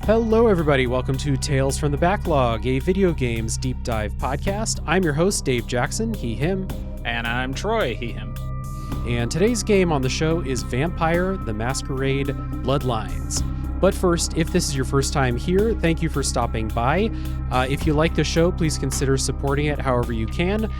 Hello, everybody. Welcome to Tales from the Backlog, a video games deep dive podcast. I'm your host, Dave Jackson, he, him. And I'm Troy, he, him. And today's game on the show is Vampire the Masquerade Bloodlines. But first, if this is your first time here, thank you for stopping by. If you like the show, please consider supporting it however you can.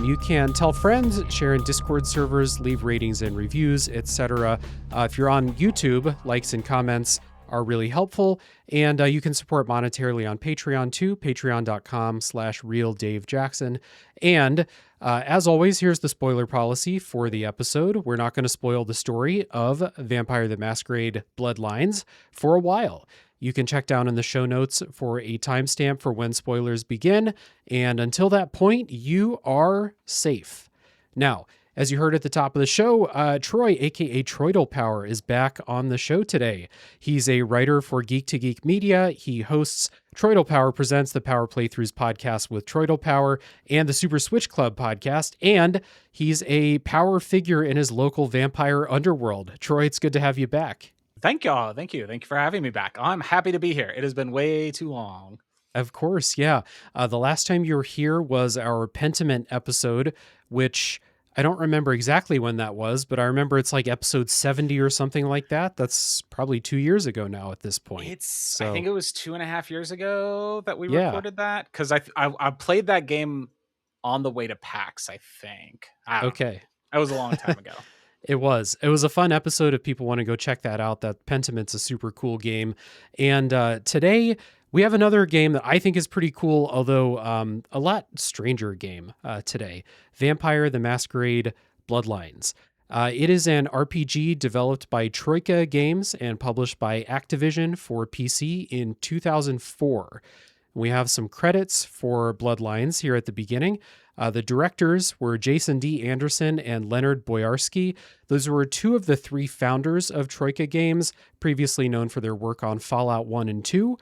You can tell friends, share in Discord servers, leave ratings and reviews, etc. If you're on YouTube, likes and comments are really helpful. And you can support monetarily on Patreon too, patreon.com/realdavejackson. And as always, here's the spoiler policy for the episode. We're not going to spoil the story of Vampire the Masquerade Bloodlines for a while. You can check down in the show notes for a timestamp for when spoilers begin. And until that point, you are safe. Now, as you heard at the top of the show, Troy, aka TroytlePower, is back on the show today. He's a writer for Geek to Geek Media. He hosts TroytlePower Presents, the Power Playthroughs podcast with TroytlePower, and the Super Switch Club podcast. And he's a power figure in his local vampire underworld. Troy, it's good to have you back. Thank y'all. Thank you. Thank you for having me back. I'm happy to be here. It has been way too long. Of course, yeah. The last time you were here was our Pentiment episode, which I don't remember exactly when that was, but I remember it's like episode 70 or something like that. That's probably 2 years ago now at this point. I think it was 2.5 years ago that we recorded that, because I played that game on the way to PAX, I think. Okay. That was a long time ago. It was a fun episode. If people want to go check that out, that Pentiment's a super cool game. And today we have another game that I think is pretty cool, although a lot stranger game today. Vampire the Masquerade Bloodlines. It is an RPG developed by Troika Games and published by Activision for PC in 2004. We have some credits for Bloodlines here at the beginning. The directors were Jason D. Anderson and Leonard Boyarsky. Those were two of the three founders of Troika Games, previously known for their work on Fallout 1 and 2.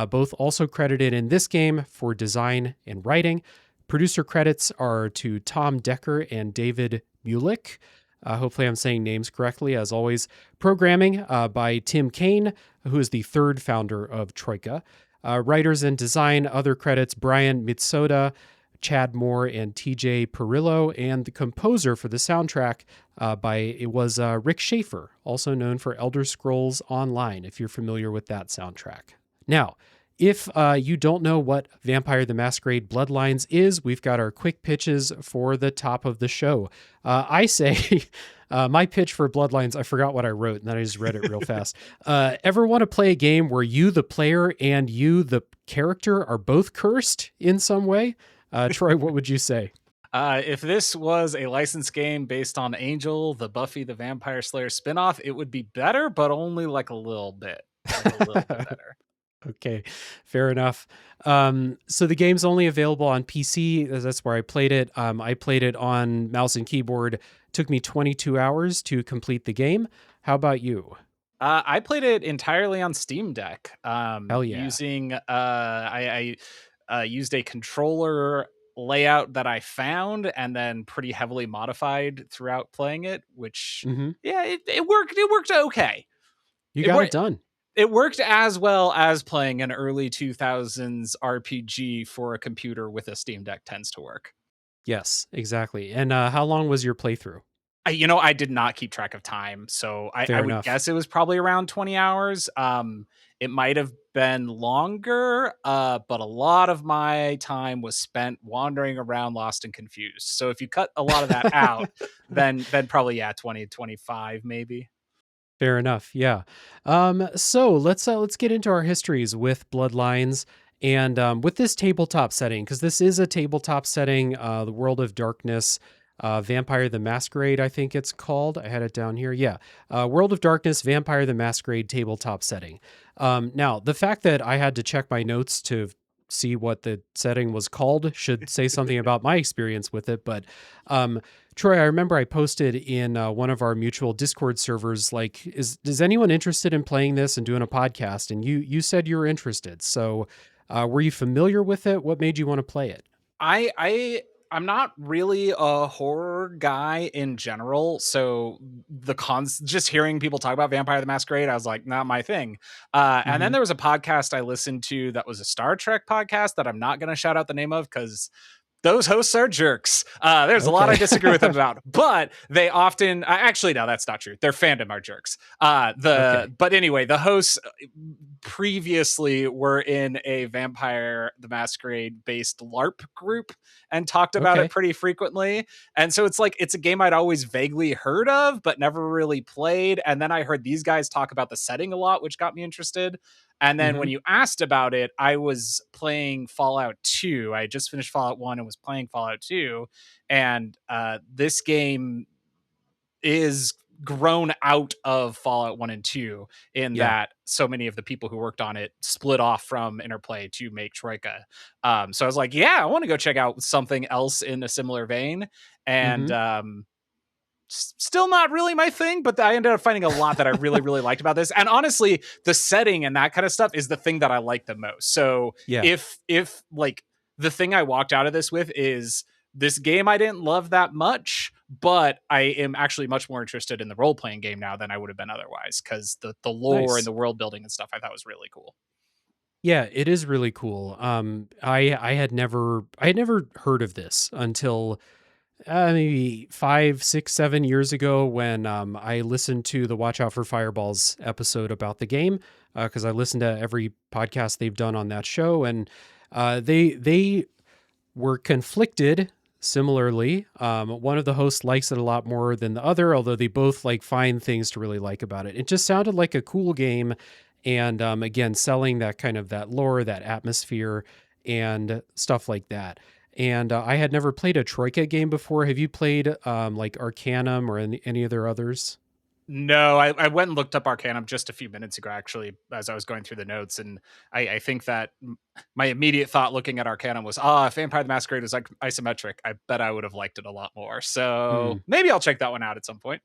Both also credited in this game for design and writing. Producer credits are to Tom Decker and David Mulick. Hopefully I'm saying names correctly, as always. Programming by Tim Kane, who is the third founder of Troika. Writers and design, other credits, Brian Mitsoda, Chad Moore, and TJ Perillo. And the composer for the soundtrack was Rik Schaffer, also known for Elder Scrolls Online, if you're familiar with that soundtrack. Now, if you don't know what Vampire the Masquerade Bloodlines is, we've got our quick pitches for the top of the show. I say, my pitch for Bloodlines, I forgot what I wrote, and then I just read it real fast. Ever want to play a game where you, the player, and you, the character, are both cursed in some way? Troy, what would you say? If this was a licensed game based on Angel, the Buffy the Vampire Slayer spinoff, it would be better, but only like a little bit. Like a little bit better. Okay, fair enough. So the game's only available on PC. That's where I played it. I played it on mouse and keyboard. It took me 22 hours to complete the game. How about you? I played it entirely on Steam Deck. Hell yeah. Using I used a controller layout that I found and then pretty heavily modified throughout playing it, which it worked. It worked okay. You got it done. It worked as well as playing an early 2000s RPG for a computer with a Steam Deck tends to work. Yes, exactly. And how long was your playthrough? I did not keep track of time, so I would guess it was probably around 20 hours. It might have been longer, but a lot of my time was spent wandering around lost and confused. So if you cut a lot of that out, then probably, 20, 25 maybe. Fair enough. Yeah. So let's get into our histories with Bloodlines and with this tabletop setting, because this is a tabletop setting, the World of Darkness, Vampire the Masquerade, I think it's called. I had it down here. Yeah. World of Darkness, Vampire the Masquerade tabletop setting. Now, the fact that I had to check my notes to see what the setting was called should say something about my experience with it. But Troy, I remember I posted in one of our mutual Discord servers, like, is anyone interested in playing this and doing a podcast? And you said you were interested. So were you familiar with it? What made you want to play it? I I'm not really a horror guy in general, so just hearing people talk about Vampire the Masquerade, I was like, not my thing. And then Mhm. there was a podcast I listened to that was a Star Trek podcast that I'm not going to shout out the name of because those hosts are jerks. There's a lot I Okay. disagree with them about, but they often actually no, that's not true. Their fandom are jerks. Okay. But anyway, the hosts previously were in a Vampire the Masquerade based LARP group and talked about it Okay. pretty frequently. And so it's like it's a game I'd always vaguely heard of, but never really played. And then I heard these guys talk about the setting a lot, which got me interested. And then when Mhm. you asked about it, I was playing Fallout 2. I had just finished Fallout 1 and was playing Fallout 2. And this game is grown out of Fallout 1 and 2 in Yeah. that so many of the people who worked on it split off from Interplay to make Troika. So I was like, yeah, I want to go check out something else in a similar vein. And Mhm. still not really my thing, but I ended up finding a lot that I really, really liked about this. And honestly, the setting and that kind of stuff is the thing that I like the most. So Yeah. if like the thing I walked out of this with is this game I didn't love that much, but I am actually much more interested in the role playing game now than I would have been otherwise because the lore and Nice. the world building and stuff I thought was really cool. Yeah, it is really cool. I had never heard of this until maybe 5, 6, 7 years ago when I listened to the Watch Out for Fireballs episode about the game because I listened to every podcast they've done on that show, and they were conflicted. Similarly, one of the hosts likes it a lot more than the other, although they both like find things to really like about it. It just sounded like a cool game, and again, selling that kind of that lore, that atmosphere, and stuff like that. And I had never played a Troika game before. Have you played like Arcanum or any of their others? No, I went and looked up Arcanum just a few minutes ago, actually, as I was going through the notes, and I think that my immediate thought looking at Arcanum was, if Vampire the Masquerade was like isometric, I bet I would have liked it a lot more. Hmm. So maybe I'll check that one out at some point.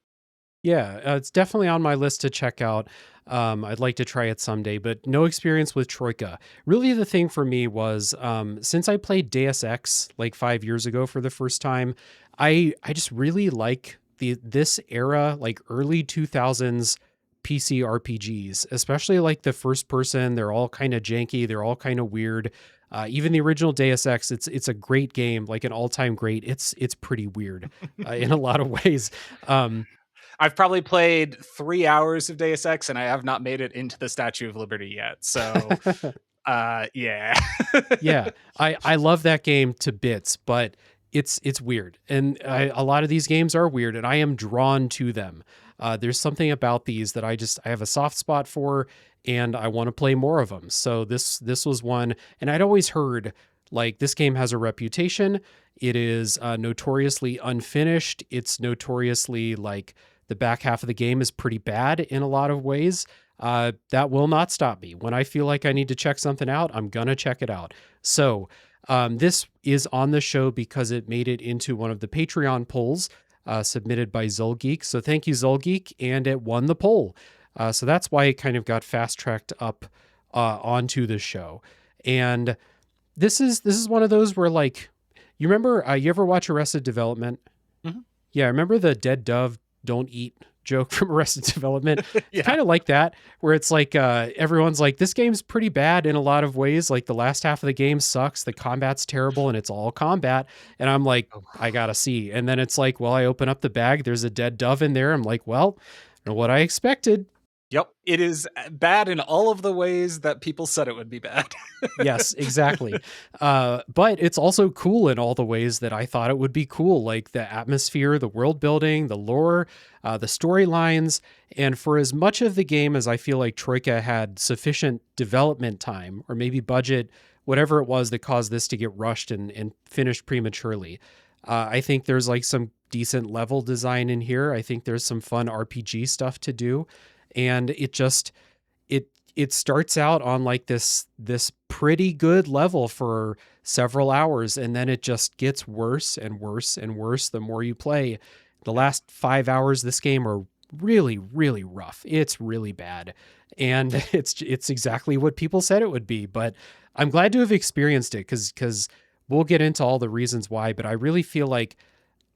Yeah, it's definitely on my list to check out. I'd like to try it someday, but no experience with Troika. Really, the thing for me was since I played Deus Ex like 5 years ago for the first time, I just really like this era, like early 2000s PC RPGs, especially like the first person. They're all kind of janky. They're all kind of weird. Even the original Deus Ex, it's a great game, like an all time great. It's pretty weird in a lot of ways. Um, I've probably played 3 hours of Deus Ex, and I have not made it into the Statue of Liberty yet. So, yeah. Yeah, I love that game to bits, but it's weird, and a lot of these games are weird, and I am drawn to them. There's something about these that I have a soft spot for, and I want to play more of them. So this was one, and I'd always heard like this game has a reputation. It is notoriously unfinished. It's notoriously like the back half of the game is pretty bad in a lot of ways. That will not stop me. When I feel like I need to check something out, I'm gonna check it out. So this is on the show because it made it into one of the Patreon polls submitted by Zulgeek. So thank you, Zulgeek, and it won the poll. So that's why it kind of got fast tracked up onto the show. And this is one of those where like you remember you ever watch Arrested Development? Mhm. Yeah, remember the dead dove don't eat joke from Arrested Development? It's Yeah. kind of like that, where it's like everyone's like, this game's pretty bad in a lot of ways. Like the last half of the game sucks, the combat's terrible, and it's all combat. And I'm like, Oh. I gotta see. And then it's like, well, I open up the bag, there's a dead dove in there. I'm like, well, what I expected. Yep. It is bad in all of the ways that people said it would be bad. Yes, exactly. But it's also cool in all the ways that I thought it would be cool, like the atmosphere, the world building, the lore, the storylines. And for as much of the game as I feel like Troika had sufficient development time or maybe budget, whatever it was that caused this to get rushed and finished prematurely, I think there's like some decent level design in here. I think there's some fun RPG stuff to do. And it starts out on like this pretty good level for several hours, and then it just gets worse and worse and worse the more you play. The last 5 hours this game are really, really rough. It's really bad, and it's exactly what people said it would be. But I'm glad to have experienced it because we'll get into all the reasons why, but I really feel like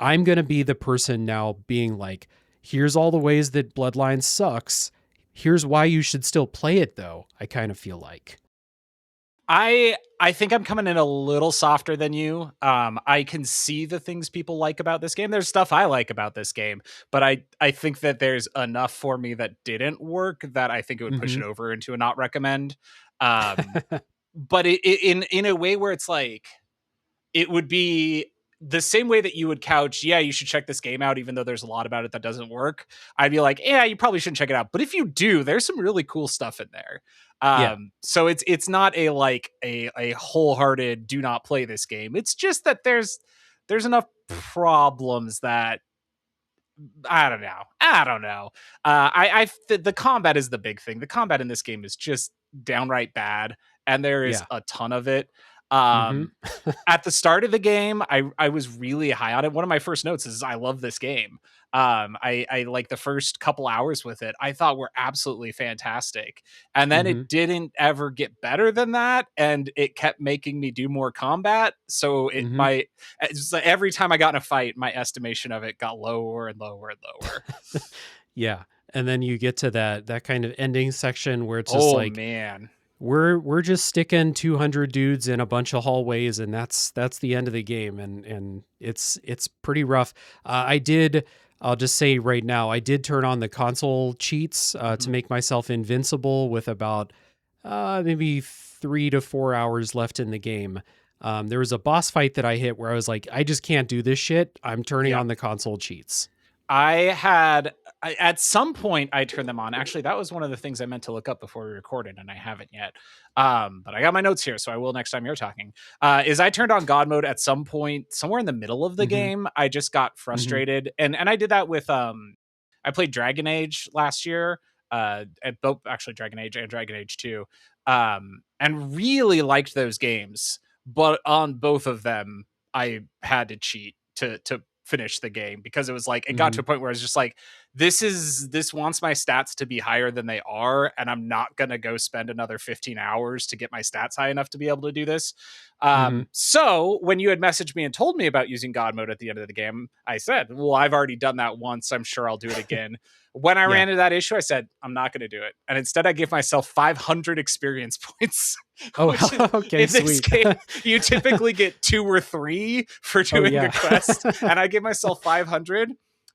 I'm going to be the person now being like, here's all the ways that Bloodlines sucks. Here's why you should still play it, though. I kind of feel like. I think I'm coming in a little softer than you. I can see the things people like about this game. There's stuff I like about this game, but I think that there's enough for me that didn't work that I think it would push it over into a not recommend. But in a way where it's like, it would be the same way that you would couch, yeah, you should check this game out, even though there's a lot about it that doesn't work. I'd be like, yeah, you probably shouldn't check it out. But if you do, there's some really cool stuff in there. So it's not a like a wholehearted do not play this game. It's just that there's enough problems that I don't know. The combat is the big thing. The combat in this game is just downright bad, and there is a ton of it. At the start of the game, I was really high on it. One of my first notes is I love this game. I like the first couple hours with it, I thought were absolutely fantastic. And then it didn't ever get better than that. And it kept making me do more combat. So every time I got in a fight, my estimation of it got lower and lower and lower. Yeah. And then you get to that kind of ending section where it's just man. We're just sticking 200 dudes in a bunch of hallways, and that's the end of the game, and it's pretty rough. I'll just say right now, I did turn on the console cheats to make myself invincible with about maybe 3 to 4 hours left in the game. There was a boss fight that I hit where I was like, I just can't do this shit. I'm turning on the console cheats. At some point I turned them on. Actually, that was one of the things I meant to look up before we recorded, and I haven't yet. But I got my notes here, so I will next time you're talking. Is I turned on God mode at some point, somewhere in the middle of the game. I just got frustrated, and I did that with I played Dragon Age last year, at both actually Dragon Age and Dragon Age 2, and really liked those games. But on both of them, I had to cheat to finish the game, because it was like, it got to a point where I was just like, this wants my stats to be higher than they are, and I'm not gonna go spend another 15 hours to get my stats high enough to be able to do this. So when you had messaged me and told me about using God mode at the end of the game, I said, well, I've already done that once, I'm sure I'll do it again. When I ran into that issue, I said, I'm not going to do it. And instead I gave myself 500 experience points. Okay, in this game, you typically get 2 or 3 for doing the quest. And I gave myself 500.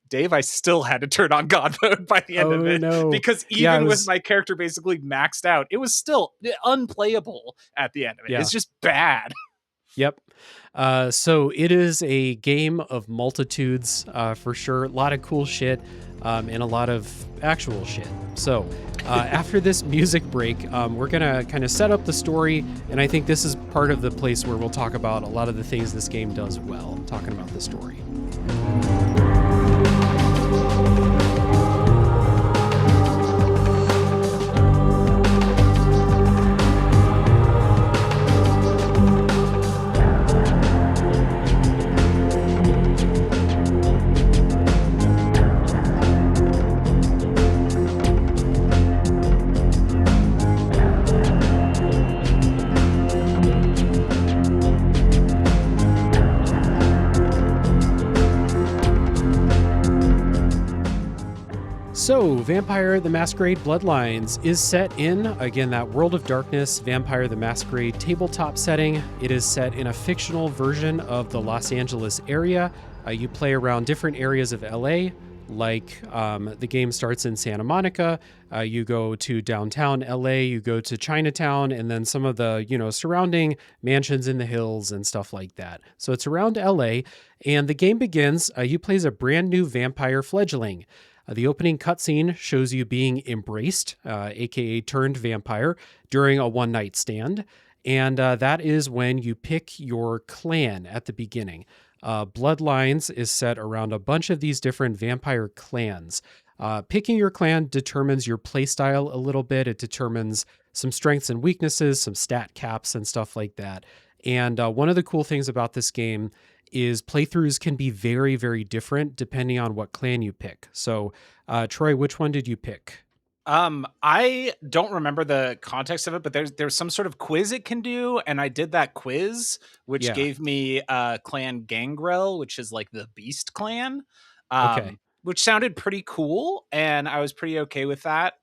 Dave, I still had to turn on God mode by the end of it. No. Because even with my character basically maxed out, it was still unplayable at the end of it. It's just bad. Yep. So it is a game of multitudes, for sure. A lot of cool shit, and a lot of actual shit. So after this music break, we're going to kind of set up the story. And I think this is part of the place where we'll talk about a lot of the things this game does well, talking about the story. So, Vampire the Masquerade Bloodlines is set in, again, that World of Darkness, Vampire the Masquerade tabletop setting. It is set in a fictional version of the Los Angeles area. You play around different areas of LA, like the game starts in Santa Monica. You go to downtown LA, you go to Chinatown, and then some of the, surrounding mansions in the hills and stuff like that. So it's around LA, and the game begins. You play as a brand new vampire fledgling. The opening cutscene shows you being embraced, aka turned vampire, during a one-night stand. And that is when you pick your clan at the beginning. Bloodlines is set around a bunch of these different vampire clans. Picking your clan determines your playstyle a little bit. It determines some strengths and weaknesses, some stat caps and stuff like that. And one of the cool things about this game is playthroughs can be very, very different depending on what clan you pick. So, Troy, which one did you pick? I don't remember the context of it, but there's some sort of quiz it can do, and I did that quiz, which Yeah. gave me clan Gangrel, which is like the Beast clan, Okay. which sounded pretty cool, and I was pretty okay with that.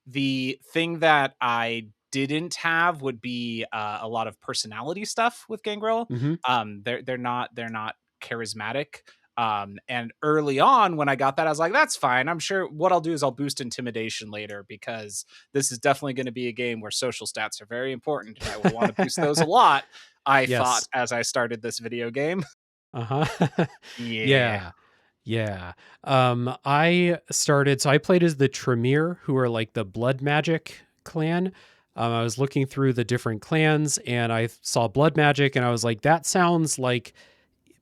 The thing that I didn't have would be a lot of personality stuff with Gangrel. Mm-hmm. They're not charismatic. And early on when I got that, I was like, that's fine. I'm sure what I'll do is I'll boost intimidation later, because this is definitely going to be a game where social stats are very important and I will want to boost those a lot. I thought Yes. as I started this video game. Uh-huh. Yeah. Yeah. Yeah. So I played as the Tremere, who are like the blood magic clan. I was looking through the different clans and I saw blood magic and I was like, that sounds like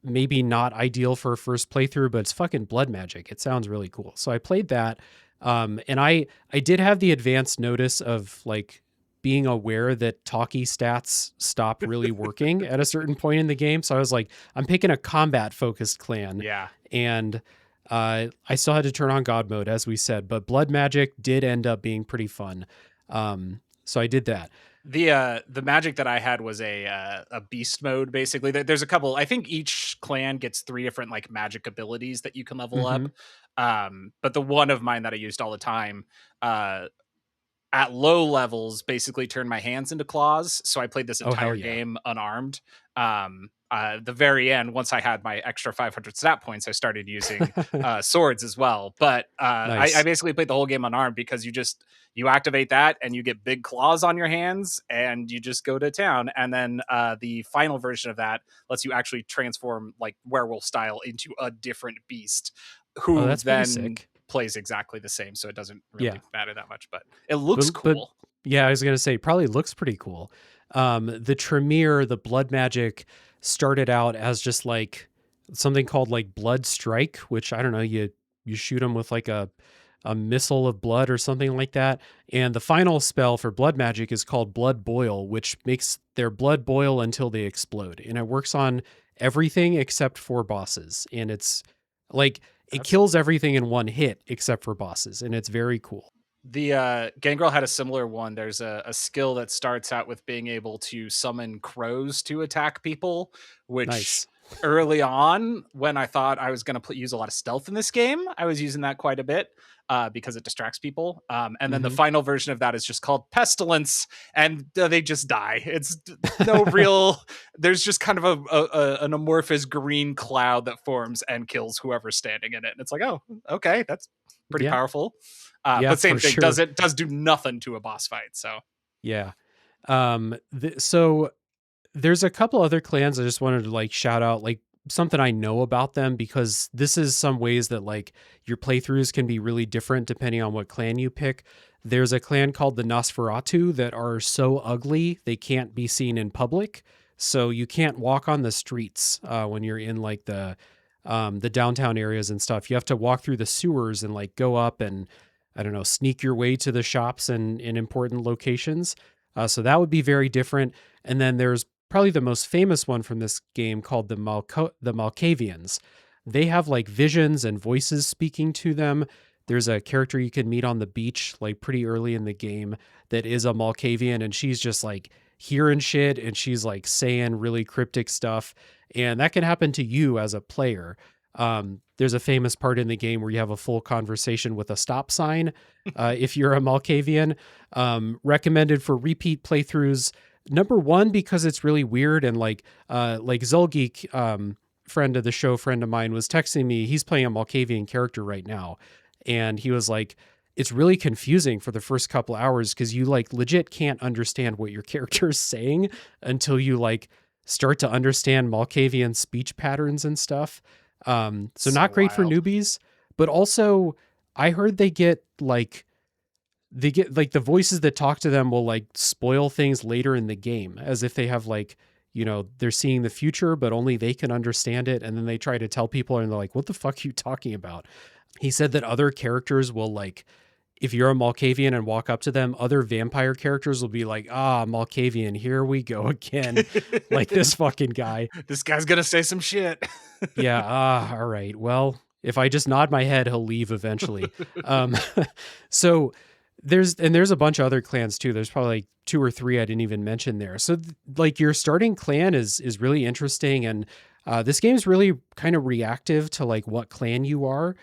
maybe not ideal for a first playthrough, but it's fucking blood magic. It sounds really cool. So I played that. And I did have the advanced notice of like being aware that talkie stats stop really working at a certain point in the game. So I was like, I'm picking a combat focused clan. Yeah. And I still had to turn on God mode, as we said, but blood magic did end up being pretty fun. So I did that. The magic that I had was a beast mode. Basically, there's a couple. I think each clan gets 3 different like magic abilities that you can level Mm-hmm. up. But the one of mine that I used all the time, at low levels, basically turned my hands into claws. So I played this Oh, hell entire yeah. game unarmed. The very end, once I had my extra 500 stat points, I started using swords as well. But I Nice. basically played the whole game unarmed, because you activate that and you get big claws on your hands and you just go to town. And then the final version of that lets you actually transform like werewolf style into a different beast, Oh, who that's pretty then sick. plays exactly the same. So it doesn't Yeah. really matter that much, but it looks But cool. yeah, I was gonna say probably looks pretty cool. The Tremere, the blood magic, started out as just like something called like Blood Strike, which I don't know, you shoot them with like a missile of blood or something like that. And the final spell for blood magic is called Blood Boil, which makes their blood boil until they explode. And it works on everything except for bosses. And it's like it That's kills everything in one hit except for bosses, and it's very cool. the Gangrel had a similar one. There's a skill that starts out with being able to summon crows to attack people, which Nice. early on, when I thought I was going to use a lot of stealth in this game, I was using that quite a bit, because it distracts people. And then the Hmm. final version of that is just called Pestilence, and they just die. It's no real. There's just kind of an amorphous green cloud that forms and kills whoever's standing in it. And it's like, oh, okay, that's pretty Yeah. powerful. Yeah, But same for thing, sure. does do nothing to a boss fight. So Yeah. So there's a couple other clans I just wanted to like shout out, like something I know about them, because this is some ways that like your playthroughs can be really different depending on what clan you pick. There's a clan called the Nosferatu that are so ugly they can't be seen in public. So you can't walk on the streets when you're in like the downtown areas and stuff. You have to walk through the sewers and like go up and I don't know, sneak your way to the shops and in important locations. So that would be very different. And then there's probably the most famous one from this game called the Malkavians. They have like visions and voices speaking to them. There's a character you can meet on the beach like pretty early in the game that is a Malkavian, and she's just like hearing shit and she's like saying really cryptic stuff. And that can happen to you as a player. There's a famous part in the game where you have a full conversation with a stop sign. If you're a Malkavian, recommended for repeat playthroughs. Number one, because it's really weird, and like Zulgeek, friend of the show, friend of mine, was texting me. He's playing a Malkavian character right now, and he was like, "It's really confusing for the first couple hours because you like legit can't understand what your character is saying until you like start to understand Malkavian speech patterns and stuff." So so not great for wild. newbies, but also I heard they get like the voices that talk to them will like spoil things later in the game, as if they have like, you know, they're seeing the future but only they can understand it, and then they try to tell people and they're like, what the fuck are you talking about? He said that other characters will like, if you're a Malkavian and walk up to them, other vampire characters will be like, ah, Malkavian, here we go again. Like this fucking guy. This guy's gonna say some shit. Yeah, all right, well, If I just nod my head, he'll leave eventually. um, so there's a bunch of other clans too. There's probably like 2 or 3 I didn't even mention there. So like your starting clan is really interesting, and this game's really kind of reactive to like what clan you are.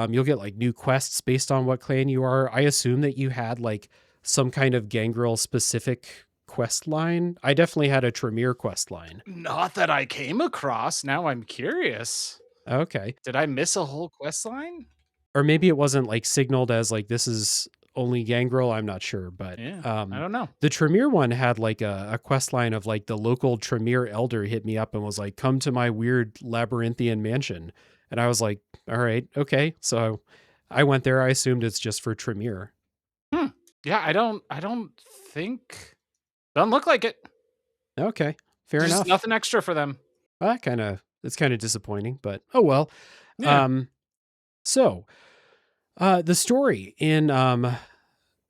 You'll get like new quests based on what clan you are. I assume that you had like some kind of Gangrel specific quest line. I definitely had a Tremere quest line. Not that I came across. Now I'm curious. Okay. Did I miss a whole quest line? Or maybe it wasn't like signaled as like this is only Gangrel. I'm not sure, but Yeah, I don't know. the Tremere one had like a quest line of like the local Tremere elder hit me up and was like, "Come to my weird labyrinthian mansion," and I was like, "All right, okay." So I went there. I assumed it's just for Tremere. Yeah, I don't think. Doesn't look like it. Okay, fair There's enough. nothing extra for them. It's kind of disappointing, but oh well. Yeah. So the story in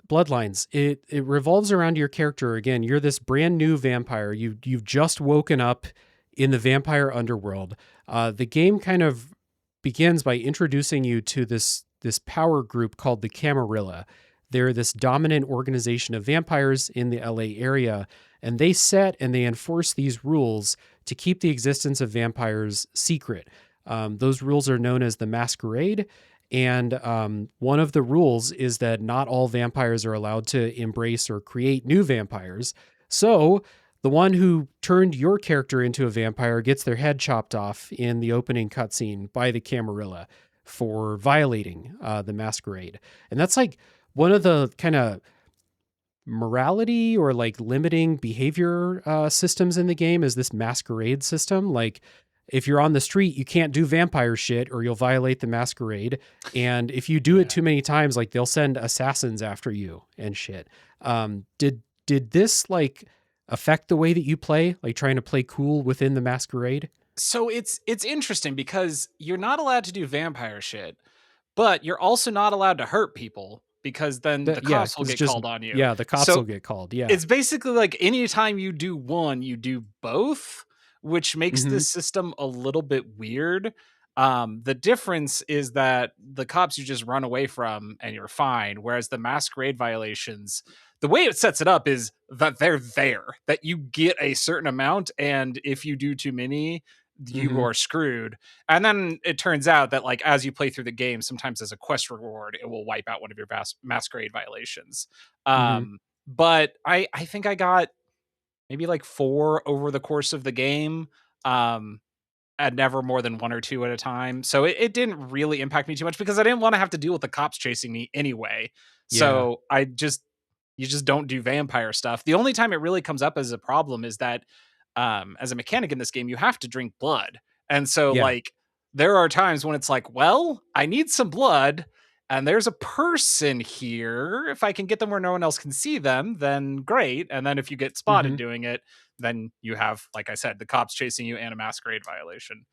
Bloodlines, it revolves around your character again. You're this brand new vampire. You've just woken up in the vampire underworld. The game kind of begins by introducing you to this power group called the Camarilla. They're this dominant organization of vampires in the LA area, and they set and they enforce these rules to keep the existence of vampires secret. Those rules are known as the Masquerade, and one of the rules is that not all vampires are allowed to embrace or create new vampires. So the one who turned your character into a vampire gets their head chopped off in the opening cutscene by the Camarilla for violating the Masquerade. And that's like one of the kind of morality or like limiting behavior systems in the game is this Masquerade system. Like if you're on the street, you can't do vampire shit or you'll violate the Masquerade. And if you do it too many times, like they'll send assassins after you and shit. Did this like affect the way that you play, like trying to play cool within the Masquerade? So it's interesting because you're not allowed to do vampire shit, but you're also not allowed to hurt people because then the cops will get called on you. Yeah, the cops will get called. Yeah. It's basically like anytime you do one, you do both, which makes this system a little bit weird. The difference is that the cops you just run away from and you're fine, whereas the Masquerade violations, the way it sets it up is that they're there, that you get a certain amount, and if you do too many, you are screwed. And then it turns out that like as you play through the game, sometimes as a quest reward, it will wipe out one of your Masquerade violations. But I think I got maybe like 4 over the course of the game. At never more than 1 or 2 at a time. So it didn't really impact me too much because I didn't want to have to deal with the cops chasing me anyway. So you just don't do vampire stuff. The only time it really comes up as a problem is that as a mechanic in this game, you have to drink blood. And so like there are times when it's like, well, I need some blood and there's a person here. If I can get them where no one else can see them, then great. And then if you get spotted doing it, then you have, like I said, the cops chasing you and a Masquerade violation.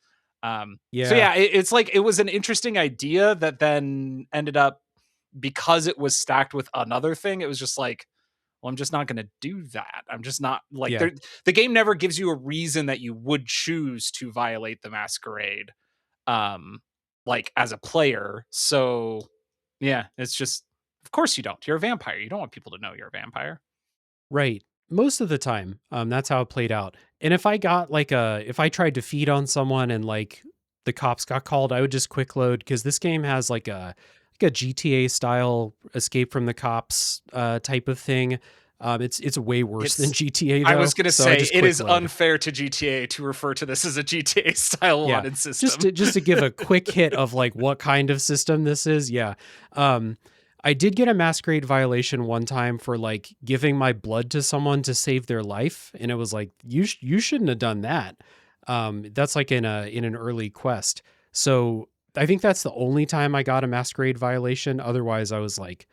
So yeah, it's like it was an interesting idea that then ended up, because it was stacked with another thing, it was just like, well, I'm just not going to do that. I'm just not like the game never gives you a reason that you would choose to violate the Masquerade, like as a player. So yeah, it's just, of course you don't. You're a vampire. You don't want people to know you're a vampire. Right. Most of the time, that's how it played out. And if I got like if I tried to feed on someone and like the cops got called, I would just quick load because this game has like a GTA style escape from the cops type of thing. It's way worse than GTA. Though, I was going to say it is unfair to GTA to refer to this as a GTA style wanted system. Just to give a quick hit of like what kind of system this is. Yeah. I did get a Masquerade violation one time for like giving my blood to someone to save their life, and it was like you shouldn't have done that. That's like in an early quest. So I think that's the only time I got a Masquerade violation. Otherwise, I was like,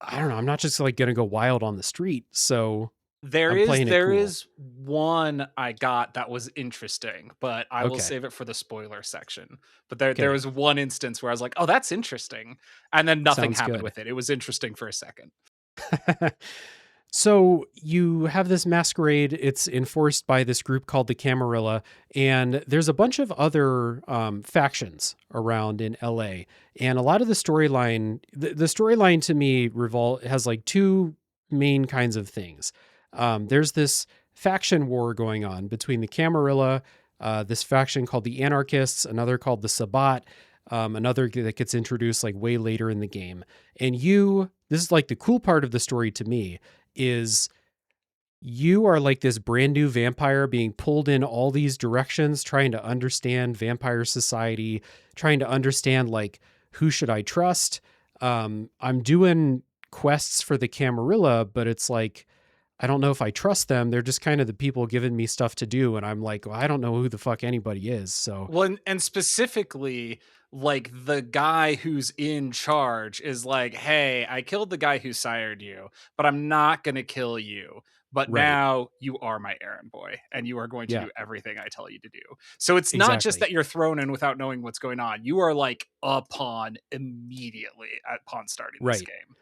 I don't know. I'm not just like gonna go wild on the street. So there is one I got that was interesting, but I will save it for the spoiler section. But there was one instance where I was like, oh, that's interesting. And then nothing happened with it. It was interesting for a second. So you have this masquerade. It's enforced by this group called the Camarilla, and there's a bunch of other factions around in LA. And a lot of the storyline, the storyline to me has like two main kinds of things. There's this faction war going on between the Camarilla, this faction called the Anarchists, another called the Sabbat, another that gets introduced like way later in the game. And this is like the cool part of the story to me is you are like this brand new vampire being pulled in all these directions, trying to understand vampire society, trying to understand like who should I trust. I'm doing quests for the Camarilla, but it's like I don't know if I trust them. They're just kind of the people giving me stuff to do, and I'm like, well, I don't know who the fuck anybody is. So well, and specifically, like the guy who's in charge is like, hey, I killed the guy who sired you, but I'm not going to kill you. But right. now you are my errand boy, and you are going to Yeah, do everything I tell you to do. So it's not just exactly. that you're thrown in without knowing what's going on. You are like a pawn immediately upon starting this Right. game.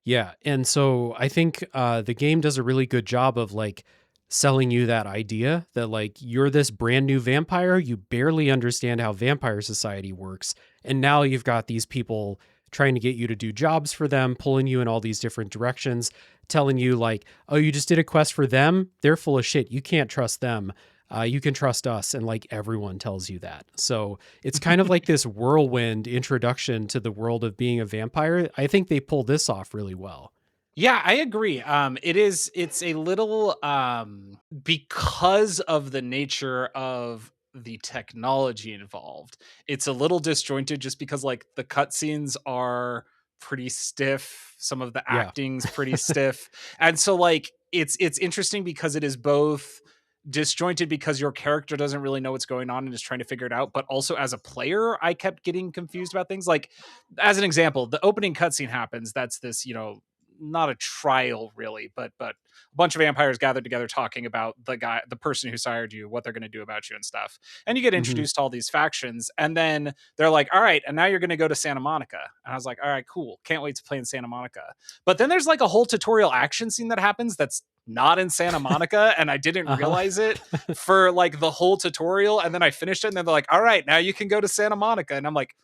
Yeah. And so I think the game does a really good job of like selling you that idea that like you're this brand new vampire, you barely understand how vampire society works. And now you've got these people trying to get you to do jobs for them, pulling you in all these different directions, telling you like, oh, you just did a quest for them. They're full of shit. You can't trust them. You can trust us. And like everyone tells you that. So it's kind of like this whirlwind introduction to the world of being a vampire. I think they pull this off really well. Yeah, I agree. It's a little because of the nature of the technology involved. It's a little disjointed just because like the cutscenes are pretty stiff, some of the Yeah. acting's pretty stiff. And so like it's interesting because it is both disjointed because your character doesn't really know what's going on and is trying to figure it out, but also as a player I kept getting confused about things. Like as an example, the opening cutscene happens. That's this, not a trial really, but a bunch of vampires gathered together talking about the person who sired you, what they're going to do about you and stuff. And you get Hmm. introduced to all these factions, and then they're like, all right, and now you're going to go to Santa Monica. And I was like, all right, cool, can't wait to play in Santa Monica. But then there's like a whole tutorial action scene that happens that's not in Santa Monica, and I didn't Uh-huh. realize it for like the whole tutorial. And then I finished it, and then they're like, all right, now you can go to Santa Monica. And I'm like,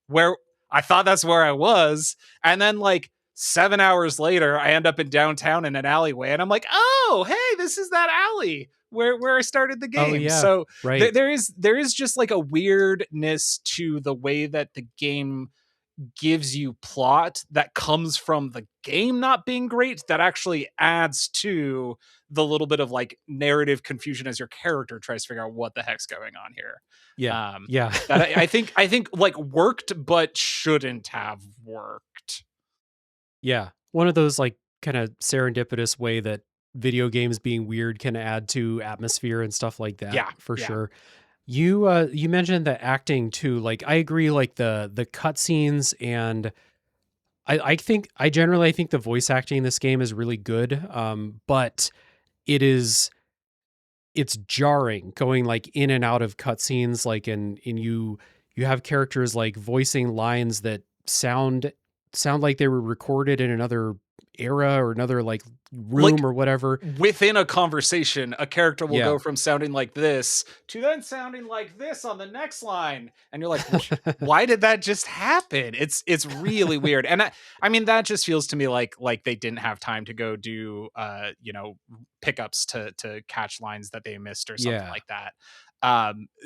where? I thought that's where I was. And then like 7 hours later, I end up in downtown in an alleyway, and I'm like, oh, hey, this is that alley where I started the Oh game. yeah. So Right. there is just like a weirdness to the way that the game gives you plot that comes from the game not being great, that actually adds to the little bit of like narrative confusion as your character tries to figure out what the heck's going on here. Yeah. Um, Yeah. that I think like worked but shouldn't have worked. Yeah. One of those like kind of serendipitous way that video games being weird can add to atmosphere and stuff like that Yeah, for yeah. sure. You mentioned the acting too. Like I agree, like the cutscenes and I generally I think the voice acting in this game is really good. But it is it's jarring going like in and out of cutscenes, like and you have characters like voicing lines that sound like they were recorded in another era or another like Like room or whatever. within a conversation, a character will Yeah. go from sounding like this to then sounding like this on the next line, and you're like, why did that just happen? It's really weird. And I mean that just feels to me like they didn't have time to go do pickups to catch lines that they missed or something Yeah. like that.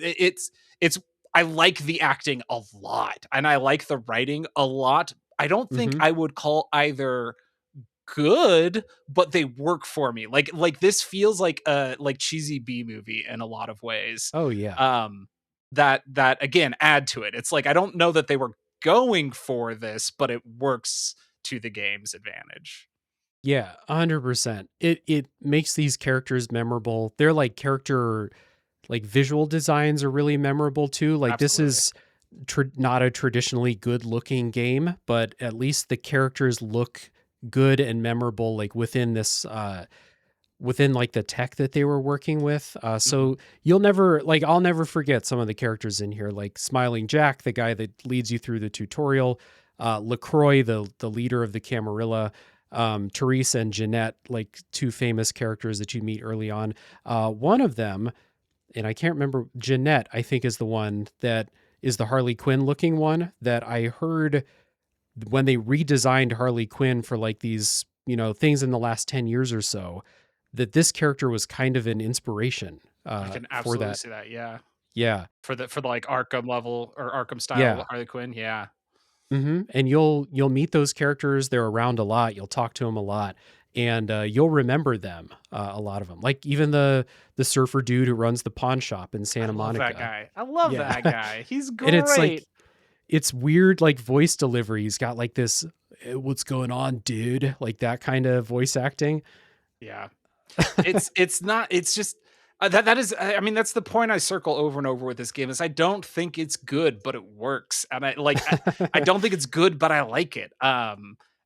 It's I like the acting a lot, and I like the writing a lot. I don't think Mhm. I would call either good, but they work for me. Like this feels like a like cheesy B movie in a lot of ways. Oh yeah. Um that again add to it. It's like I don't know that they were going for this, but it works to the game's advantage. Yeah, 100%. It makes these characters memorable. They're like character like visual designs are really memorable too. Like this Absolutely. is not a traditionally good looking game, but at least the characters look good and memorable like within this within like the tech that they were working with. Mhm. So you'll never like I'll never forget some of the characters in here, like Smiling Jack, the guy that leads you through the tutorial, LaCroix, the leader of the Camarilla. Teresa and Jeanette, like two famous characters that you meet early on. One of them, and I can't remember, Jeanette, I think, is the one that is the Harley Quinn looking one that I heard when they redesigned Harley Quinn for like these, things in the last 10 years or so, that this character was kind of an inspiration I can for absolutely that. see that. Yeah. Yeah. For the like Arkham level or Arkham style Yeah. Harley Quinn. Yeah. And you'll meet those characters. They're around a lot. You'll talk to them a lot, and you'll remember them. A lot of them, like even the surfer dude who runs the pawn shop in I Santa love that Monica. guy. I love Yeah, that guy. He's and it's like great. it's weird, like voice delivery. He's got like this, "What's going on, dude?" Like that kind of voice acting. Yeah. It's not it's just that is I mean that's the point I circle over and over with this game is I don't think it's good but it works and I don't think it's good but I like it.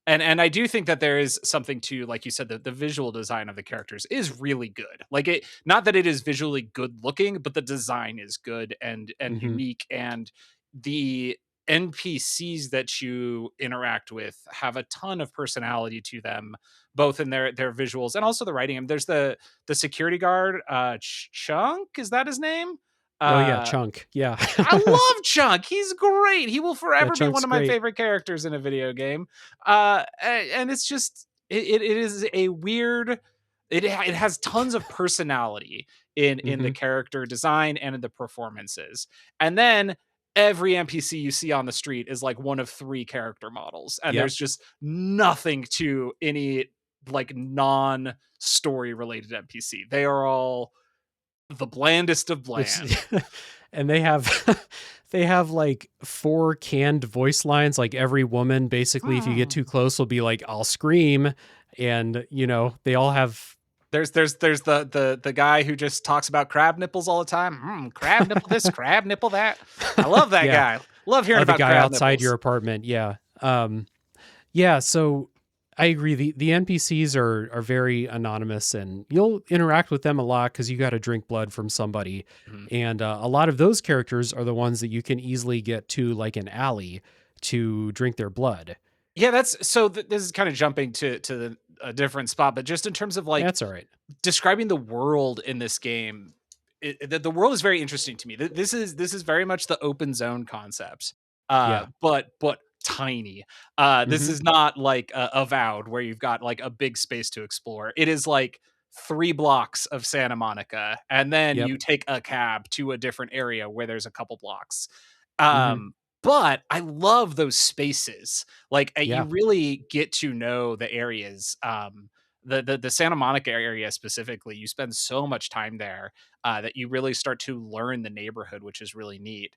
And I do think that there is something to, like you said, the visual design of the characters is really good. Like it, not that it is visually good looking, but the design is good and hmm unique, and the NPCs that you interact with have a ton of personality to them, both in their visuals and also the writing. And there's the security guard, Chunk, is that his name? Oh yeah, Uh, Chunk. Yeah, I love Chunk. He's great. He will yeah, forever be one Chunk's of my great. favorite characters in a video game. And it's just it is a weird. It has tons of personality in the hmm character design and in the performances. And then every NPC you see on the street is like one of three character models, and Yep. there's just nothing to any like non story related NPC. They are all the blandest of It's bland. and they have they have like four canned voice lines. Like every woman, basically, if you get too close, will be like, "I'll scream," and they all have. There's the guy who just talks about crab nipples all the time. Crab nipple this, crab nipple that. I love that Yeah, guy. Love hearing the about guy crab outside your nipples. apartment. Yeah, yeah. So I agree. The NPCs are very anonymous, and you'll interact with them a lot because you got to drink blood from somebody, Mhm. and a lot of those characters are the ones that you can easily get to, like an alley, to drink their blood. Yeah, that's so. This is kind of jumping a different spot, but just in terms of like That's all right. describing the world in this game, the world is very interesting to me. This is very much the open zone concept, Yeah. but tiny. This hmm is not like Avowed where you've got like a big space to explore. It is like 3 blocks of Santa Monica, and then Yep. you take a cab to a different area where there's a couple blocks. hmm But I love those spaces. Like you Yeah. really get to know the areas. The Santa Monica area specifically, you spend so much time there that you really start to learn the neighborhood, which is really neat.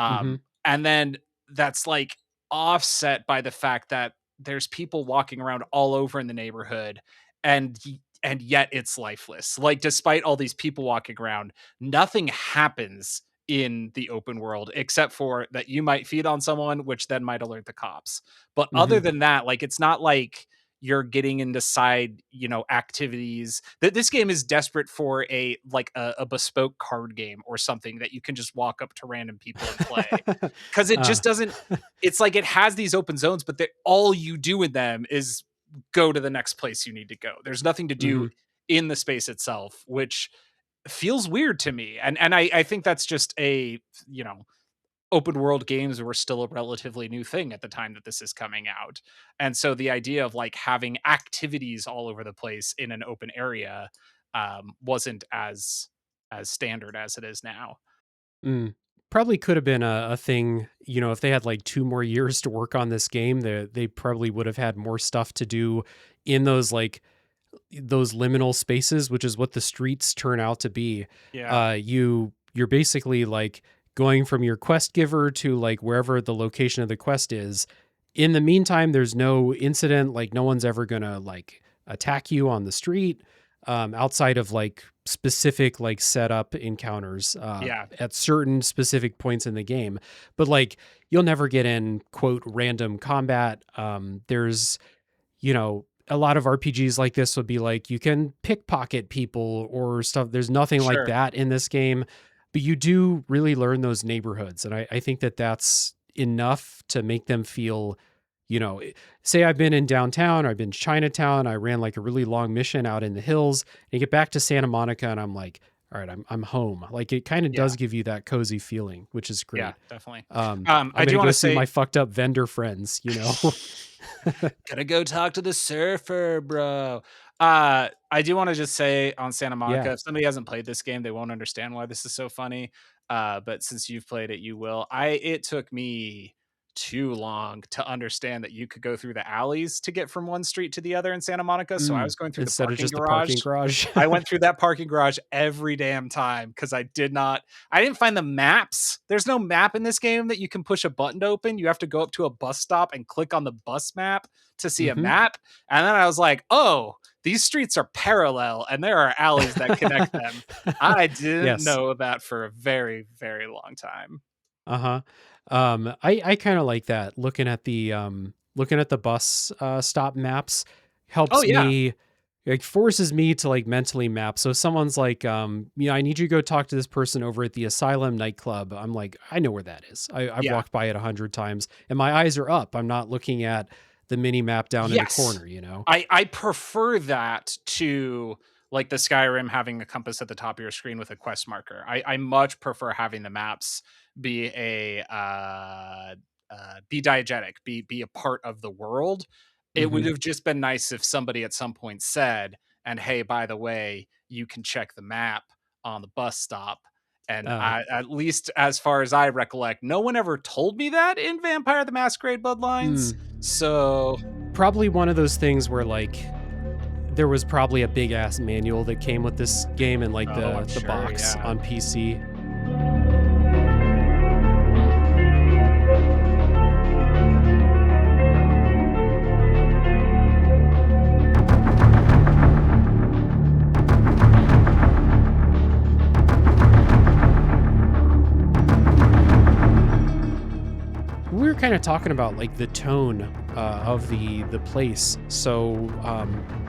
hmm And then that's like offset by the fact that there's people walking around all over in the neighborhood, and yet it's lifeless. Like despite all these people walking around, nothing happens in the open world except for that you might feed on someone, which then might alert the cops. But other hmm than that, like it's not like you're getting into side, activities. That this game is desperate for a bespoke card game or something that you can just walk up to random people and play. Because it uh, just doesn't. It's like it has these open zones, but all you do in them is go to the next place you need to go. There's nothing to do mhm. in the space itself, which feels weird to me. And I think that's just you know, open world games were still a relatively new thing at the time that this is coming out. And so the idea of like having activities all over the place in an open area wasn't as standard as it is now. Mm. Probably could have been a thing, if they had like 2 more years to work on this game, they probably would have had more stuff to do in those, like, those liminal spaces, which is what the streets turn out to be. Yeah, You're basically, like, going from your quest giver to, like, wherever the location of the quest is. In the meantime, there's no incident, like, no one's ever gonna, like, attack you on the street, outside of, like, specific, like, setup encounters, yeah, at certain specific points in the game. But, like, you'll never get in, quote, "random combat." There's, a lot of RPGs like this would be like, you can pickpocket people or stuff. There's nothing like sure. that in this game, but you do really learn those neighborhoods. And I think that that's enough to make them feel, say I've been in downtown, or I've been Chinatown, I ran like a really long mission out in the hills, and you get back to Santa Monica, and I'm like, all right, I'm home. Like it kind of Yeah. does give you that cozy feeling, which is great. Yeah, definitely. I'm I gonna do want go to see say, my fucked up vendor friends. gotta go talk to the surfer, bro. I do want to just say on Santa Yeah. Monica, if somebody hasn't played this game, they won't understand why this is so funny. But since you've played it, you will. It took me too long to understand that you could go through the alleys to get from one street to the other in Santa Monica. So I was going through the Instead of parking just the parking garage. garage. I went through that parking garage every damn time because I didn't find the maps. There's no map in this game that you can push a button to open. You have to go up to a bus stop and click on the bus map to see a map. And then I was like, oh, these streets are parallel and there are alleys that connect them. I didn't know that for a very, very long time. Uh-huh. I kind of like that. Looking at the bus stop maps Oh helps yeah. me, like forces me to like mentally map. So if someone's like, I need you to go talk to this person over at the Asylum nightclub. I'm like, I know where that is. I've Yeah. walked by it 100 times and my eyes are up. I'm not looking at the mini map down in the corner, I prefer that to like the Skyrim having a compass at the top of your screen with a quest marker. I much prefer having the maps be be diegetic, be a part of the world. It would have just been nice if somebody at some point said, and hey, by the way, you can check the map on the bus stop. And at least as far as I recollect, no one ever told me that in Vampire the Masquerade Bloodlines. So probably one of those things where like there was probably a big ass manual that came with this game and like the box on PC. We were kind of talking about like the tone of the place, so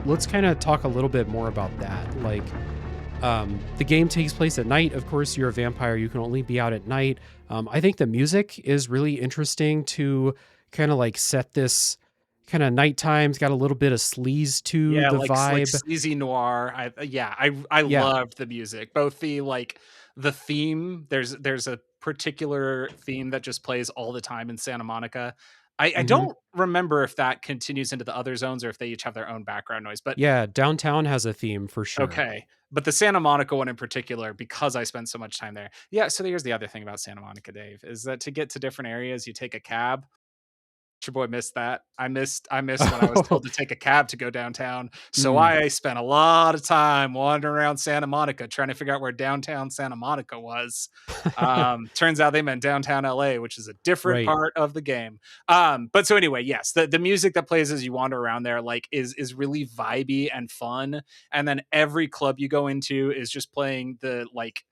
let's kind of talk a little bit more about that. Like the game takes place at night. Of course, you're a vampire, you can only be out at night. I think the music is really interesting to kind of like set this kind of nighttime. It's got a little bit of sleaze to the vibe, like sleazy noir. I loved the music, both the theme. There's a particular theme that just plays all the time in Santa Monica. I don't remember if that continues into the other zones or if they each have their own background noise, but yeah, downtown has a theme for sure. okay. But the Santa Monica one in particular, because I spent so much time there. Yeah. So here's the other thing about Santa Monica, Dave, is that to get to different areas, you take a cab. Your boy missed that. I missed when I was told to take a cab to go downtown. So I spent a lot of time wandering around Santa Monica trying to figure out where downtown Santa Monica was. Turns out they meant downtown LA, which is a different part of the game. But so anyway, yes, the music that plays as you wander around there like is really vibey and fun. And then every club you go into is just playing the like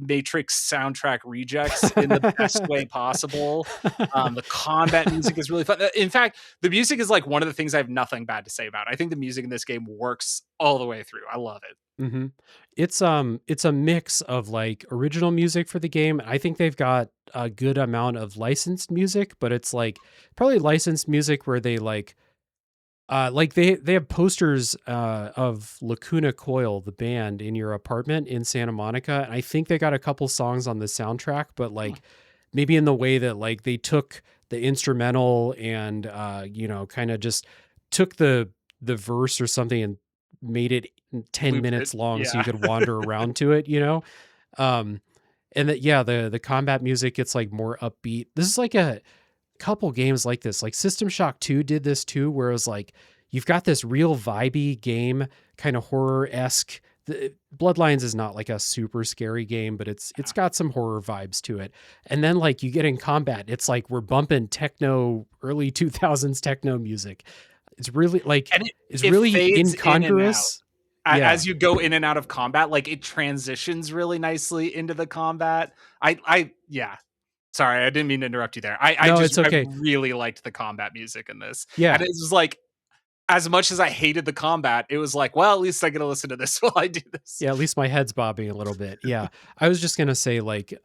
Matrix soundtrack rejects in the best way possible. The combat music is really fun. In fact, the music is like one of the things I have nothing bad to say about. I think the music in this game works all the way through. I love it. It's a mix of like original music for the game. I think they've got a good amount of licensed music, but it's like probably licensed music where they like they have posters of Lacuna Coil, the band, in your apartment in Santa Monica. And I think they got a couple songs on the soundtrack, but like maybe in the way that like they took the instrumental and kind of just took the verse or something and made it 10 minutes long so you could wander around to it, and that the combat music gets like more upbeat. This is like a couple games like this, like System Shock 2 did this too, where it was like you've got this real vibey game, kind of horror-esque. Bloodlines is not like a super scary game, but it's got some horror vibes to it. And then like you get in combat, it's like we're bumping techno, early 2000s techno music. It's really like it's really incongruous. As you go in and out of combat, like it transitions really nicely into the combat. Sorry, I didn't mean to interrupt you there. It's okay. I really liked the combat music in this. Yeah. And it was like, as much as I hated the combat, it was like, well, at least I get to listen to this while I do this. Yeah, at least my head's bobbing a little bit. Yeah. I was just going to say like,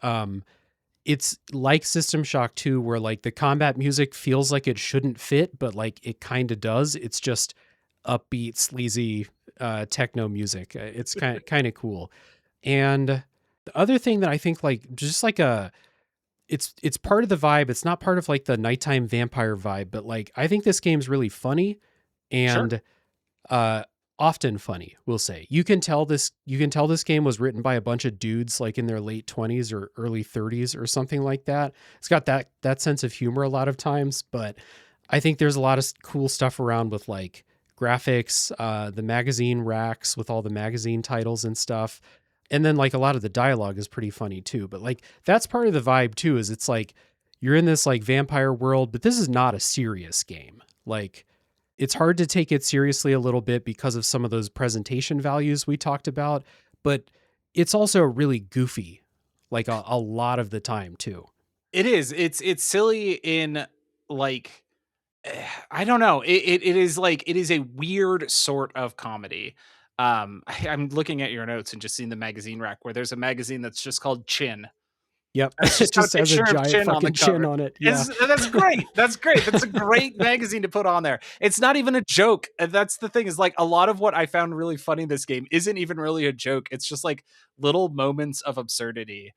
it's like System Shock 2, where like the combat music feels like it shouldn't fit, but like it kind of does. It's just upbeat, sleazy techno music. It's kind of cool. And the other thing that I think like just like it's part of the vibe. It's not part of like the nighttime vampire vibe, but like I think this game's really funny Sure. and often funny, we'll say. You can tell this game was written by a bunch of dudes like in their late 20s or early 30s or something like that. It's got that sense of humor a lot of times, but I think there's a lot of cool stuff around with like graphics, the magazine racks with all the magazine titles and stuff. And then like a lot of the dialogue is pretty funny too. But like that's part of the vibe too, is it's like you're in this like vampire world, but this is not a serious game. Like it's hard to take it seriously a little bit because of some of those presentation values we talked about, but it's also really goofy, like a lot of the time too. It is. It's silly in like I don't know. It is like it is a weird sort of comedy. I'm looking at your notes and just seeing the magazine rack where there's a magazine that's just called Chin. Yep. It's It just got a just has a picture of giant Chin on the fucking chin cover. on it. Yeah. That's great. That's great. That's a great magazine to put on there. It's not even a joke. And that's the thing is like a lot of what I found really funny in this game isn't even really a joke. It's just like little moments of absurdity.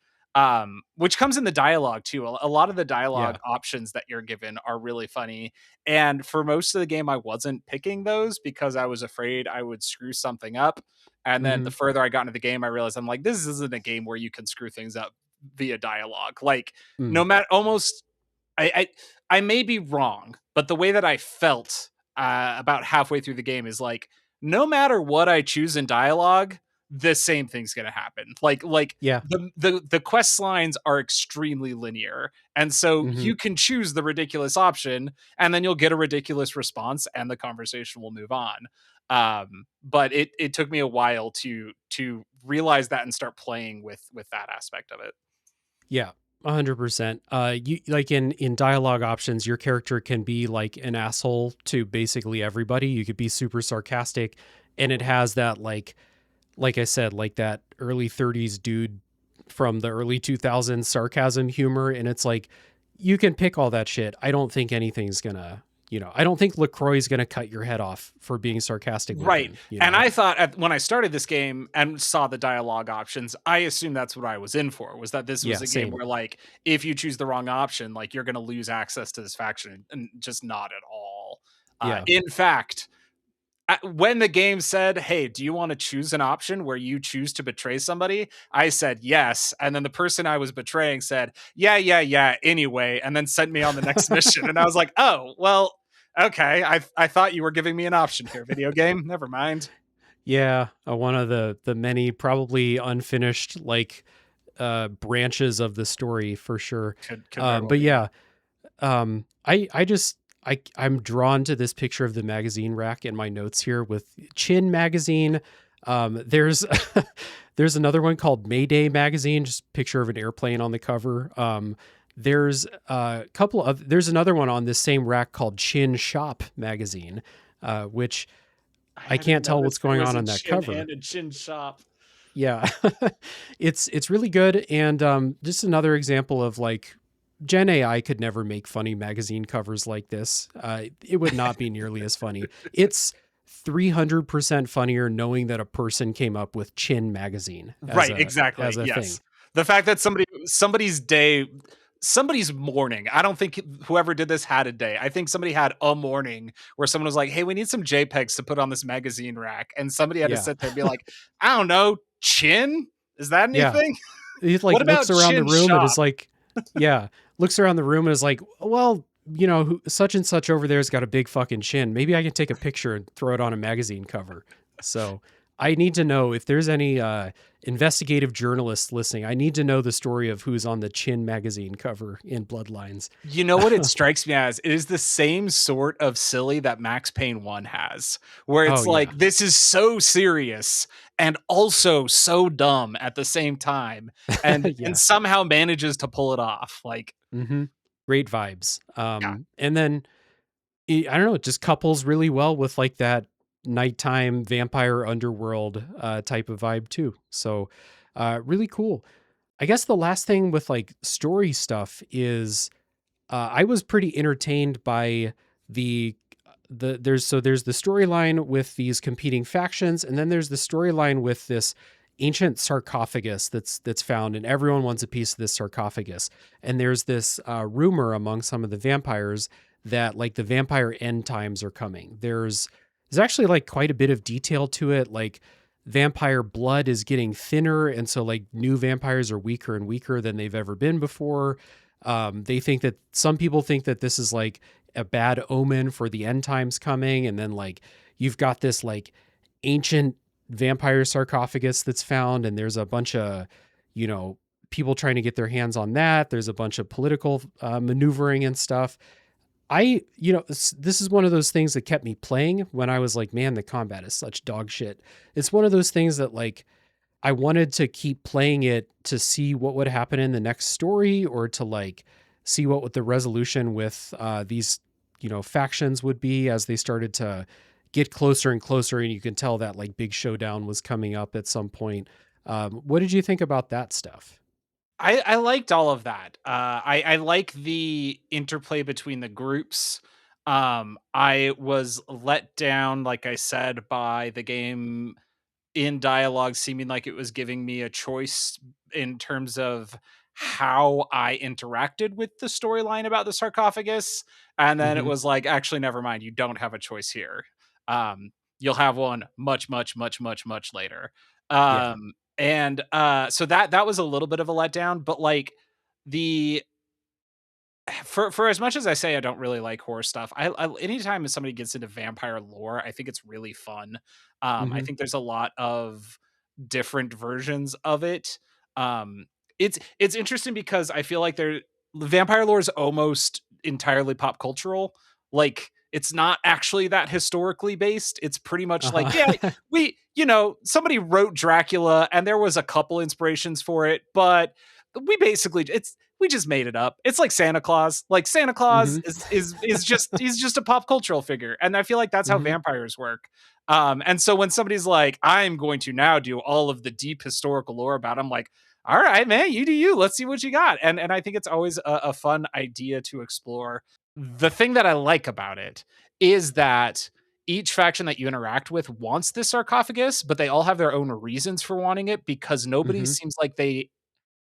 Which comes in the dialogue too. A lot of the Yeah. dialogue options that you're given are really funny. And for most of the game, I wasn't picking those because I was afraid I would screw something up. And then Mm-hmm. the further I got into the game, I realized I'm like, this isn't a game where you can screw things up via dialogue. Like no Mm. matter almost I may be wrong, but the way that I felt about halfway through the game is like no matter what I choose in dialogue, the same thing's gonna happen. Like Yeah. the quest lines are extremely linear, and so Mm-hmm. you can choose the ridiculous option, and then you'll get a ridiculous response, and the conversation will move on. But it took me a while to realize that and start playing with that aspect of it. Yeah, 100%. You like in dialogue options, your character can be like an asshole to basically everybody. You could be super sarcastic, and it has that like I said, like that early 30s dude from the early 2000s sarcasm humor, and it's like you can pick all that shit. I don't think anything's gonna, I don't think LaCroix is gonna cut your head off for being sarcastic with Right. him. And I thought when I started this game and saw the dialogue options, I assumed that's what I was in for, was that this was Yeah, a game same. where like if you choose the wrong option, like you're going to lose access to this faction, and just not at all. Yeah. In fact, when the game said, "Hey, do you want to choose an option where you choose to betray somebody?" I said yes, and then the person I was betraying said, "Yeah, yeah, yeah, anyway," and then sent me on the next mission, and I was like, "Oh, well, okay. I thought you were giving me an option here, video game. Never mind." Yeah, one of the many probably unfinished like branches of the story for sure. Could very well But be. yeah, I just I'm drawn to this picture of the magazine rack in my notes here with Chin magazine. There's there's another one called Mayday magazine, just picture of an airplane on the cover. There's a couple of there's another one on this same rack called Chin Shop magazine, which I didn't can't know tell what's there going was on a that chin cover. and a chin shop. Yeah. It's really good, and just another example of like Gen AI could never make funny magazine covers like this. It would not be nearly as funny. It's 300% funnier knowing that a person came up with Chin magazine Right, exactly. as a thing. Yes. The fact that somebody's day, somebody's morning. I don't think whoever did this had a day. I think somebody had a morning where someone was like, "Hey, we need some JPEGs to put on this magazine rack." And somebody had to Yeah. sit there and be like, "I don't know, chin? Is that Yeah. anything? He like What looks about around the chin room and shop?" is like, yeah, looks around the room and is like, well, such and such over there's got a big fucking chin. Maybe I can take a picture and throw it on a magazine cover. So I need to know if there's any investigative journalists listening. I need to know the story of who's on the Chin magazine cover in Bloodlines. You know what it strikes me as? It is the same sort of silly that Max Payne 1 has, where Oh it's yeah. like, this is so serious and also so dumb at the same time, and Yeah. somehow manages to pull it off. Like, Hmm. Great vibes. yeah. And then I don't know, it just couples really well with like that nighttime vampire underworld type of vibe too. So really cool. I guess the last thing with like story stuff is I was pretty entertained by the there's the storyline with these competing factions, and then there's the storyline with this ancient sarcophagus that's found, and everyone wants a piece of this sarcophagus. And there's this rumor among some of the vampires that like the vampire end times are coming. There's actually like quite a bit of detail to it, like vampire blood is getting thinner, and so like new vampires are weaker and weaker than they've ever been before. They think that some people think that this is like a bad omen for the end times coming. And then like you've got this like ancient vampire sarcophagus that's found, and there's a bunch of, you know, people trying to get their hands on that. There's a bunch of political maneuvering and stuff. This is one of those things that kept me playing when I was like, man, the combat is such dog shit. It's one of those things that like I wanted to keep playing it to see what would happen in the next story, or to like see what the resolution with these, you know, factions would be as they started to get closer and closer. And you can tell that like big showdown was coming up at some point. What did you think about that stuff? I liked all of that. I like the interplay between the groups. I was let down, like I said, by the game in dialogue seeming like it was giving me a choice in terms of how I interacted with the storyline about the sarcophagus. And then it Hmm. was like, actually, never mind. You don't have a choice here. You'll have one much, much, much, much, much later. Yeah. And so that was a little bit of a letdown, but like the for as much as I say I don't really like horror stuff, I anytime somebody gets into vampire lore, I think it's really fun. I Hmm. think there's a lot of different versions of it. Um, it's interesting because I feel like vampire lore is almost entirely pop cultural. Like it's not actually that historically based. It's pretty much like, yeah, Uh-huh. somebody wrote Dracula and there was a couple inspirations for it, but we just made it up. It's like Santa Claus. Like Santa Claus Hmm. is just he's just a pop cultural figure, and I feel like that's how Hmm. vampires work. And so when somebody's like, I'm going to now do all of the deep historical lore about it, I'm like, all right, man, you do you. Let's see what you got. And I think it's always a fun idea to explore. The thing that I like about it is that each faction that you interact with wants this sarcophagus, but they all have their own reasons for wanting it because nobody Hmm. seems like they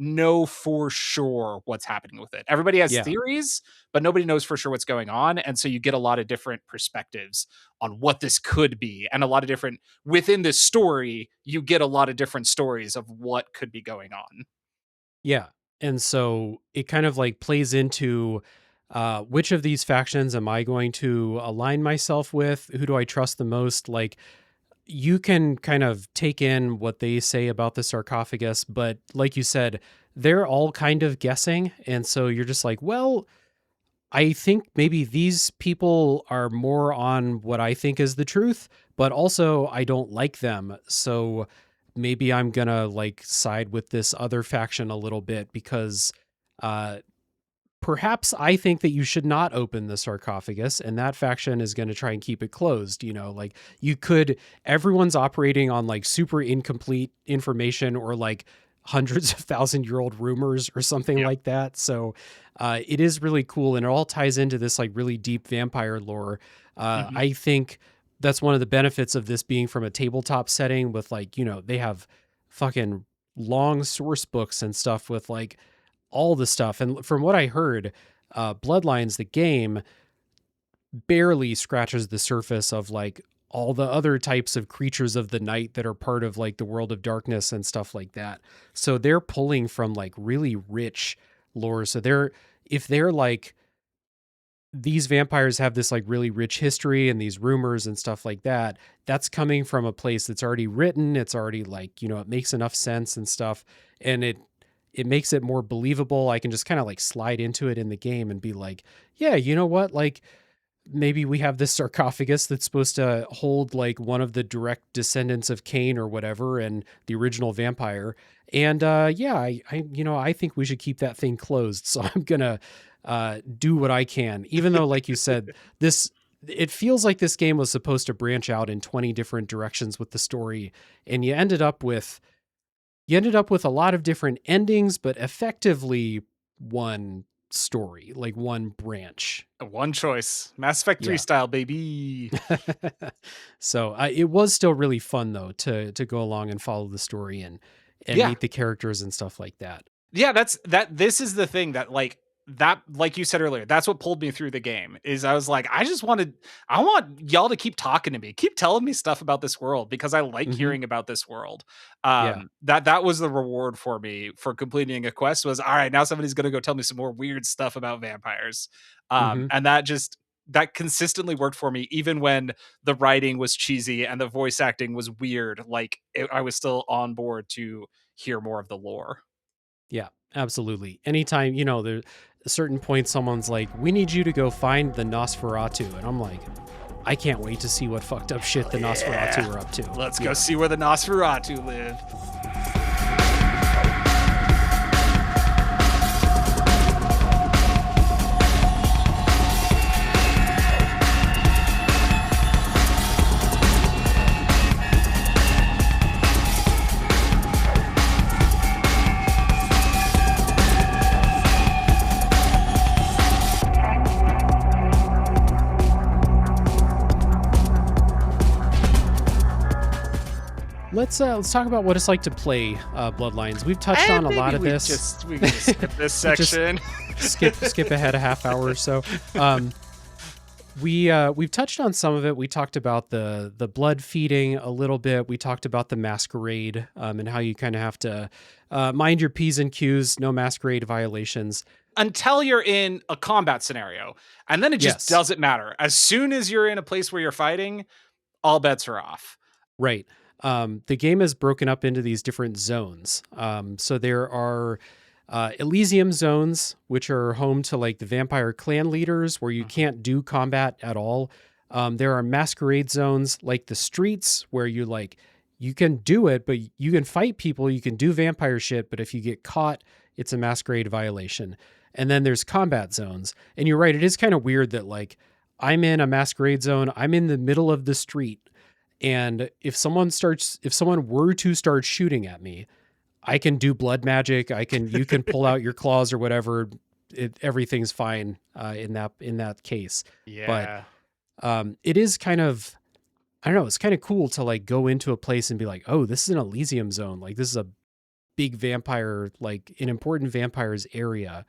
know for sure what's happening with it. Everybody has Yeah. theories, but nobody knows for sure what's going on. And so you get a lot of different perspectives on what this could be. And a lot of different within this story, you get a lot of different stories of what could be going on. Yeah. And so it kind of like plays into which of these factions am I going to align myself with? Who do I trust the most? Like, you can kind of take in what they say about the sarcophagus, but like you said, they're all kind of guessing. And so you're just like, well, I think maybe these people are more on what I think is the truth, but also I don't like them. So maybe I'm gonna like side with this other faction a little bit because uh perhaps I think that you should not open the sarcophagus, and that faction is going to try and keep it closed. You know, like you could, everyone's operating on like super incomplete information or like hundreds of thousand-year-old rumors or something Yep. like that. So it is really cool, and it all ties into this like really deep vampire lore. Mhm. I think that's one of the benefits of this being from a tabletop setting with like, you know, they have fucking long source books and stuff with like all the stuff. And from what I heard, Bloodlines, the game, barely scratches the surface of like all the other types of creatures of the night that are part of like the world of darkness and stuff like that. So they're pulling from like really rich lore. So if they're like, these vampires have this like really rich history and these rumors and stuff like that, that's coming from a place that's already written. It's already like, you know, it makes enough sense and stuff. And it makes it more believable. I can just kind of like slide into it in the game and be like, yeah, you know what? Like maybe we have this sarcophagus that's supposed to hold like one of the direct descendants of Cain or whatever and the original vampire. And yeah, I think we should keep that thing closed. So I'm gonna do what I can, even though, like you said, this it feels like this game was supposed to branch out in 20 different directions with the story, and you ended up with you ended up with a lot of different endings, but effectively one story, like one branch. One choice. Mass Effect 3 style, baby. So it was still really fun though to go along and follow the story and meet the characters and stuff like that. Yeah, this is the thing that like you said earlier, that's what pulled me through the game. Is I was like, I want y'all to keep talking to me, keep telling me stuff about this world, because I like hearing about this world. That was the reward for me for completing a quest. Was, all right, now somebody's gonna go tell me some more weird stuff about vampires. And that consistently worked for me, even when the writing was cheesy and the voice acting was weird. Like I was still on board to hear more of the lore. Yeah, absolutely. Anytime, there's a certain point someone's like, we need you to go find the Nosferatu. And I'm like, I can't wait to see what fucked up shit the Nosferatu are up to. Let's go see where the Nosferatu live. Let's talk about what it's like to play Bloodlines. We've touched on a lot of this. We can skip this section. skip ahead a half hour or so. We've touched on some of it. We talked about the blood feeding a little bit. We talked about the Masquerade and how you kind of have to mind your P's and Q's, no Masquerade violations. Until you're in a combat scenario. And then it just doesn't matter. As soon as you're in a place where you're fighting, all bets are off. Right. The game is broken up into these different zones. So there are Elysium zones, which are home to like the vampire clan leaders, where you can't do combat at all. There are Masquerade zones, like the streets, where you can do it, but you can fight people, you can do vampire shit, but if you get caught, it's a Masquerade violation. And then there's combat zones. And you're right, it is kind of weird that like I'm in a Masquerade zone, I'm in the middle of the street. And if someone were to start shooting at me, I can do blood magic. You can pull out your claws or whatever. Everything's fine in that case. Yeah. But it is kind of, I don't know, it's kind of cool to like go into a place and be like, oh, this is an Elysium zone. Like this is a big vampire, like an important vampire's area.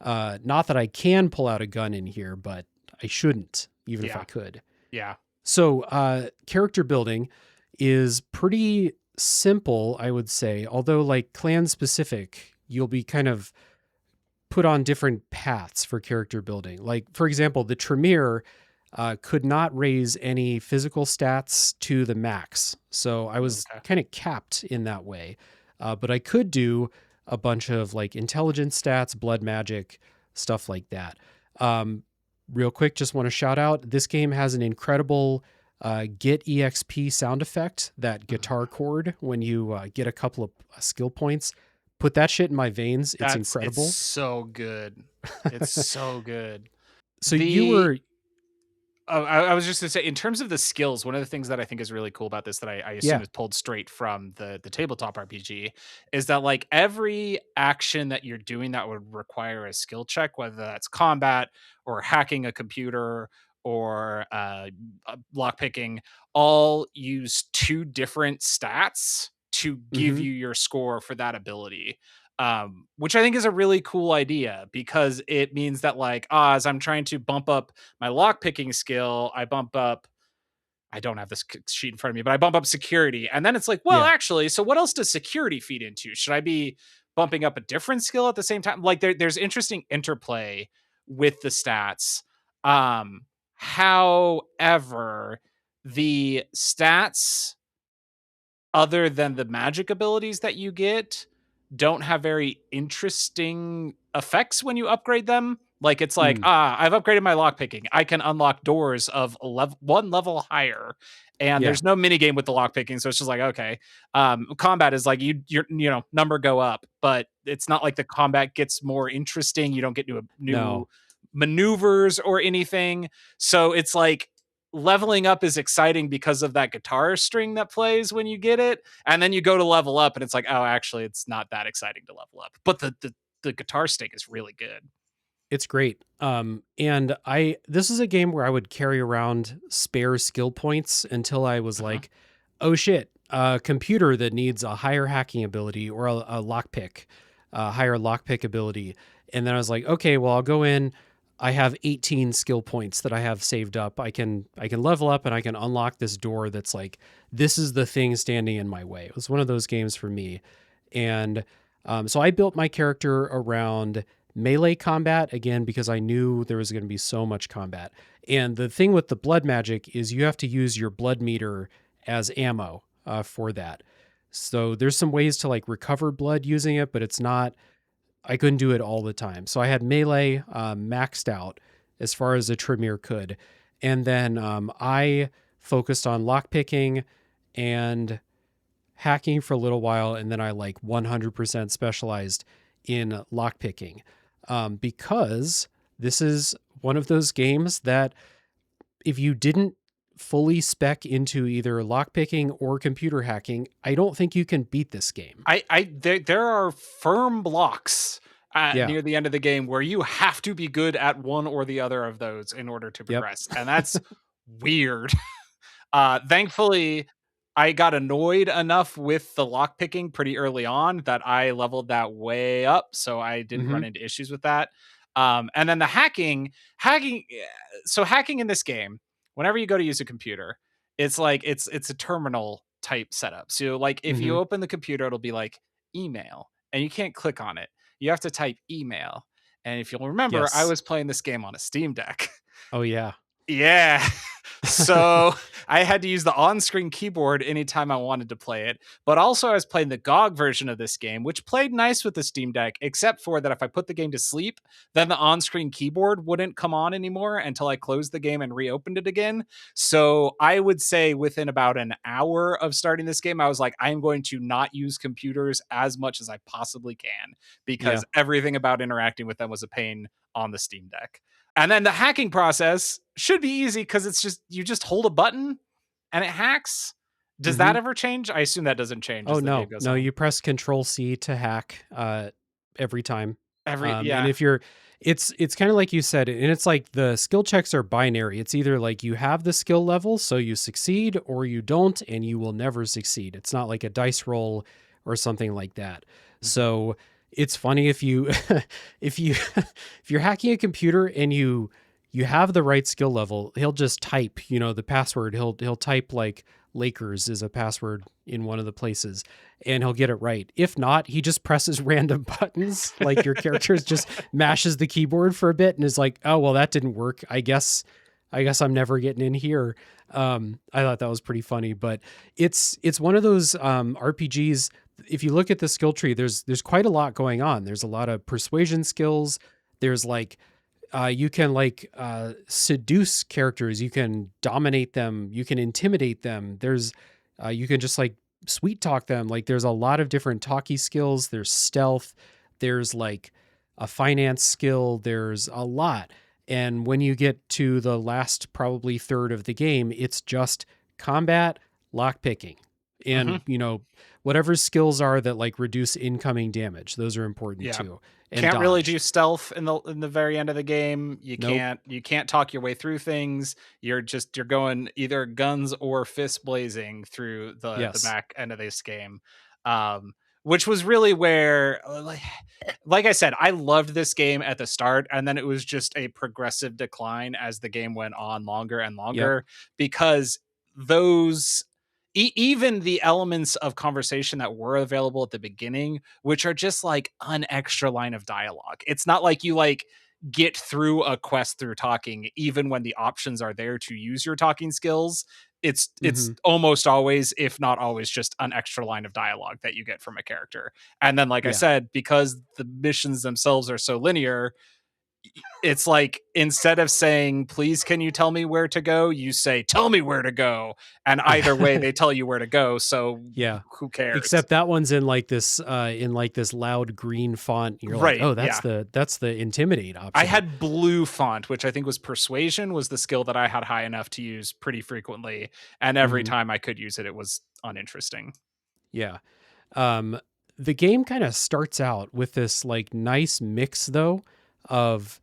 Not that I can pull out a gun in here, but I shouldn't, even if I could. Yeah. So character building is pretty simple, I would say, although like clan specific, you'll be kind of put on different paths for character building. Like, for example, the Tremere could not raise any physical stats to the max. So I was kind of capped in that way. But I could do a bunch of like intelligence stats, blood magic, stuff like that. Real quick, just want to shout out, this game has an incredible get EXP sound effect, that guitar chord when you get a couple of skill points. Put that shit in my veins. It's incredible. It's so good. It's so good. So you were... I was just going to say, in terms of the skills, one of the things that I think is really cool about this that I assume is pulled straight from the tabletop RPG is that like every action that you're doing that would require a skill check, whether that's combat or hacking a computer or lockpicking, all use two different stats to give you your score for that ability. Which I think is a really cool idea, because it means that like, as I'm trying to bump up my lockpicking skill, I don't have this sheet in front of me, but I bump up security. And then it's like, well, actually, so what else does security feed into? Should I be bumping up a different skill at the same time? Like there's interesting interplay with the stats. However, the stats, other than the magic abilities that you get, don't have very interesting effects when you upgrade them. Like it's like, I've upgraded my lockpicking. I can unlock doors of one level higher, and there's no mini game with the lockpicking, so it's just like, okay. Combat is like your number go up, but it's not like the combat gets more interesting. You don't get new maneuvers or anything. So it's like leveling up is exciting because of that guitar string that plays when you get it, and then you go to level up and it's like, oh, actually it's not that exciting to level up, but the guitar stick is really good. It's great. And this is a game where I would carry around spare skill points until I was like, oh shit, a computer that needs a higher hacking ability or a lockpick, higher lockpick ability. And then I was like, okay, well, I'll go in. I have 18 skill points that I have saved up. I can level up and I can unlock this door that's like, this is the thing standing in my way. It was one of those games for me. And so I built my character around melee combat again because I knew there was going to be so much combat. And the thing with the blood magic is you have to use your blood meter as ammo for that. So there's some ways to like recover blood using it, but it's not, I couldn't do it all the time. So I had melee maxed out as far as a Tremere could. And then I focused on lockpicking and hacking for a little while. And then I like 100% specialized in lockpicking because this is one of those games that if you didn't fully spec into either lockpicking or computer hacking, I don't think you can beat this game. There are firm blocks near the end of the game where you have to be good at one or the other of those in order to progress. And that's weird. Thankfully, I got annoyed enough with the lockpicking pretty early on that I leveled that way up, so I didn't run into issues with that. And then the hacking. So hacking in this game, whenever you go to use a computer, it's like it's a terminal type setup. So like if you open the computer, it'll be like email, and you can't click on it. You have to type email. And if you'll remember, I was playing this game on a Steam Deck. Oh yeah. Yeah. So I had to use the on-screen keyboard anytime I wanted to play it. But also I was playing the GOG version of this game, which played nice with the Steam Deck, except for that if I put the game to sleep, then the on-screen keyboard wouldn't come on anymore until I closed the game and reopened it again. So I would say within about an hour of starting this game, I was like, I'm going to not use computers as much as I possibly can because everything about interacting with them was a pain on the Steam Deck. And then the hacking process should be easy because it's just, you just hold a button and it hacks. Does that ever change? I assume that doesn't change. Oh, no. No, you press Control-C to hack every time. And if you're, it's kind of like you said, and it's like the skill checks are binary. It's either like you have the skill level, so you succeed, or you don't, and you will never succeed. It's not like a dice roll or something like that. So it's funny if you if you're hacking a computer and you have the right skill level, he'll just type, the password. He'll type like Lakers is a password in one of the places and he'll get it right. If not, he just presses random buttons. Like your character just mashes the keyboard for a bit and is like, oh, well, that didn't work. I guess I'm never getting in here. I thought that was pretty funny, but it's one of those RPGs. If you look at the skill tree, there's quite a lot going on. There's a lot of persuasion skills. There's like, you can like seduce characters. You can dominate them. You can intimidate them. There's, you can just like sweet talk them. Like there's a lot of different talky skills. There's stealth. There's like a finance skill. There's a lot. And when you get to the last probably third of the game, it's just combat, lockpicking, and whatever skills are that like reduce incoming damage. Those are important too. And can't really do stealth in the very end of the game. You can't talk your way through things. You're going either guns or fists blazing through the back end of this game. Which was really where, like I said, I loved this game at the start, and then it was just a progressive decline as the game went on longer and longer, because those, even the elements of conversation that were available at the beginning, which are just like an extra line of dialogue. It's not like you like get through a quest through talking, even when the options are there to use your talking skills. It's almost always, if not always, just an extra line of dialogue that you get from a character. And then, like I said, because the missions themselves are so linear, it's like, instead of saying, please, can you tell me where to go? You say, tell me where to go. And either way, they tell you where to go. So Yeah. who cares? Except that one's in like this loud green font. You're like, Right. oh, Yeah. that's the intimidate I option. had blue font, which I think was persuasion, was the skill that I had high enough to use pretty frequently. And every time I could use it, it was uninteresting. Yeah. Um, the game kind of starts out with this like nice mix though of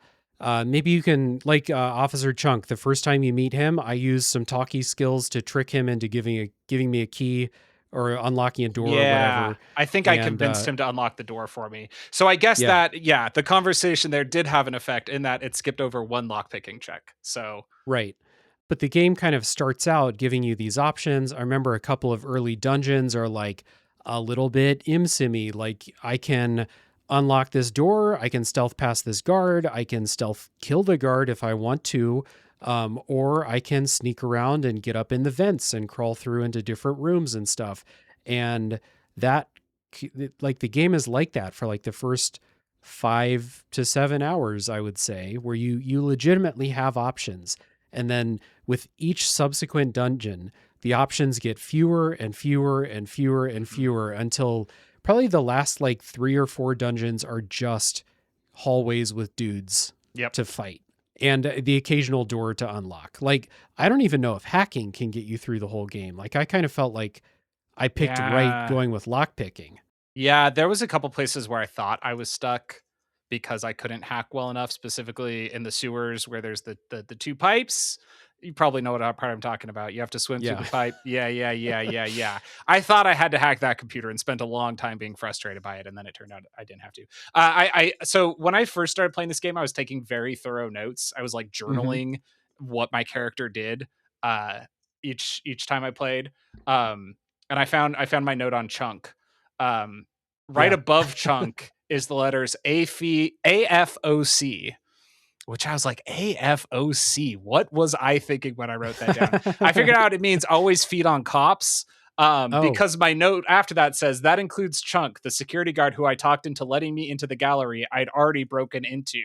maybe you can like Officer Chunk. The first time you meet him, I use some talkie skills to trick him into giving me a key or unlocking a door or Yeah, whatever. I think I And convinced him to unlock the door for me. So I guess yeah, that, yeah, the conversation there did have an effect in that it skipped over one lockpicking check. So right. But the game kind of starts out giving you these options. I remember a couple of early dungeons are like a little bit imsimmy. Like I can unlock this door, I can stealth past this guard, I can stealth kill the guard if I want to, or I can sneak around and get up in the vents and crawl through into different rooms and stuff. And that, like the game is like that for like the first 5 to 7 hours, I would say, where you legitimately have options. And then with each subsequent dungeon, the options get fewer and fewer and fewer and fewer until probably the last like 3 or 4 dungeons are just hallways with dudes yep. to fight and the occasional door to unlock. Like, I don't even know if hacking can get you through the whole game. Like, I kind of felt like I picked right Yeah. going with lock picking. Yeah, there was a couple places where I thought I was stuck because I couldn't hack well enough, specifically in the sewers where there's the two pipes. You probably know what part I'm talking about. You have to swim through the Yeah. pipe. Yeah. I thought I had to hack that computer and spent a long time being frustrated by it, and then it turned out I didn't have to. So when I first started playing this game, I was taking very thorough notes. I was like Mm-hmm. journaling what my character did uh, each time I played. And I found my note on Chunk. Right Yeah. above Chunk is the letters AFOC, which I was like, AFOC. What was I thinking when I wrote that down? I figured out it means always feed on cops. Oh, Because my note after that says that includes Chunk, the security guard who I talked into letting me into the gallery I'd already broken into.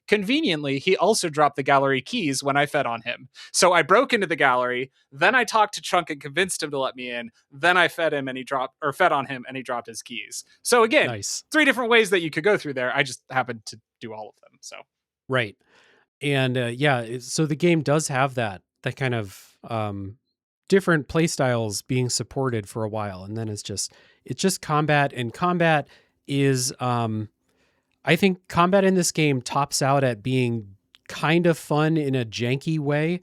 Conveniently, he also dropped the gallery keys when I fed on him. So I broke into the gallery, then I talked to Chunk and convinced him to let me in. Then I fed on him and he dropped his keys. So again, nice. 3 different ways that you could go through there. I just happened to do all of them. So Right. And so the game does have that kind of different play styles being supported for a while, and then it's just combat. And combat is I think combat in this game tops out at being kind of fun in a janky way,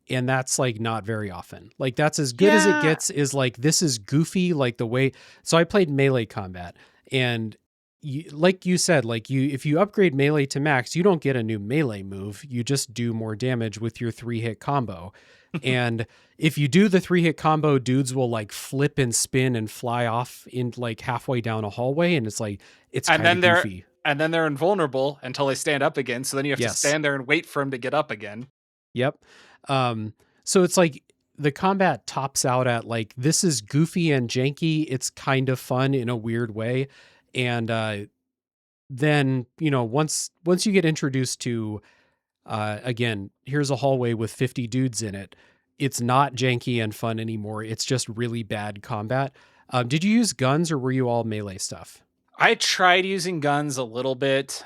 and that's like not very often. Like that's as good as it yeah, gets. Is like this is goofy, like the way. So I played melee combat, and like you said, like if you upgrade melee to max, you don't get a new melee move. You just do more damage with your 3-hit combo. And if you do the 3-hit combo, dudes will like flip and spin and fly off in like halfway down a hallway, and it's like it's and kind then of they're goofy. and then they're invulnerable until they stand up again. So then you have to Yes. stand there and wait for him to get up again. Yep. So it's like the combat tops out at like this is goofy and janky. It's kind of fun in a weird way, and then once you get introduced to again, here's a hallway with 50 dudes in it. It's not janky and fun anymore. It's just really bad combat. Did you use guns or were you all melee stuff? I tried using guns a little bit,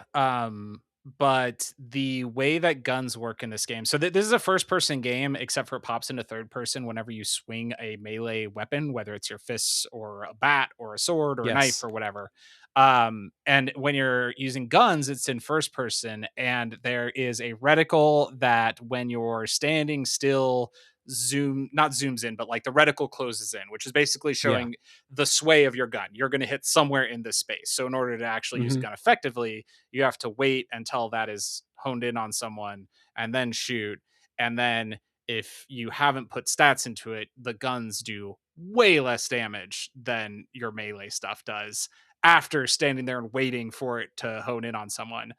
but the way that guns work in this game, so this is a first person game, except for it pops into third person whenever you swing a melee weapon, whether it's your fists or a bat or a sword or a knife Yes. or whatever. And when you're using guns, it's in first person, and there is a reticle that when you're standing still, not zooms in, but like the reticle closes in, which is basically Yeah. showing the sway of your gun. You're going to hit somewhere in this space. So in order to actually use a Hmm. gun effectively, you have to wait until that is honed in on someone and then shoot. And then if you haven't put stats into it, the guns do way less damage than your melee stuff does after standing there and waiting for it to hone in on someone.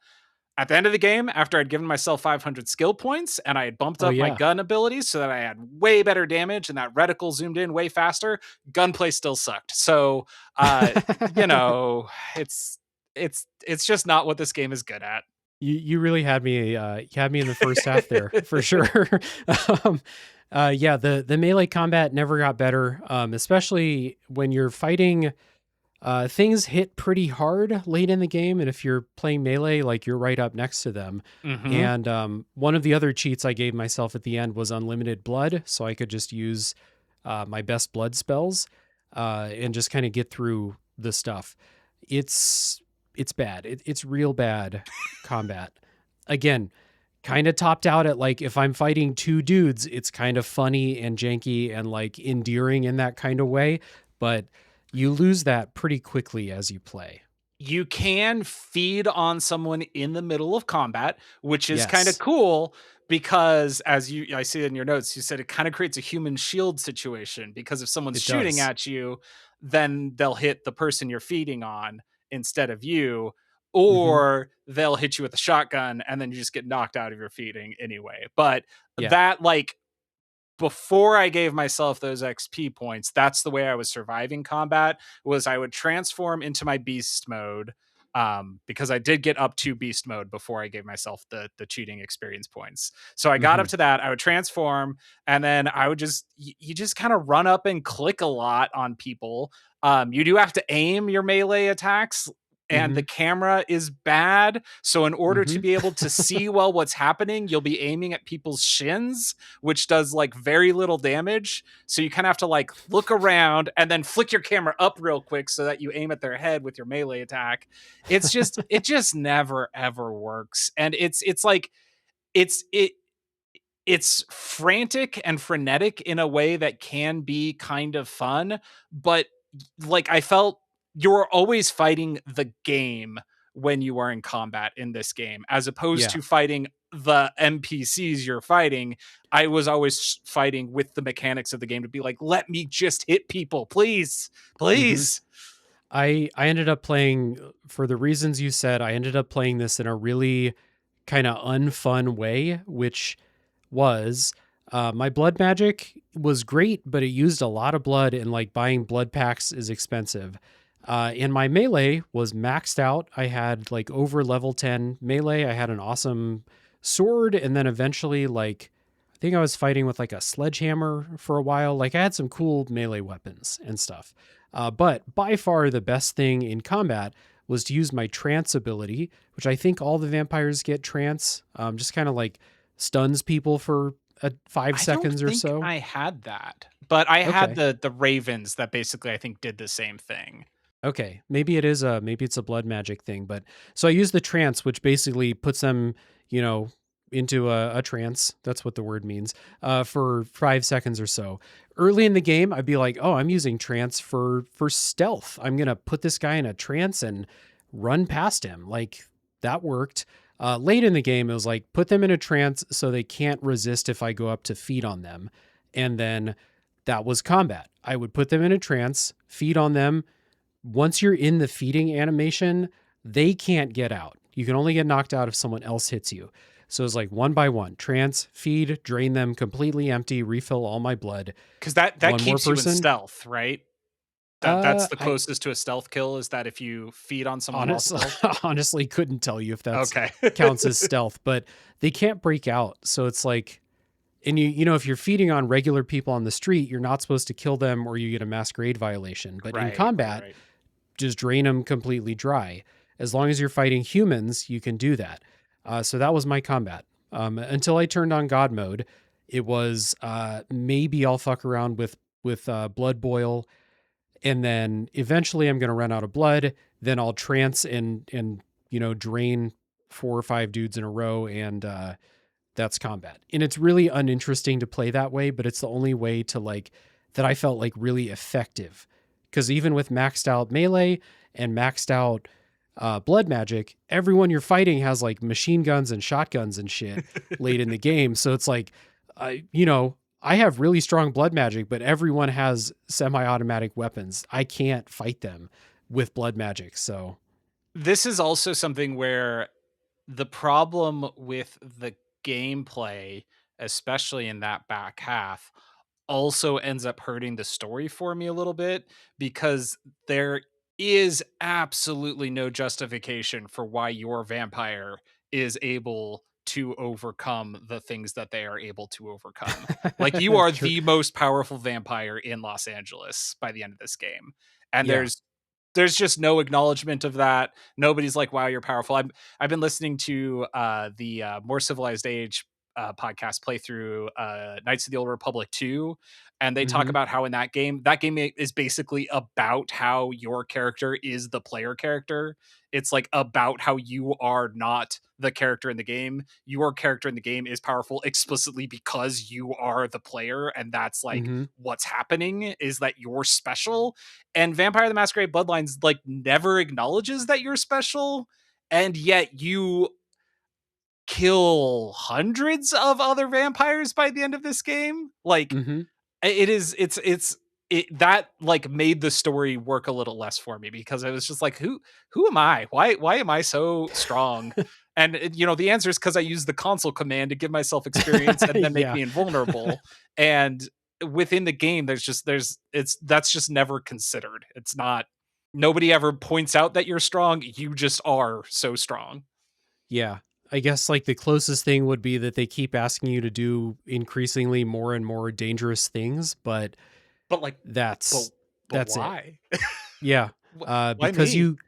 At the end of the game, after I'd given myself 500 skill points and I had bumped Oh up my yeah. gun abilities so that I had way better damage and that reticle zoomed in way faster, gunplay still sucked. So, uh, you know, it's just not what this game is good at. You really had me in the first half there for sure. um, yeah, the melee combat never got better, especially when you're fighting. Things hit pretty hard late in the game, and if you're playing melee, like you're right up next to them. Mm-hmm. And one of the other cheats I gave myself at the end was unlimited blood, so I could just use my best blood spells and just kind of get through the stuff. It's it's bad. It's real bad combat. Again, kind of topped out at like if I'm fighting two dudes, it's kind of funny and janky and like endearing in that kind of way, but you lose that pretty quickly as you play. You can feed on someone in the middle of combat, which is kind of Yes, cool because I see in your notes, you said it kind of creates a human shield situation because if someone's it shooting does. at you, then they'll hit the person you're feeding on instead of you, Hmm. or they'll hit you with a shotgun and then you just get knocked out of your feeding anyway. But Yeah. that like before I gave myself those XP points, that's the way I was surviving combat was I would transform into my beast mode because I did get up to beast mode before I gave myself the cheating experience points. So I got up Hmm. to that, I would transform and then I would just you just kind of run up and click a lot on people. You do have to aim your melee attacks and the Hmm. camera is bad. So in order to Hmm. be able to see well what's happening, you'll be aiming at people's shins, which does like very little damage. So you kind of have to like look around and then flick your camera up real quick so that you aim at their head with your melee attack. It just never ever works. And it's like it's it it's frantic and frenetic in a way that can be kind of fun, but like I felt you're always fighting the game when you are in combat in this game, as opposed Yeah. to fighting the NPCs you're fighting. I was always fighting with the mechanics of the game to be like, let me just hit people, please, Hmm. please. I ended up playing for the reasons you said. I ended up playing this in a really kind of unfun way, which was my blood magic was great, but it used a lot of blood, and like buying blood packs is expensive. And my melee was maxed out. I had like over level 10 melee. I had an awesome sword, and then eventually, like, I think I was fighting with like a sledgehammer for a while. Like, I had some cool melee weapons and stuff. But by far the best thing in combat was to use my trance ability, which I think all the vampires get trance. Just kind of like stuns people for 5 I don't seconds or think so. I had that, but I had Okay. the ravens that basically I think did the same thing. Okay. Maybe it's a blood magic thing, but so I use the trance, which basically puts them, you know, into a trance. That's what the word means. For 5 seconds or so. Early in the game, I'd be like, oh, I'm using trance for stealth. I'm gonna put this guy in a trance and run past him. Like that worked. Late in the game, it was like put them in a trance so they can't resist if I go up to feed on them. And then that was combat. I would put them in a trance, feed on them. Once you're in the feeding animation, they can't get out. You can only get knocked out if someone else hits you. So it's like one by one, trance, feed, drain them completely empty, refill all my blood. Because that One more keeps you in person. stealth, right? That's the I closest to a stealth kill is that if you feed on someone while honestly stealth. honestly couldn't tell you if that's Okay. counts as stealth, but they can't break out. So it's like, and you know, if you're feeding on regular people on the street, you're not supposed to kill them or you get a masquerade violation. But in Right, right, combat, right. just drain them completely dry. As long as you're fighting humans, you can do that. So that was my combat. Until I turned on God mode, it was maybe I'll fuck around with blood boil, and then eventually I'm gonna run out of blood. Then I'll trance and you know drain 4 or 5 dudes in a row, and that's combat. And it's really uninteresting to play that way, but it's the only way to like that I felt like really effective. Because even with maxed out melee and maxed out blood magic, everyone you're fighting has like machine guns and shotguns and shit late in the game. So it's like, you know, I have really strong blood magic, but everyone has semi-automatic weapons. I can't fight them with blood magic. So This is also something where the problem with the gameplay, especially in that back half, also ends up hurting the story for me a little bit because there is absolutely no justification for why your vampire is able to overcome the things that they are able to overcome. Like, you are True. the most powerful vampire in Los Angeles by the end of this game. And Yeah. there's just no acknowledgement of that. Nobody's like, wow, you're powerful. I've been listening to the More Civilized Age podcast playthrough Knights of the Old Republic 2, and they talk Mhm. about how in that game is basically about how your character is the player character. It's like about how you are not the character in the game. Your character in the game is powerful explicitly because you are the player, and that's like Mhm. what's happening is that you're special. And Vampire the Masquerade Bloodlines like never acknowledges that you're special, and yet you kill hundreds of other vampires by the end of this game. Like, Mhm. it is it that like made the story work a little less for me, because I was just like, who am I? Why am I so strong? And the answer is because I use the console command to give myself experience and then make Yeah. me invulnerable. And within the game, there's it's that's just never considered. It's not, nobody ever points out that you're strong. You just are so strong. Yeah. I guess like the closest thing would be that they keep asking you to do increasingly more and more dangerous things, but But like, but that's but that's it. why? Yeah. Why me? Hey,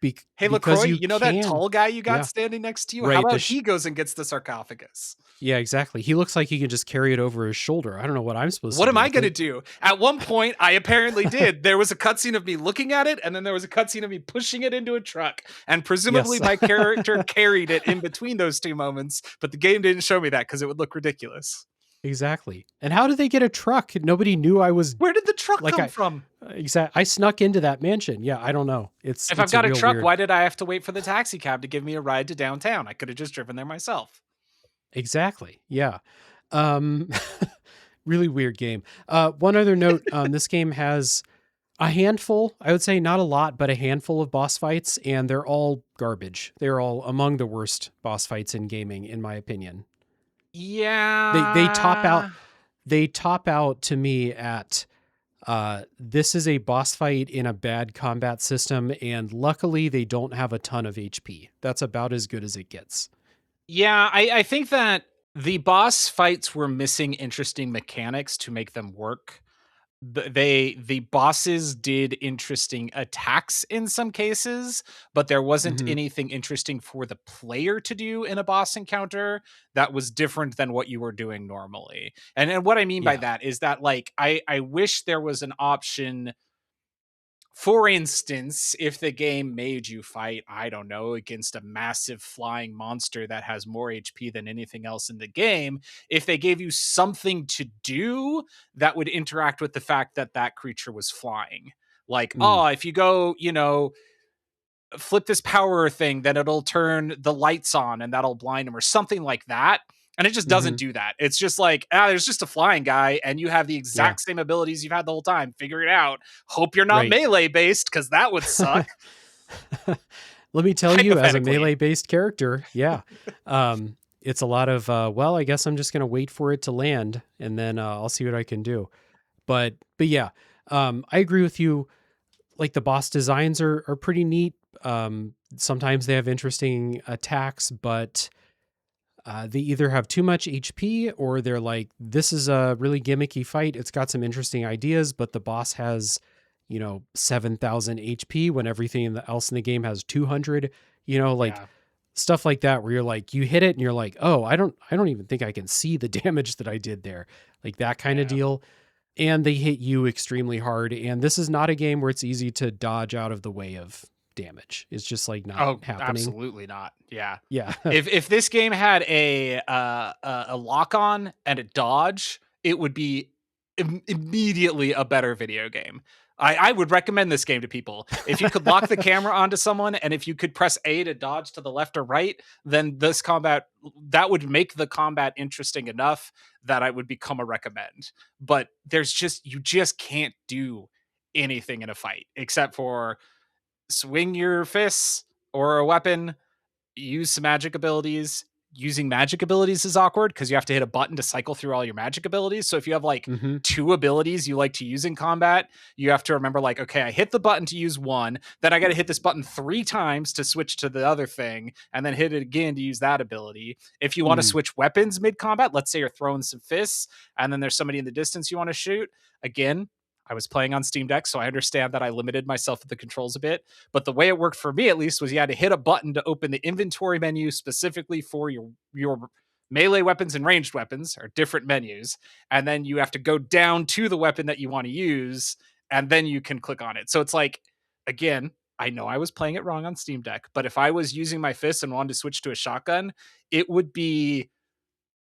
Because LaCroix, you you know that can. tall guy you got Yeah. standing next to you? How Right. about he goes and gets the sarcophagus? Yeah, exactly. He looks like he can just carry it over his shoulder. I don't know what I'm supposed to What am do I with going to it. do? At one point, I apparently did. There was a cutscene of me looking at it, and then there was a cutscene of me pushing it into a truck. And presumably Yes. my character carried it in between those two moments, but the game didn't show me that because it would look ridiculous. Exactly. And how did they get a truck? Nobody knew I was Where did the truck like come from? I snuck into that mansion. Yeah, I don't know. If I've It's a got a real truck, weird. why did I have to wait for the taxi cab to give me a ride to downtown? I could have just driven there myself. Exactly. Yeah. Um really weird game. One other note, this game has a handful, I would say not a lot, but a handful of boss fights, and they're all garbage. They're all among the worst boss fights in gaming, in my opinion. They top out Yeah. to me at this is a boss fight in a bad combat system, and luckily they don't have a ton of HP. That's about as good as it gets. Yeah, I think that the boss fights were missing interesting mechanics to make them work. The bosses did interesting attacks in some cases, but there wasn't Hmm. anything interesting for the player to do in a boss encounter that was different than what you were doing normally. And what I mean by Yeah. that is that, like, I wish there was an option. For instance, if the game made you fight, I don't know, against a massive flying monster that has more HP than anything else in the game, if they gave you something to do that would interact with the fact that that creature was flying. Like, Mm. oh, if you go, flip this power thing, then it'll turn the lights on and that'll blind him or something like that. And it just doesn't Hmm. do that. It's just like, there's just a flying guy and you have the Yeah. exact same abilities you've had the whole time. Figure it out. Hope you're not Right. melee based, because that would suck. Let me tell you, as a Hypothetically. melee based character, yeah, it's a lot of well, I guess I'm just gonna wait for it to land, and then I'll see what I can do. But yeah, I agree with you. Like the boss designs are pretty neat. Sometimes they have interesting attacks, but they either have too much HP or they're like, this is a really gimmicky fight. It's got some interesting ideas, but the boss has, 7,000 HP when everything else in the game has 200, like Yeah. stuff like that, where you're like, you hit it and you're like, oh, I don't even think I can see the damage that I did there. Like that kind of Yeah. deal. And they hit you extremely hard. And this is not a game where it's easy to dodge out of the way of damage. It's just like not Oh, happening. absolutely not. Yeah. Yeah. If this game had a lock on and a dodge, it would be immediately a better video game. I would recommend this game to people. If you could lock the camera onto someone and if you could press A to dodge to the left or right, then this combat, that would make the combat interesting enough that I would become a recommend. But you just can't do anything in a fight except for swing your fists or a weapon, use some magic abilities. using magic abilities is awkward because you have to hit a button to cycle through all your magic abilities. So if you have like Mm-hmm. 2 abilities you like to use in combat, you have to remember like, okay, I hit the button to use one, then I got to hit this button 3 times to switch to the other thing, and then hit it again to use that ability. If you want to switch weapons mid combat, let's say you're throwing some fists and then there's somebody in the distance you want to shoot, again, I was playing on Steam Deck, so I understand that I limited myself with the controls a bit. But the way it worked for me, at least, was you had to hit a button to open the inventory menu specifically for your melee weapons and ranged weapons, are different menus. And then you have to go down to the weapon that you want to use, and then you can click on it. So it's like, again, I know I was playing it wrong on Steam Deck, but if I was using my fist and wanted to switch to a shotgun, it would be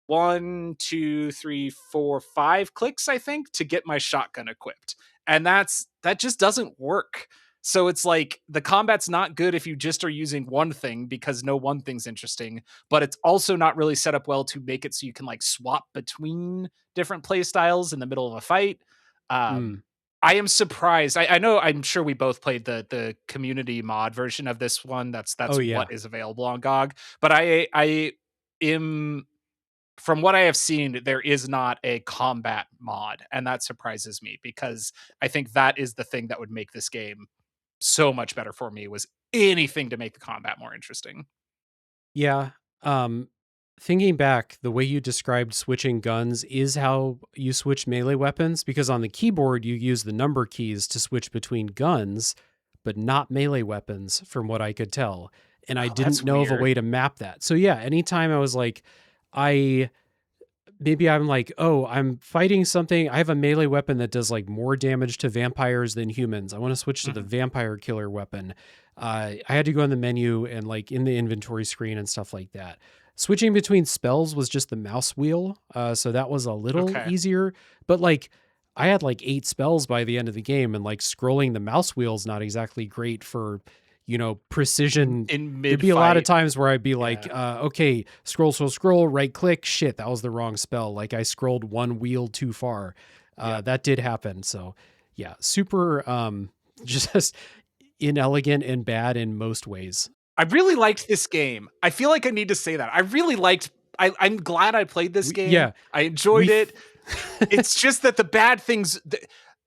1, 2, 3, 4, 5 clicks, I think, to get my shotgun equipped. And that just doesn't work. So it's like the combat's not good if you just are using one thing because no one thing's interesting, but it's also not really set up well to make it so you can like swap between different play styles in the middle of a fight. I am surprised. I know, I'm sure we both played the community mod version of this one. That's what is available on GOG. But I am, from what I have seen, there is not a combat mod, and that surprises me because I think that is the thing that would make this game so much better for me, was anything to make the combat more interesting. Yeah. Um, Thinking back, the way you described switching guns is how you switch melee weapons, because on the keyboard you use the number keys to switch between guns, but not melee weapons, from what I could tell. And I didn't know of a way to map that. So yeah, anytime I was like, I'm like, oh, I'm fighting something. I have a melee weapon that does like more damage to vampires than humans. I want to switch to the vampire killer weapon. I had to go in the menu and like in the inventory screen and stuff like that. Switching between spells was just the mouse wheel. So that was a little easier, but like I had like 8 spells by the end of the game, and like scrolling the mouse wheel is not exactly great for, precision. In mid, there'd be a lot of times where I'd be like, okay, scroll, right click. Shit, that was the wrong spell. Like I scrolled one wheel too far. That did happen. So yeah, super, just inelegant and bad in most ways. I really liked this game. I feel like I need to say that. I'm glad I played this game. Yeah. I enjoyed it. It's just that the bad things,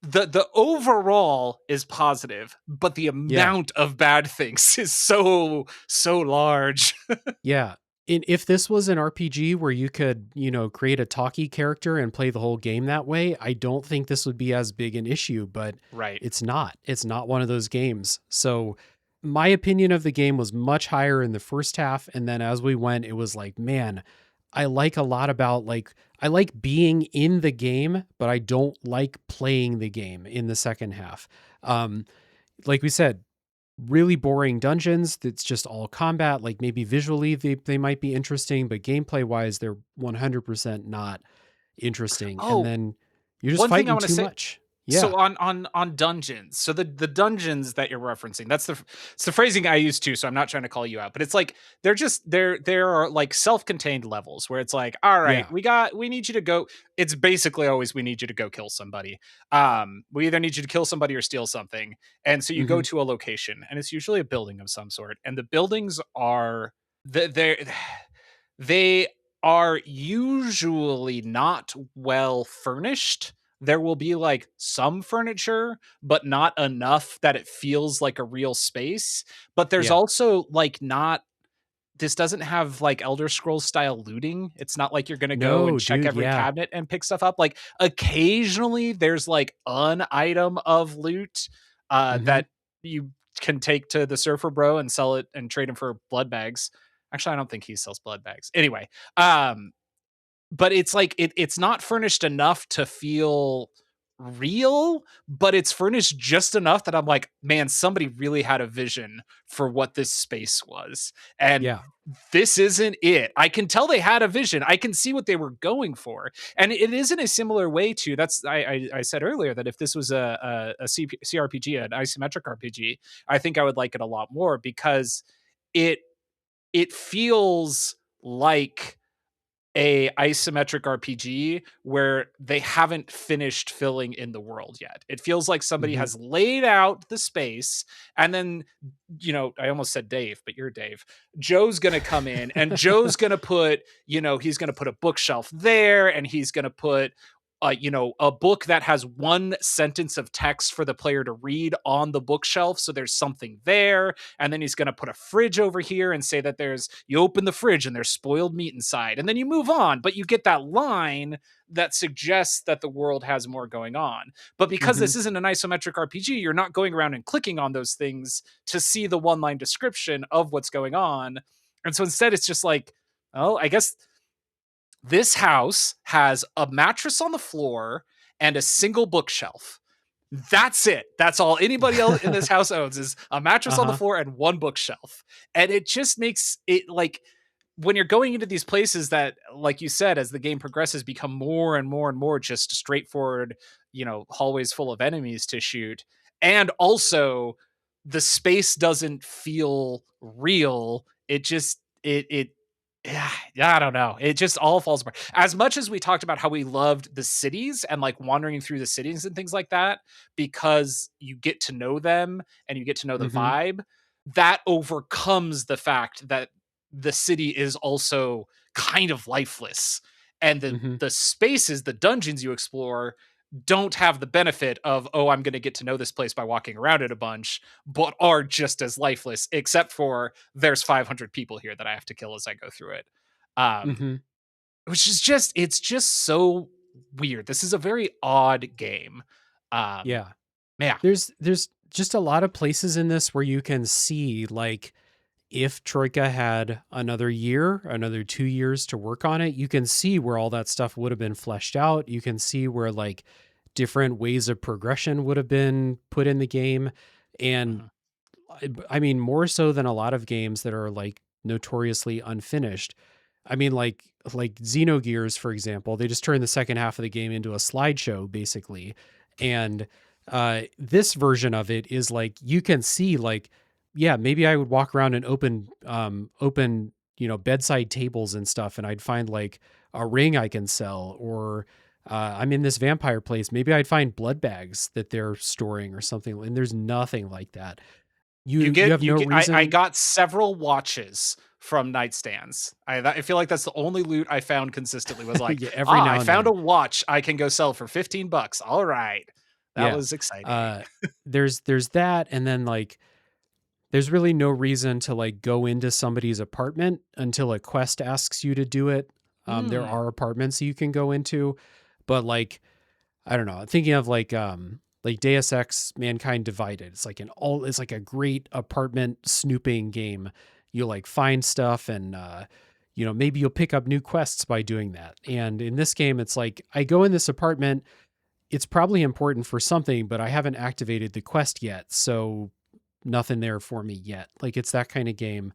the overall is positive, but the amount of bad things is so large. Yeah. And if this was an RPG where you could, create a talkie character and play the whole game that way, I don't think this would be as big an issue, but it's not. It's not one of those games. So my opinion of the game was much higher in the first half, and then as we went, it was like, man, I like a lot about, like, I like being in the game, but I don't like playing the game in the second half. Like we said, really boring dungeons that's just all combat. Like maybe visually they might be interesting, but gameplay wise they're 100% not interesting. And then you're just fighting too much. Yeah. So on dungeons, so the dungeons that you're referencing, it's the phrasing I use too. So I'm not trying to call you out, but it's like there are like self-contained levels where it's like, all right, we need you to go. It's basically always we need you to go kill somebody. We either need you to kill somebody or steal something, and so you go to a location, and it's usually a building of some sort, and the buildings are they are usually not well furnished. There will be like some furniture, but not enough that it feels like a real space. But there's also like this doesn't have like Elder Scrolls style looting. It's not like you're going to go and check every cabinet and pick stuff up. Like occasionally there's like an item of loot that you can take to the surfer bro and sell it and trade him for blood bags. Actually, I don't think he sells blood bags. Anyway, but it's like it's not furnished enough to feel real, but it's furnished just enough that I'm like, man, somebody really had a vision for what this space was. And this isn't it. I can tell they had a vision. I can see what they were going for. And it is in a similar way to, I said earlier that if this was a CRPG, an isometric RPG, I think I would like it a lot more because it feels like a isometric RPG where they haven't finished filling in the world yet. It feels like somebody Mm-hmm. has laid out the space, and then, I almost said Dave, but you're Dave. Joe's going to come in, and Joe's going to put, he's going to put a bookshelf there, and he's going to put a book that has one sentence of text for the player to read on the bookshelf. So there's something there. And then he's going to put a fridge over here and say that you open the fridge and there's spoiled meat inside. And then you move on, but you get that line that suggests that the world has more going on. But because Mm-hmm. this isn't an isometric RPG, you're not going around and clicking on those things to see the one line description of what's going on. And so instead, it's just like, oh, I guess this house has a mattress on the floor and a single bookshelf. That's it. That's all anybody else in this house owns is a mattress on the Uh-huh. floor and one bookshelf. And it just makes it like when you're going into these places that, like you said, as the game progresses, become more and more and more just straightforward, hallways full of enemies to shoot. And also the space doesn't feel real. It just, it yeah, I don't know. It just all falls apart. As much as we talked about how we loved the cities and like wandering through the cities and things like that, because you get to know them and you get to know the Mm-hmm. vibe, that overcomes the fact that the city is also kind of lifeless. And Mm-hmm. the spaces, the dungeons you explore don't have the benefit of, oh, I'm going to get to know this place by walking around it a bunch, but are just as lifeless, except for there's 500 people here that I have to kill as I go through it. Um, Mm-hmm. which is it's just so weird. This is a very odd game. Um, Yeah. yeah. There's just a lot of places in this where you can see, like, if Troika had another year, another 2 years to work on it, you can see where all that stuff would have been fleshed out. You can see where, like, different ways of progression would have been put in the game. And Mhm. I mean, more so than a lot of games that are like notoriously unfinished. I mean, like Xenogears, for example, they just turned the second half of the game into a slideshow, basically. And this version of it is like you can see, like, yeah, maybe I would walk around and open bedside tables and stuff, and I'd find like a ring I can sell, or I'm in this vampire place. Maybe I'd find blood bags that they're storing or something, and there's nothing like that. You have You no get I reason. got several watches from nightstands. I feel like that's the only loot I found consistently was like, Yeah, every I now and found then. a watch I can go sell for $15. All right. That Yeah. was exciting. Uh, there's that, and then, like, there's really no reason to, like, go into somebody's apartment until a quest asks you to do it. There Hmm. are apartments you can go into, but, like, I don't know. Thinking of like Deus Ex Mankind Divided. It's like a great apartment snooping game. You like find stuff, and maybe you'll pick up new quests by doing that. And in this game, it's like I go in this apartment, it's probably important for something, but I haven't activated the quest yet, so nothing there for me yet. Like, it's that kind of game.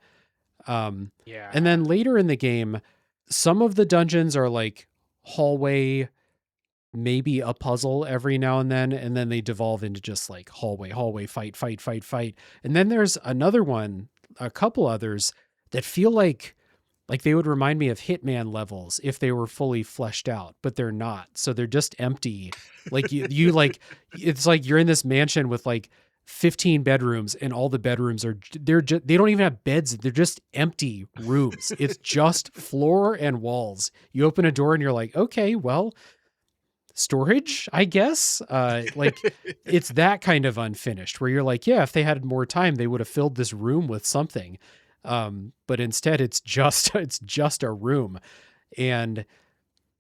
Um, and Yeah. then later in the game, some of the dungeons are like hallway, maybe a puzzle every now and then they devolve into just like hallway, fight, fight, fight, fight. And then there's another one, a couple others that feel like they would remind me of Hitman levels if they were fully fleshed out, but they're not. So they're just empty. Like you like, it's like you're in this mansion with like 15 bedrooms, and all the bedrooms they don't even have beds. They're just empty rooms. It's just floor and walls. You open a door and you're like, okay, well, storage, I guess. Like, it's that kind of unfinished where you're like, yeah, if they had more time, they would have filled this room with something. But instead it's just it's just a room. And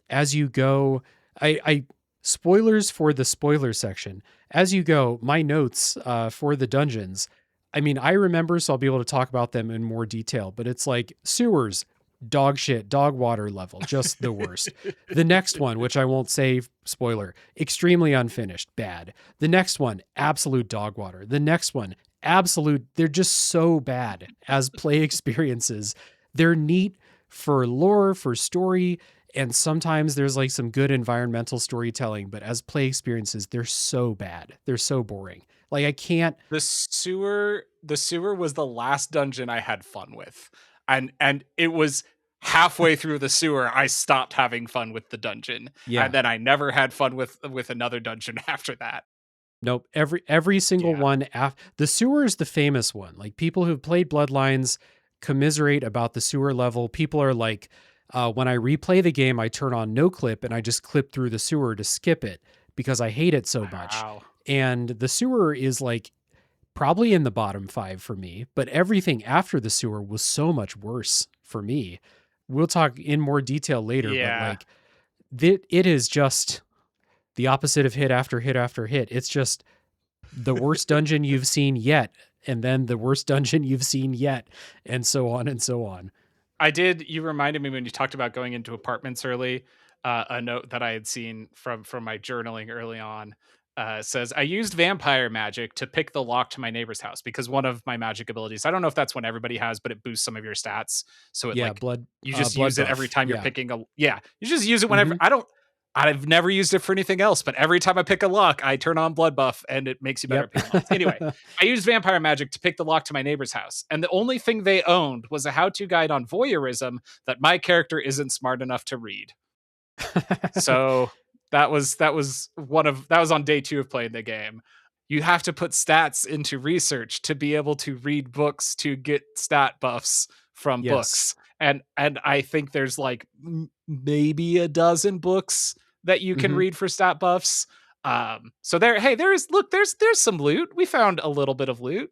as you go, I spoilers for the spoiler section. As you go, my notes for the dungeons, I mean, I remember, so I'll be able to talk about them in more detail, but it's like sewers, dog shit, dog water level, just the worst. The next one, which I won't say, spoiler, extremely unfinished, bad. The next one, absolute dog water. The next one, absolute, they're just so bad as play experiences. They're neat for lore, for story, and sometimes there's like some good environmental storytelling, but as play experiences, they're so bad. They're so boring. Like, I can't. The sewer was the last dungeon I had fun with. And it was halfway through the sewer, I stopped having fun with the dungeon. Yeah. And then I never had fun with another dungeon after that. Nope. Every single one. The sewer is the famous one. Like, people who've played Bloodlines commiserate about the sewer level. People are like, when I replay the game, I turn on no clip and I just clip through the sewer to skip it because I hate it so much. And the sewer is like probably in the bottom 5 for me, but everything after the sewer was so much worse for me. We'll talk in more detail later, but like it is just the opposite of hit after hit after hit. It's just the worst dungeon you've seen yet, and then the worst dungeon you've seen yet, and so on and so on. You reminded me when you talked about going into apartments early, a note that I had seen from my journaling early on says, I used vampire magic to pick the lock to my neighbor's house because one of my magic abilities, I don't know if that's one everybody has, but it boosts some of your stats. So it you just use it every time you're picking you just use it whenever. I've never used it for anything else, but every time I pick a lock, I turn on blood buff and it makes you better at picking locks. Anyway, I used vampire magic to pick the lock to my neighbor's house. And the only thing they owned was a how-to guide on voyeurism that my character isn't smart enough to read. So that was on day 2 of playing the game. You have to put stats into research to be able to read books to get stat buffs from books. And I think there's like maybe a dozen books that you can read for stat buffs. So there's some loot. We found a little bit of loot.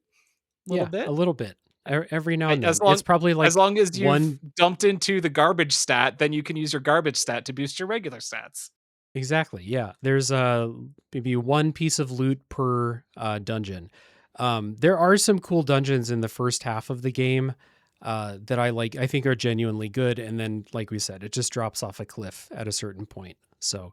A little bit. Every now and then. It's probably like, as long as you've dumped into the garbage stat, then you can use your garbage stat to boost your regular stats. Exactly. Yeah. There's maybe one piece of loot per dungeon. There are some cool dungeons in the first half of the game that I think are genuinely good. And then, like we said, it just drops off a cliff at a certain point. So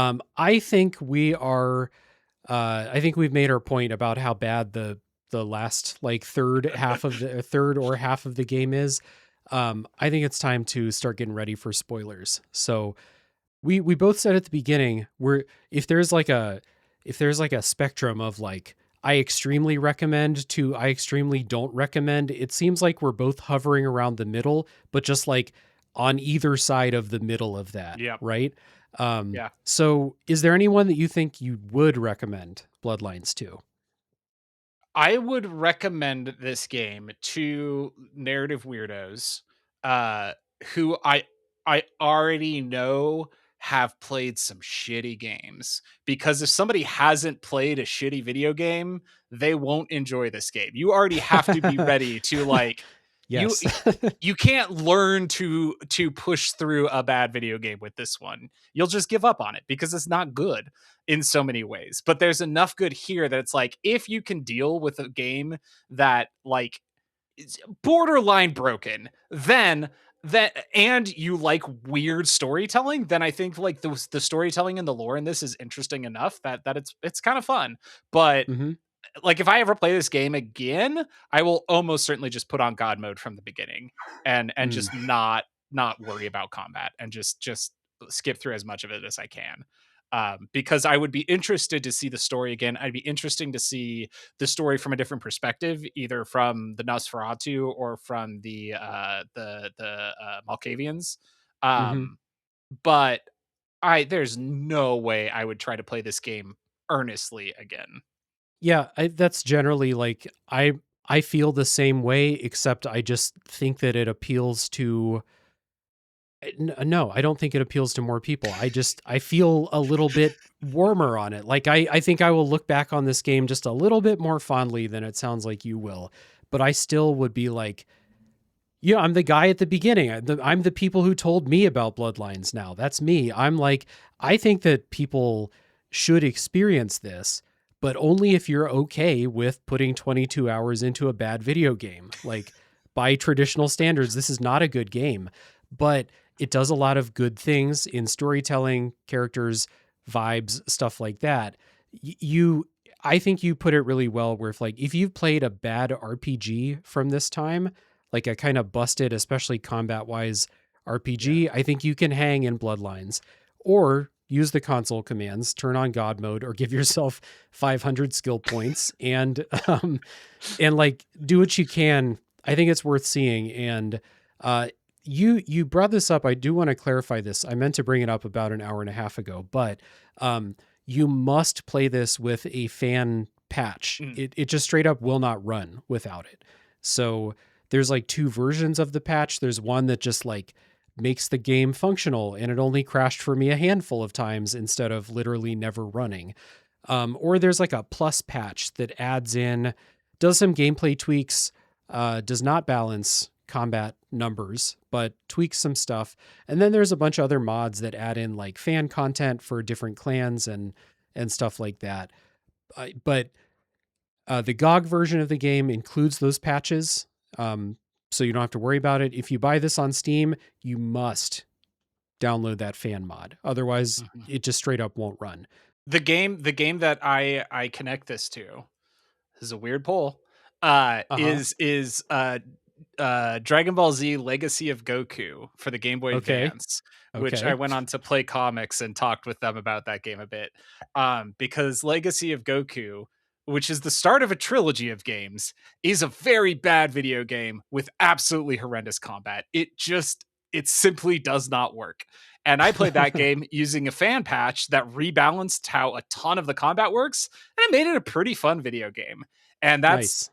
I think we've made our point about how bad the last like third or half of the game is. I think it's time to start getting ready for spoilers. So we both said at the beginning, if there's like a spectrum of like, I extremely recommend to I extremely don't recommend, it seems like we're both hovering around the middle, but just like on either side of the middle of that. Yeah. Right. So is there anyone that you think you would recommend Bloodlines to? I would recommend this game to narrative weirdos who I already know have played some shitty games, because if somebody hasn't played a shitty video game, they won't enjoy this game. You already have to be ready to like, yes. you can't learn to push through a bad video game with this one. You'll just give up on it because it's not good in so many ways. But there's enough good here that it's like, if you can deal with a game that like is borderline broken, then and you like weird storytelling, then I think like the storytelling and the lore in this is interesting enough that it's kind of fun. But like, if I ever play this game again, I will almost certainly just put on God mode from the beginning and just not worry about combat and just skip through as much of it as I can. Because I would be interested to see the story again. I'd be interesting to see the story from a different perspective, either from the Nosferatu or from the Malkavians. But there's no way I would try to play this game earnestly again. Yeah, that's generally like I feel the same way, except I just think that it appeals to. No, I don't think it appeals to more people. I feel a little bit warmer on it. Like I think I will look back on this game just a little bit more fondly than it sounds like you will. But I still would be like, I'm the guy at the beginning. I'm the people who told me about Bloodlines now. That's me. I'm like, I think that people should experience this, but only if you're okay with putting 22 hours into a bad video game. Like, by traditional standards, this is not a good game, but it does a lot of good things in storytelling, characters, vibes, stuff like that. I think you put it really well where if you've played a bad RPG from this time, like a kind of busted, especially combat-wise RPG, I think you can hang in Bloodlines. Or use the console commands, turn on God mode, or give yourself 500 skill points and like do what you can. I think it's worth seeing. And you brought this up. I do want to clarify this. I meant to bring it up about an hour and a half ago, but you must play this with a fan patch. It just straight up will not run without it. So there's like two versions of the patch. There's one that just like makes the game functional, and it only crashed for me a handful of times instead of literally never running. Or there's like a plus patch that adds in, does some gameplay tweaks, does not balance combat numbers, but tweaks some stuff. And then there's a bunch of other mods that add in like fan content for different clans and stuff like that. But the GOG version of the game includes those patches, so you don't have to worry about it. If you buy this on Steam, you must download that fan mod. Otherwise, it just straight up won't run. The game that I connect this to, this is a weird poll, is Dragon Ball Z Legacy of Goku for the Game Boy Advance, which I went on to play comics and talked with them about that game a bit. Because Legacy of Goku, which is the start of a trilogy of games, is a very bad video game with absolutely horrendous combat. It simply does not work. And I played that game using a fan patch that rebalanced how a ton of the combat works, and it made it a pretty fun video game. And that's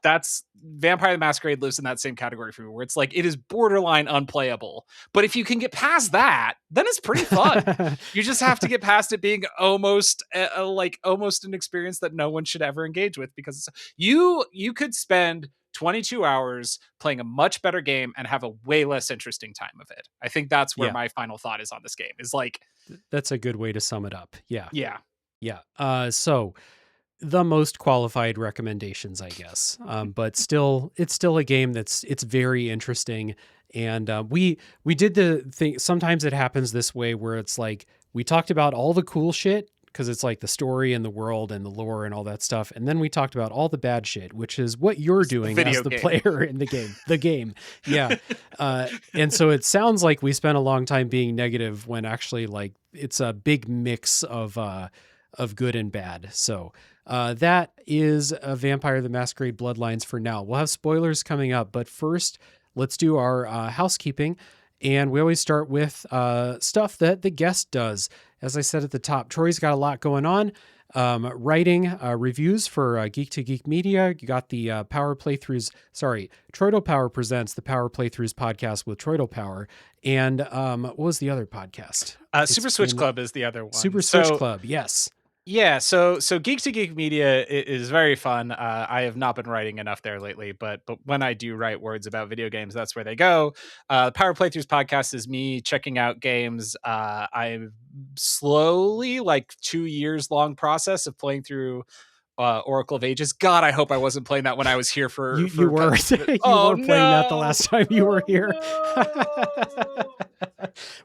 Vampire the Masquerade lives in that same category for me, where it's like, it is borderline unplayable. But if you can get past that, then it's pretty fun. You just have to get past it being almost an experience that no one should ever engage with, because you could spend 22 hours playing a much better game and have a way less interesting time of it. I think that's where my final thought is on this game, is like, that's a good way to sum it up. Yeah. So the most qualified recommendations, I guess. But still, it's still a game it's very interesting. And we did the thing. Sometimes it happens this way, where it's like, we talked about all the cool shit, because it's like the story and the world and the lore and all that stuff. And then we talked about all the bad shit, which is what you're doing as the player in the game. Yeah. And so it sounds like we spent a long time being negative, when actually, like, it's a big mix of good and bad. So that is a Vampire the Masquerade Bloodlines for now. We'll have spoilers coming up, but first let's do our housekeeping. And we always start with stuff that the guest does. As I said at the top, Troy's got a lot going on. Writing reviews for Geek to Geek Media. You got the Power Playthroughs. Sorry, TroytlePower presents the Power Playthroughs podcast with TroytlePower. And what was the other podcast? Super Switch Club is the other one. Super Switch Club, yes. Yeah, so Geek to Geek Media is very fun. I have not been writing enough there lately, but when I do write words about video games, that's where they go. The Power Playthroughs podcast is me checking out games. I'm slowly, like 2 years long process of playing through Oracle of Ages. God, I hope I wasn't playing that when I was here for you were playing that the last time you were here.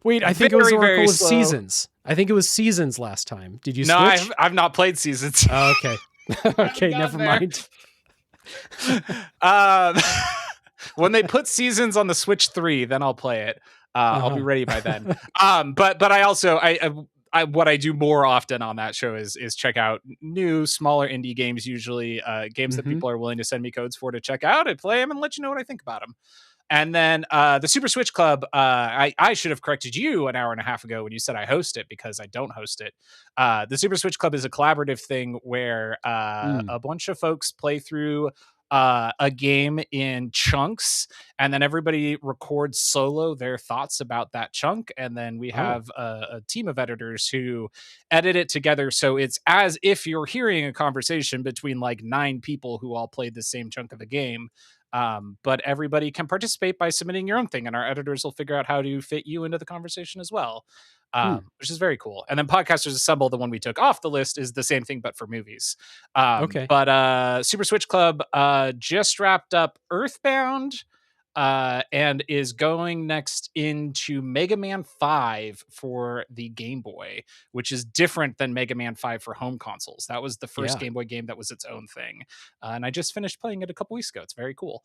Wait, I think it was Oracle of Seasons. I think it was Seasons last time. Did you switch? No, I've not played Seasons. Oh, okay. Okay, never mind. When they put Seasons on the Switch 3, then I'll play it. I'll be ready by then. But I also what I do more often on that show is check out new, smaller indie games, usually games that people are willing to send me codes for to check out. I play them and let you know what I think about them. And then the Super Switch Club, I should have corrected you an hour and a half ago when you said I host it, because I don't host it. The Super Switch Club is a collaborative thing where a bunch of folks play through a game in chunks, and then everybody records solo their thoughts about that chunk, and then we have a team of editors who edit it together, so it's as if you're hearing a conversation between like 9 people who all played the same chunk of the game. But everybody can participate by submitting your own thing, and our editors will figure out how to fit you into the conversation as well, which is very cool. And then Podcasters Assemble, the one we took off the list, is the same thing, but for movies. But Super Switch Club just wrapped up Earthbound, and is going next into Mega Man 5 for the Game Boy, which is different than Mega Man 5 for home consoles. That was the first Game Boy game that was its own thing. And I just finished playing it a couple weeks ago. It's very cool.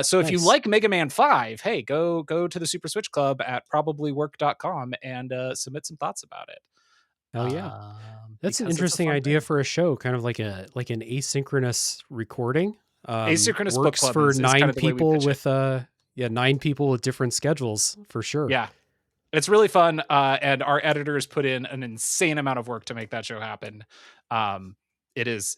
So if you like Mega Man 5, hey, go to the Super Switch Club at probablywork.com and submit some thoughts about it. Oh yeah. That's an interesting idea for a show, kind of like an asynchronous recording. Asynchronous works book club for is 9 kind of people with Yeah, 9 people with different schedules for sure. Yeah. It's really fun, and our editors put in an insane amount of work to make that show happen. Um, it is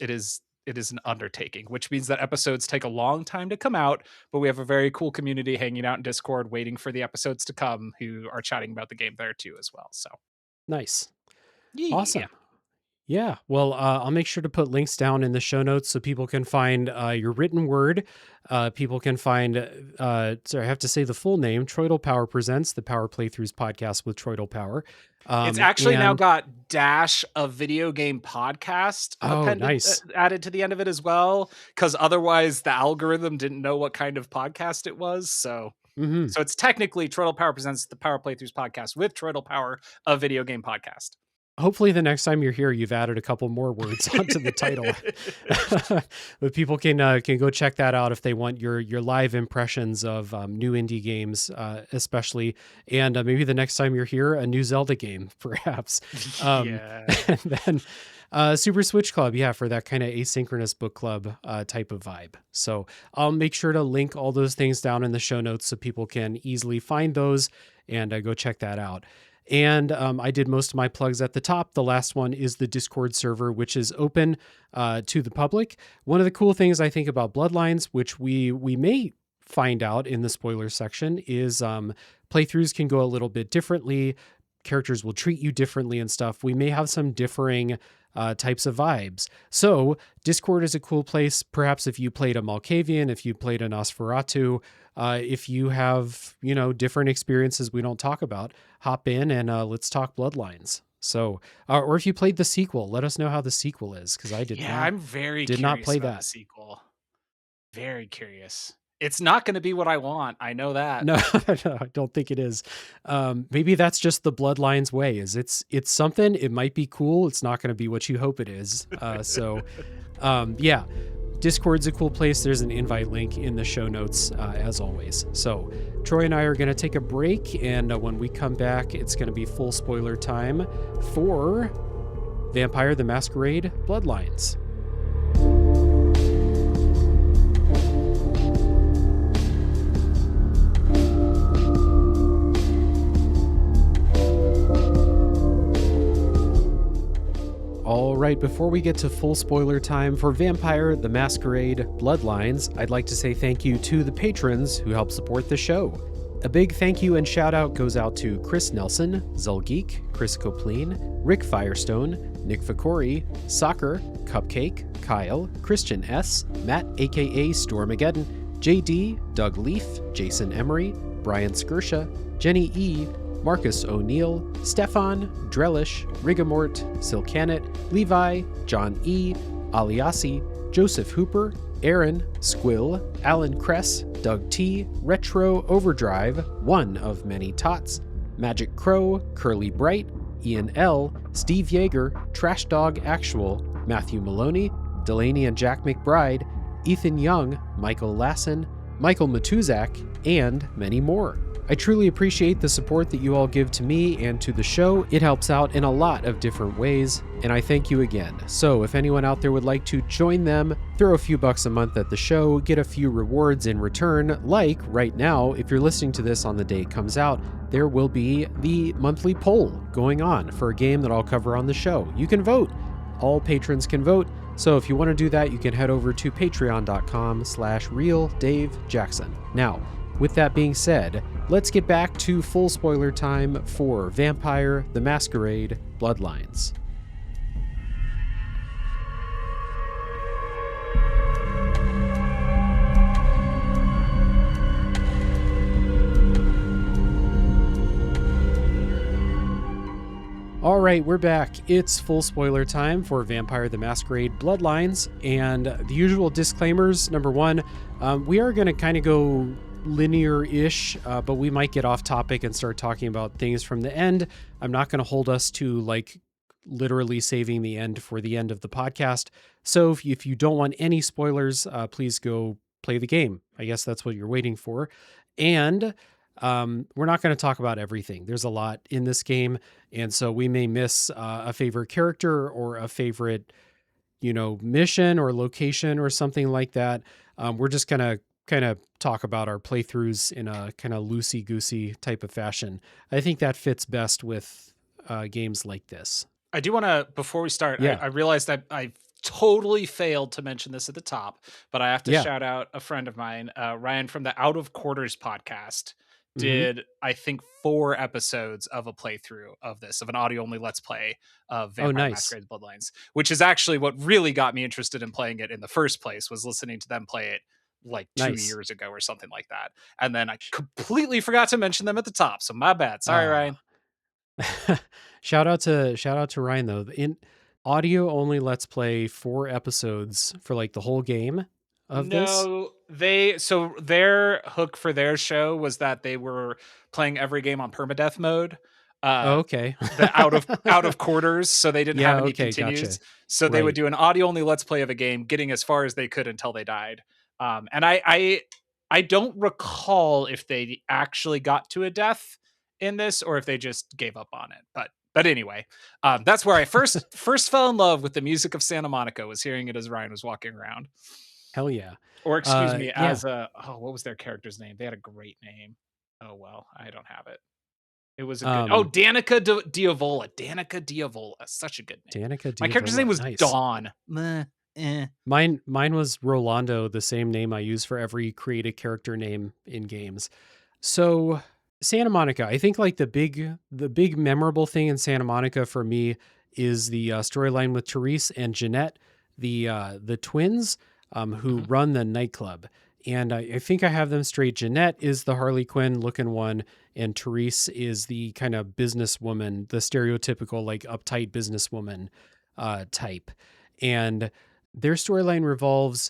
an undertaking, which means that episodes take a long time to come out, but we have a very cool community hanging out in Discord waiting for the episodes to come who are chatting about the game there too as well. So Nice. yeah. Awesome. Yeah. Well, I'll make sure to put links down in the show notes so people can find your written word. People can find, sorry, I have to say the full name, TroytlePower Presents, the Power Playthroughs podcast with TroytlePower. It's actually now got dash a video game podcast nice. added to the end of it as well, because otherwise the algorithm didn't know what kind of podcast it was. So so it's technically TroytlePower Presents the Power Playthroughs podcast with TroytlePower, a video game podcast. Hopefully the next time you're here, you've added a couple more words onto the title. But people can go check that out if they want your live impressions of new indie games, especially, and maybe the next time you're here, a new Zelda game, perhaps. Yeah. And then Super Switch Club, yeah, for that kind of asynchronous book club type of vibe. So I'll make sure to link all those things down in the show notes so people can easily find those and go check that out. And I did most of my plugs at the top. The last one is the Discord server, which is open to the public. One of the cool things I think about Bloodlines, which we may find out in the spoiler section, is playthroughs can go a little bit differently. Characters will treat you differently and stuff. We may have some differing types of vibes. So Discord is a cool place. Perhaps if you played a Malkavian, if you played a Nosferatu, if you have, different experiences we don't talk about, hop in and let's talk Bloodlines. So, or if you played the sequel, let us know how the sequel is, because I did not. I'm very did curious not play about that the sequel. Very curious. It's not going to be what I want. I know that. No, I don't think it is. Maybe that's just the Bloodlines way. Is it's something. It might be cool. It's not going to be what you hope it is. Yeah. Discord's a cool place. There's an invite link in the show notes, as always. So Troy and I are going to take a break, and when we come back, it's going to be full spoiler time for Vampire the Masquerade Bloodlines. All right, before we get to full spoiler time for Vampire the Masquerade Bloodlines, I'd like to say thank you to the patrons who help support the show. A big thank you and shout out goes out to Chris Nelson, Zulgeek, Chris Copleen, Rick Firestone, Nick Vicori, Soccer, Cupcake, Kyle, Christian S, Matt aka Stormageddon, JD, Doug Leaf, Jason Emery, Brian Skirsha, Jenny E, Marcus O'Neill, Stefan, Drellish, Rigamort, Silcanet, Levi, John E, Aliasi, Joseph Hooper, Aaron, Squill, Alan Kress, Doug T, Retro Overdrive, One of Many Tots, Magic Crow, Curly Bright, Ian L, Steve Yeager, Trash Dog Actual, Matthew Maloney, Delaney and Jack McBride, Ethan Young, Michael Lassen, Michael Matuzak, and many more. I truly appreciate the support that you all give to me and to the show. It helps out in a lot of different ways, and I thank you again. So if anyone out there would like to join them, throw a few bucks a month at the show, get a few rewards in return, like right now, if you're listening to this on the day it comes out, there will be the monthly poll going on for a game that I'll cover on the show. You can vote. All patrons can vote. So if you want to do that, you can head over to patreon.com/RealDaveJackson. Now, with that being said, let's get back to full spoiler time for Vampire the Masquerade Bloodlines. All right, we're back. It's full spoiler time for Vampire the Masquerade Bloodlines, and the usual disclaimers. Number one, we are going to kind of go linear-ish, but we might get off topic and start talking about things from the end. I'm not going to hold us to like literally saving the end for the end of the podcast. So if you don't want any spoilers, please go play the game. I guess that's what you're waiting for. And we're not going to talk about everything. There's a lot in this game, and so we may miss a favorite character or a favorite, mission or location or something like that. We're just going to kind of talk about our playthroughs in a kind of loosey-goosey type of fashion. I think that fits best with games like this. I do want to, before we start, Yeah. I realized that I totally failed to mention this at the top, but I have to Yeah. shout out a friend of mine, Ryan from the Out of Quarters podcast. Mm-hmm. Did I think 4 episodes of a playthrough of this, of an audio only let's play of Oh, Vampire nice. Masquerade Bloodlines, which is actually what really got me interested in playing it in the first place, was listening to them play it like 2 Nice. years ago or something like that. And then I completely forgot to mention them at the top. So my bad. Sorry, Ryan. Shout out to Ryan though. In audio only let's play 4 episodes for like the whole game of this. No, so their hook for their show was that they were playing every game on permadeath mode. Oh, okay. The out of quarters, so they didn't have Yeah, any okay, gotcha. continues. So they would Right. do an audio only let's play of a game, getting as far as they could until they died. And I don't recall if they actually got to a death in this or if they just gave up on it. But anyway, that's where I first fell in love with the music of Santa Monica, was hearing it as Ryan was walking around. Hell yeah. Or excuse me, Yeah. as what was their character's name? They had a great name. Oh well, I don't have it. It was a good. Danica Diavola. Danica Diavola. Such a good name. Danica My character's name Diavola. was Nice. Dawn. Meh, eh. Mine was Rolando, the same name I use for every create a character name in games. So Santa Monica, I think like the big memorable thing in Santa Monica for me is the storyline with Therese and Jeanette, the twins who run the nightclub. And I think I have them straight. Jeanette is the Harley Quinn looking one, and Therese is the kind of businesswoman, the stereotypical like uptight businesswoman type. And their storyline revolves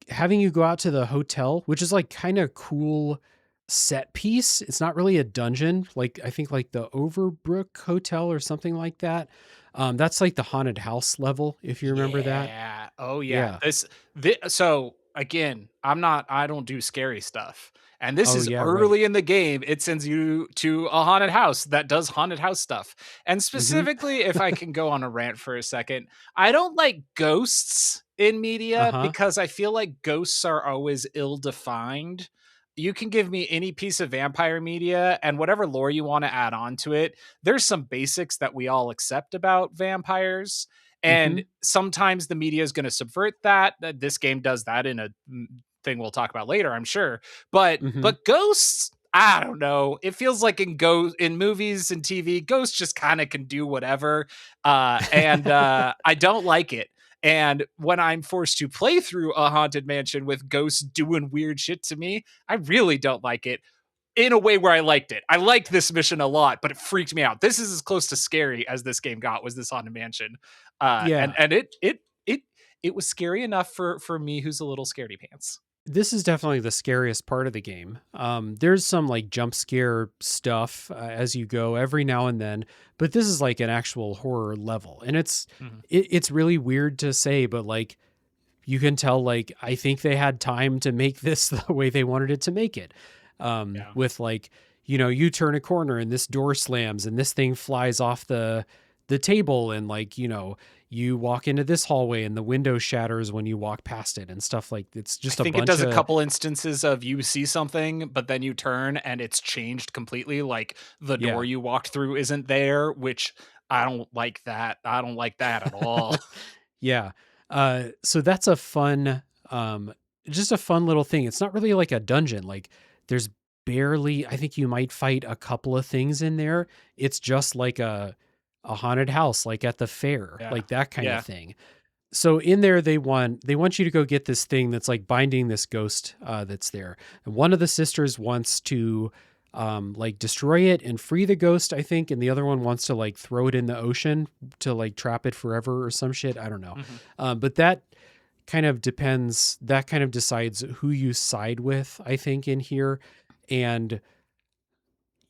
having you go out to the hotel, which is like kind of cool set piece. It's not really a dungeon. Like I think like the Overbrook Hotel or something like that. That's like the haunted house level, if you remember that. Yeah. Oh yeah. Yeah. This so again, I don't do scary stuff. And this Oh is yeah, right. early in the game. It sends you to a haunted house that does haunted house stuff. And Mm-hmm. specifically, if I can go on a rant for a second, I don't like ghosts in media Uh-huh. because I feel like ghosts are always ill-defined. You can give me any piece of vampire media and whatever lore you want to add on to it. There's some basics that we all accept about vampires. Mm-hmm. And sometimes the media is going to subvert that. This game does that in a thing we'll talk about later, I'm sure. But Mm-hmm. but ghosts, I don't know. It feels like in movies and TV, ghosts just kind of can do whatever, and I don't like it. And when I'm forced to play through a haunted mansion with ghosts doing weird shit to me, I really don't like it. In a way where I liked it. I liked this mission a lot, but it freaked me out. This is as close to scary as this game got, was this haunted mansion. Yeah. And it was scary enough for me, who's a little scaredy pants. This is definitely the scariest part of the game. There's some like jump scare stuff as you go every now and then, but this is like an actual horror level, and it's really weird to say, but like you can tell, like I think they had time to make this the way they wanted it to make it. Yeah. With like you turn a corner and this door slams and this thing flies off the table, and like you walk into this hallway and the window shatters when you walk past it and stuff. Like it's I just a think it bunch does a of couple instances of you see something, but then you turn and it's changed completely. Like the door yeah. you walked through isn't there, which I don't like that. I don't like that at all. Yeah. So that's a fun, just a fun little thing. It's not really like a dungeon. Like there's barely, I think you might fight a couple of things in there. It's just like a haunted house, like at the fair, Yeah. like that kind of Yeah. thing. So in there, they want you to go get this thing that's like binding this ghost that's there. And one of the sisters wants to like destroy it and free the ghost, I think, and the other one wants to like throw it in the ocean to like trap it forever or some shit. I don't know. Mhm. But that kind of depends. That kind of decides who you side with, I think, in here, and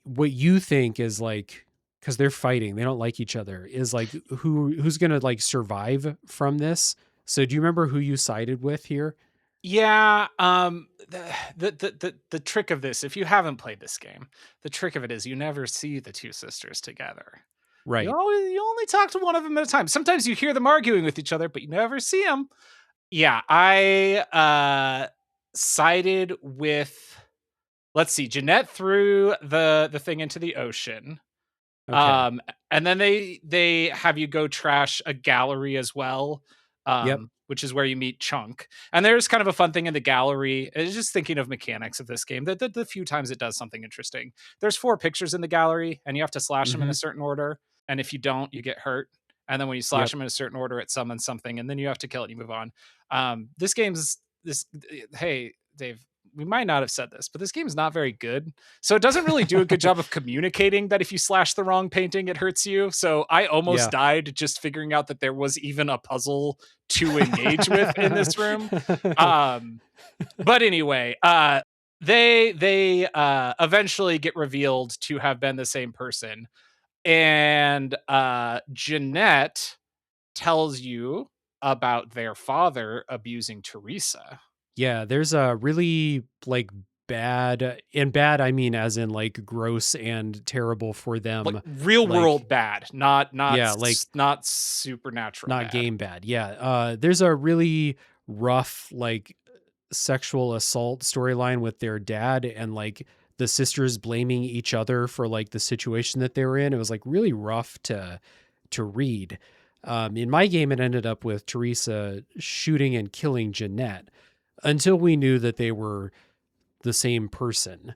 what you think is like, because they're fighting, they don't like each other, is like who's gonna like survive from this. So do you remember who you sided with here? Yeah, the trick of this, if you haven't played this game, the trick of it is you never see the two sisters together. Right. You only talk to one of them at a time. Sometimes you hear them arguing with each other, but you never see them. Yeah, sided with, let's see, Jeanette threw the thing into the ocean. Okay. And then they have you go trash a gallery as well, Yep. which is where you meet Chunk. And there's kind of a fun thing in the gallery. It's just thinking of mechanics of this game. The few times it does something interesting. There's 4 pictures in the gallery, and you have to slash them in a certain order. And if you don't, you get hurt. And then when you slash them in a certain order, it summons something, and then you have to kill it and you move on. This game's this. Hey, Dave, we might not have said this, but this game is not very good. So it doesn't really do a good job of communicating that if you slash the wrong painting, it hurts you. So I almost died just figuring out that there was even a puzzle to engage with in this room. But anyway, they eventually get revealed to have been the same person. And Jeanette tells you about their father abusing Teresa. Yeah, there's a really like bad, and bad I mean as in like gross and terrible for them. Like real world bad, not not supernatural. Not bad. Game bad. Yeah. There's a really rough like sexual assault storyline with their dad, and like the sisters blaming each other for like the situation that they were in. It was like really rough to read. In my game, it ended up with Teresa shooting and killing Jeanette, until we knew that they were the same person.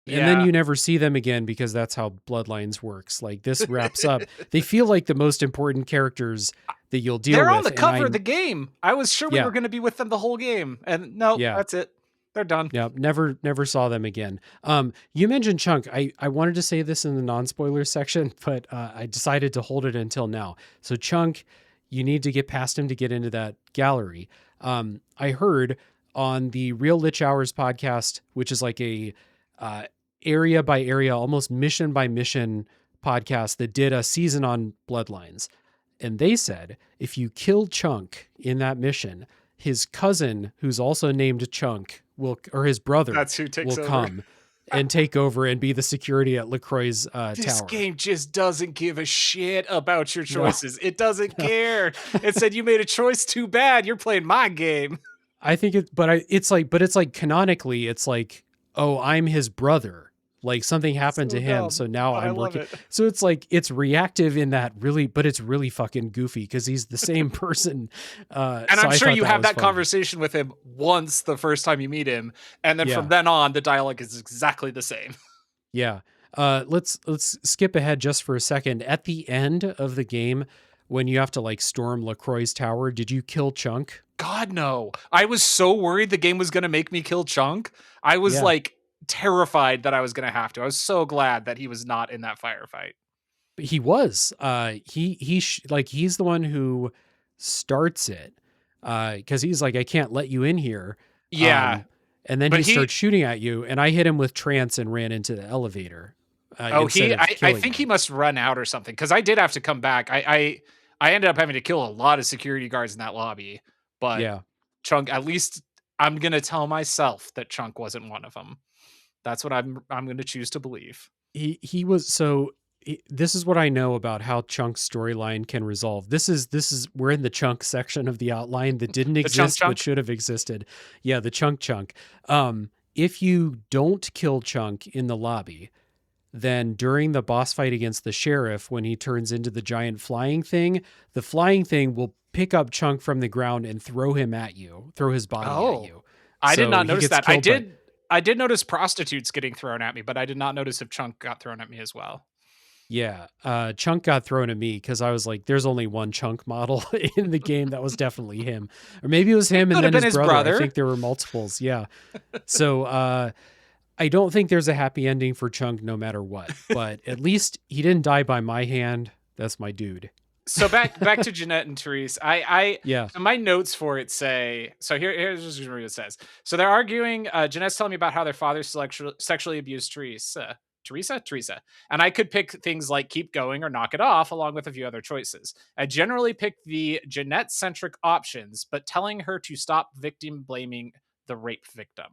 Yeah. And then you never see them again, because that's how Bloodlines works. Like, this wraps up. They feel like the most important characters that you'll deal with. They're on the cover of the game. I was sure we were going to be with them the whole game. And no, that's it. They're done. Yeah, never saw them again. You mentioned Chunk. I wanted to say this in the non-spoiler section, but I decided to hold it until now. So Chunk, you need to get past him to get into that gallery. I heard on the Real Lich Hours podcast, which is like a area by area, almost mission by mission podcast that did a season on Bloodlines. And they said, if you kill Chunk in that mission, his cousin, who's also named Chunk, or his brother, that's who takes will over. Come and take over and be the security at LaCroix's this tower. Game just doesn't give a shit about your choices. No. It doesn't care. It said, you made a choice, too bad. You're playing my game. I think it's like canonically, it's like, oh, I'm his brother. Like something happened to him. So now I'm working. So it's like, it's reactive in that really, but it's really fucking goofy because he's the same person. And I'm sure you have that conversation with him once the first time you meet him. And then from then on, the dialogue is exactly the same. Yeah. Let's skip ahead just for a second. At the end of the game, when you have to like storm LaCroix's tower, did you kill Chunk? God, no. I was so worried the game was going to make me kill Chunk. I was like terrified that I was going to have to. I was so glad that he was not in that firefight. He was. He's the one who starts it. Because he's like, I can't let you in here. Yeah. And then he starts shooting at you, and I hit him with trance and ran into the elevator. I think he must run out or something, because I did have to come back. I ended up having to kill a lot of security guards in that lobby. But Chunk, at least I'm going to tell myself that Chunk wasn't one of them. That's what I'm going to choose to believe. He was. So this is what I know about how Chunk's storyline can resolve. This is we're in the Chunk section of the outline that didn't exist but should have existed. Yeah, the Chunk. If you don't kill Chunk in the lobby, then during the boss fight against the sheriff, when he turns into the giant flying thing, the flying thing will pick up Chunk from the ground and throw him at you, throw his body at you. I did not notice that. I did notice prostitutes getting thrown at me, but I did not notice if Chunk got thrown at me as well. Yeah, Chunk got thrown at me because I was like, there's only one Chunk model in the game. That was definitely him. Or maybe it was him and then his brother. I think there were multiples. Yeah. So I don't think there's a happy ending for Chunk no matter what. But at least he didn't die by my hand. That's my dude. So back to Jeanette and Therese. So my notes for it say, so here's just what it says. So they're arguing. Jeanette's telling me about how their father sexually abused Teresa. And I could pick things like keep going or knock it off, along with a few other choices. I generally pick the Jeanette-centric options, but telling her to stop victim blaming the rape victim.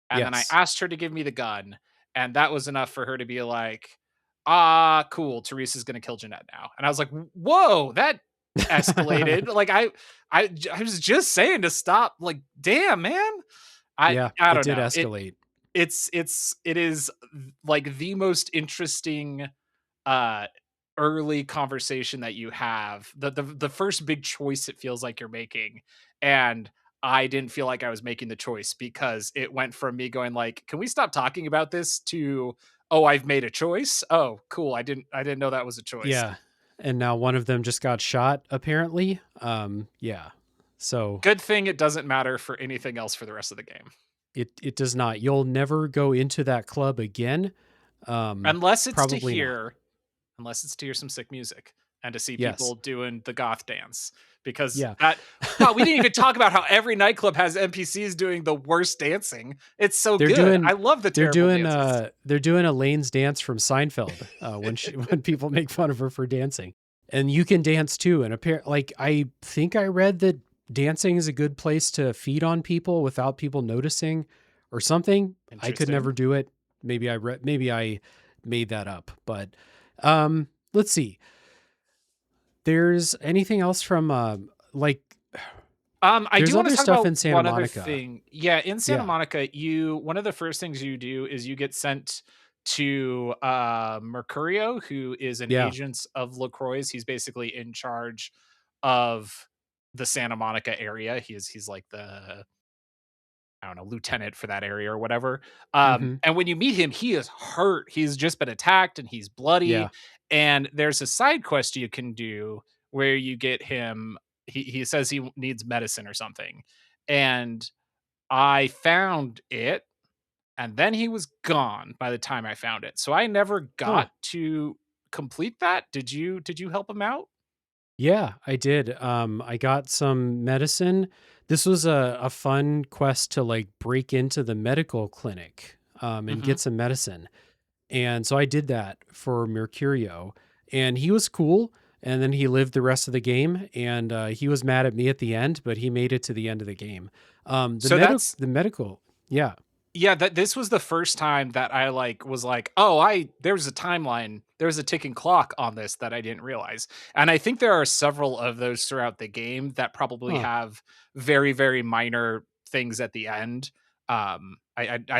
And then I asked her to give me the gun, and that was enough for her to be like, cool, Teresa's gonna kill Jeanette now. And I was like, whoa, that escalated. Like I was just saying to stop. Like, damn, man. I it don't did know. escalate. It is like the most interesting uh early conversation that you have. The first big choice it feels like you're making. And I didn't feel like I was making the choice because it went from me going like, can we stop talking about this to, oh, I've made a choice. Oh, cool. I didn't know that was a choice. Yeah. And now one of them just got shot, apparently. Yeah. So Good thing it doesn't matter for anything else for the rest of the game. it does not. You'll never go into that club again. Unless it's to Probably not. hear unless it's to hear some sick music and to see Yes. people doing the goth dance. Because Yeah. that, wow, we didn't even talk about how every nightclub has NPCs doing the worst dancing. It's so They're good. doing I love the they're terrible doing dances. they're doing Elaine's dance from Seinfeld when people make fun of her for dancing. And you can dance too. And like I think I read that dancing is a good place to feed on people without people noticing or something. I could Interesting. never do it. Maybe I made that up. But let's see. There's anything else from like I there's do want other to talk stuff in about Santa one other Monica. thing. Yeah, in Santa Yeah. Monica, one of the first things you do is you get sent to Mercurio, who is an Yeah. agent of LaCroix's. He's basically in charge of the Santa Monica area. He's like the, I don't know, lieutenant for that area or whatever. Mhm. And when you meet him, he is hurt. He's just been attacked and he's bloody. Yeah. And there's a side quest you can do where you get him. He says he needs medicine or something. And I found it, and then he was gone by the time I found it. So I never Huh. got to complete that. Did you help him out? Yeah, I did. I got some medicine. This was a fun quest to like break into the medical clinic and Hmm. get some medicine. And so I did that for Mercurio, and he was cool. And then he lived the rest of the game, and he was mad at me at the end, but he made it to the end of the game. So that's The medical, yeah. Yeah, that this was the first time that I like was like, "Oh, I there was a timeline, there was a ticking clock on this that I didn't realize." And I think there are several of those throughout the game that probably Huh. have very, very minor things at the end. I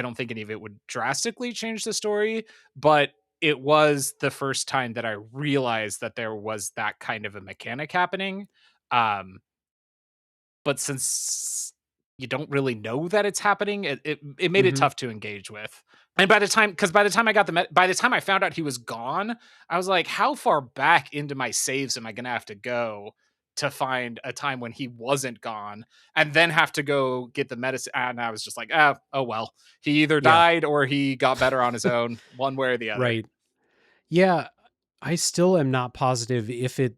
don't think any of it would drastically change the story, but it was the first time that I realized that there was that kind of a mechanic happening. Um, but since you don't really know that it's happening, it made it Hmm. tough to engage with. And by the time I got by the time I found out he was gone, I was like, how far back into my saves am I gonna have to go to find a time when he wasn't gone, and then have to go get the medicine? And I was just like, oh well, he either Yeah. died or he got better on his own, one way or the other. Right. Yeah. I still am not positive if it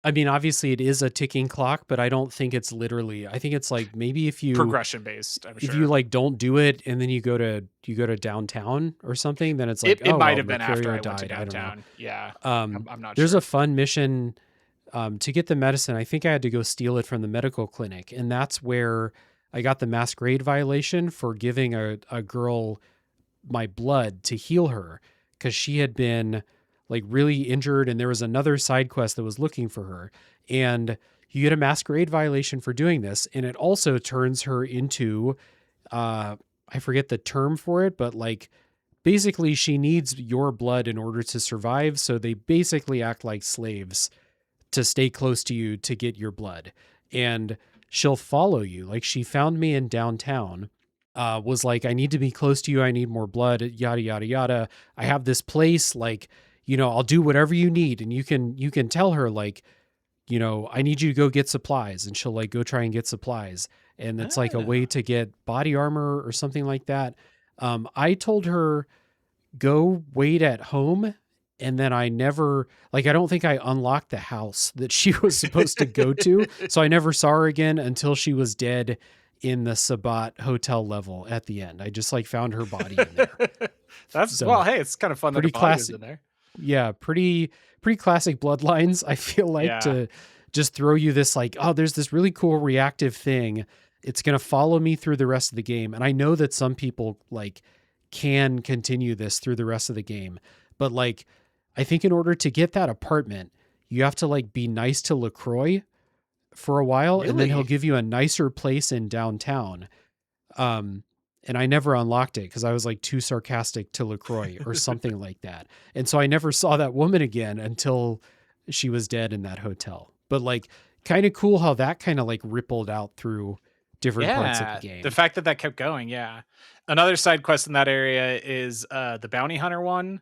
I mean, obviously it is a ticking clock, but I don't think it's literally. I think it's like maybe Progression based, I'm if you sure. like don't do it and then you go to downtown or something, then it's like, It oh might well, have been after I Mercurio went to died. I don't know. downtown. Yeah, I'm not There's sure. a fun mission to get the medicine. I think I had to go steal it from the medical clinic, and that's where I got the Masquerade violation for giving a girl my blood to heal her because she had been like really injured, and there was another side quest that was looking for her, and you get a Masquerade violation for doing this, and it also turns her into I forget the term for it, but like basically she needs your blood in order to survive, so they basically act like slaves to stay close to you to get your blood. And she'll follow you. Like she found me in downtown, was like, I need to be close to you. I need more blood, yada, yada, yada. I have this place, like, I'll do whatever you need. And you can tell her like, I need you to go get supplies. And she'll like go try and get supplies. And it's like a way Ah. to get body armor or something like that. I told her, go wait at home. And then I never, like, I don't think I unlocked the house that she was supposed to go to. So I never saw her again until she was dead in the Sabat hotel level at the end. I just like found her body in there. That's, well, So hey, it's kind of fun that her pretty body was classic. in there. Yeah. Pretty classic Bloodlines. I feel like Yeah. to just throw you this, like, oh, there's this really cool reactive thing. It's going to follow me through the rest of the game. And I know that some people like can continue this through the rest of the game, but like, I think in order to get that apartment, you have to like be nice to LaCroix for a while, and then he'll Really? give you a nicer place in downtown. and I never unlocked it because I was like too sarcastic to LaCroix or something like that. And so I never saw that woman again until she was dead in that hotel. But like, kind of cool how that kind of like rippled out through different parts of the Yeah, the game. fact that that kept going, yeah. Another side quest in that area is the bounty hunter one,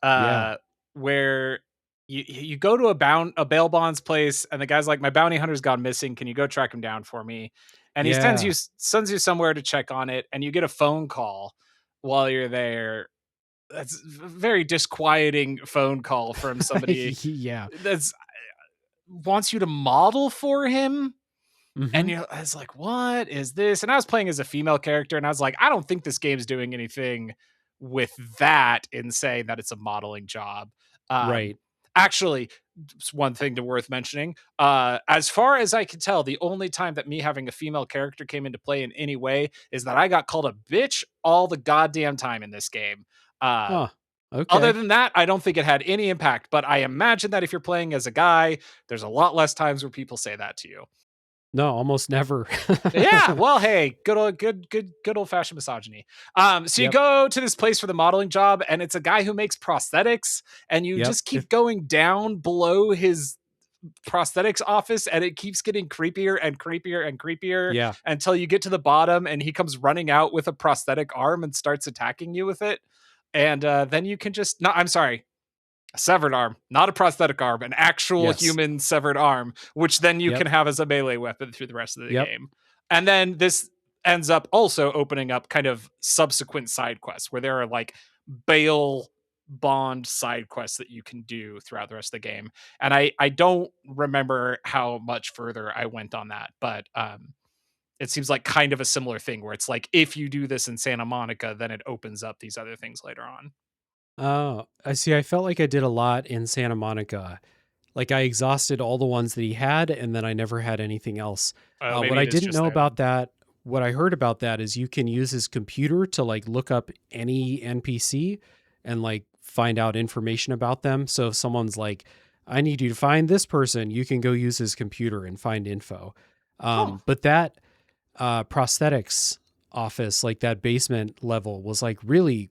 Yeah. where you go to a bail bonds place, and the guy's like, "My bounty hunter's gone missing. Can you go track him down for me?" And he Yeah. sends you somewhere to check on it, and you get a phone call while you're there. That's very disquieting phone call from somebody Yeah. that's wants you to model for him. And Hmm. I was like, "What is this?" And I was playing as a female character, and I was like, "I don't think this game's doing anything with that in saying that it's a modeling job." Um, Right. Actually, it's one thing to worth mentioning. As far as I can tell, the only time that me having a female character came into play in any way is that I got called a bitch all the goddamn time in this game. Uh, Huh. Other Okay. than that, I don't think it had any impact. But I imagine that if you're playing as a guy, there's a lot less times where people say that to you. No, almost never. Yeah, well, hey, good old fashioned misogyny. So you Yep. go to this place for the modeling job, and it's a guy who makes prosthetics, and you Yep. just keep going down below his prosthetics office, and it keeps getting creepier and creepier and creepier Yeah. until you get to the bottom, and he comes running out with a prosthetic arm and starts attacking you with it. And then you can just no, I'm sorry, a severed arm, not a prosthetic arm, an actual Yes. human severed arm, which then you Yep. can have as a melee weapon through the rest of the Yep. game. And then this ends up also opening up kind of subsequent side quests where there are like bail bond side quests that you can do throughout the rest of the game. And I don't remember how much further I went on that, but it seems like kind of a similar thing where it's like if you do this in Santa Monica, then it opens up these other things later on. Oh, I see. I felt like I did a lot in Santa Monica. Like I exhausted all the ones that he had, and then I never had anything else. What Maybe I it is didn't just know there about then. that, what I heard about that is you can use his computer to like look up any NPC and like find out information about them. So if someone's like, I need you to find this person, you can go use his computer and find info. Huh. But that prosthetics office, like that basement level, was like really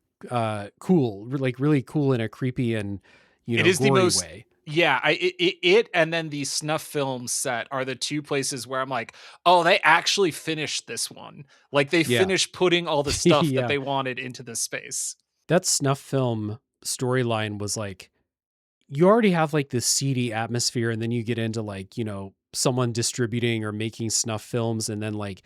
cool, like really cool in a creepy and It is the gory most way. yeah, it and then the snuff film set are the 2 places where I'm like, "Oh, they actually finished this one." Like, they Yeah. finished putting all the stuff that Yeah. they wanted into this space. That snuff film storyline was like, you already have like this seedy atmosphere, and then you get into like, someone distributing or making snuff films, and then like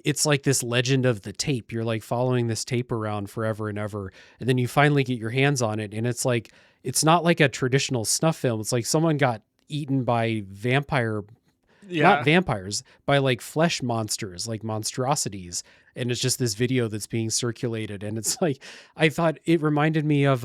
it's like this legend of the tape. You're like following this tape around forever and ever. And then you finally get your hands on it, and it's like it's not like a traditional snuff film. It's like someone got eaten by not Yeah. vampires, by like flesh monsters, like monstrosities. And it's just this video that's being circulated. And it's like, I thought it reminded me of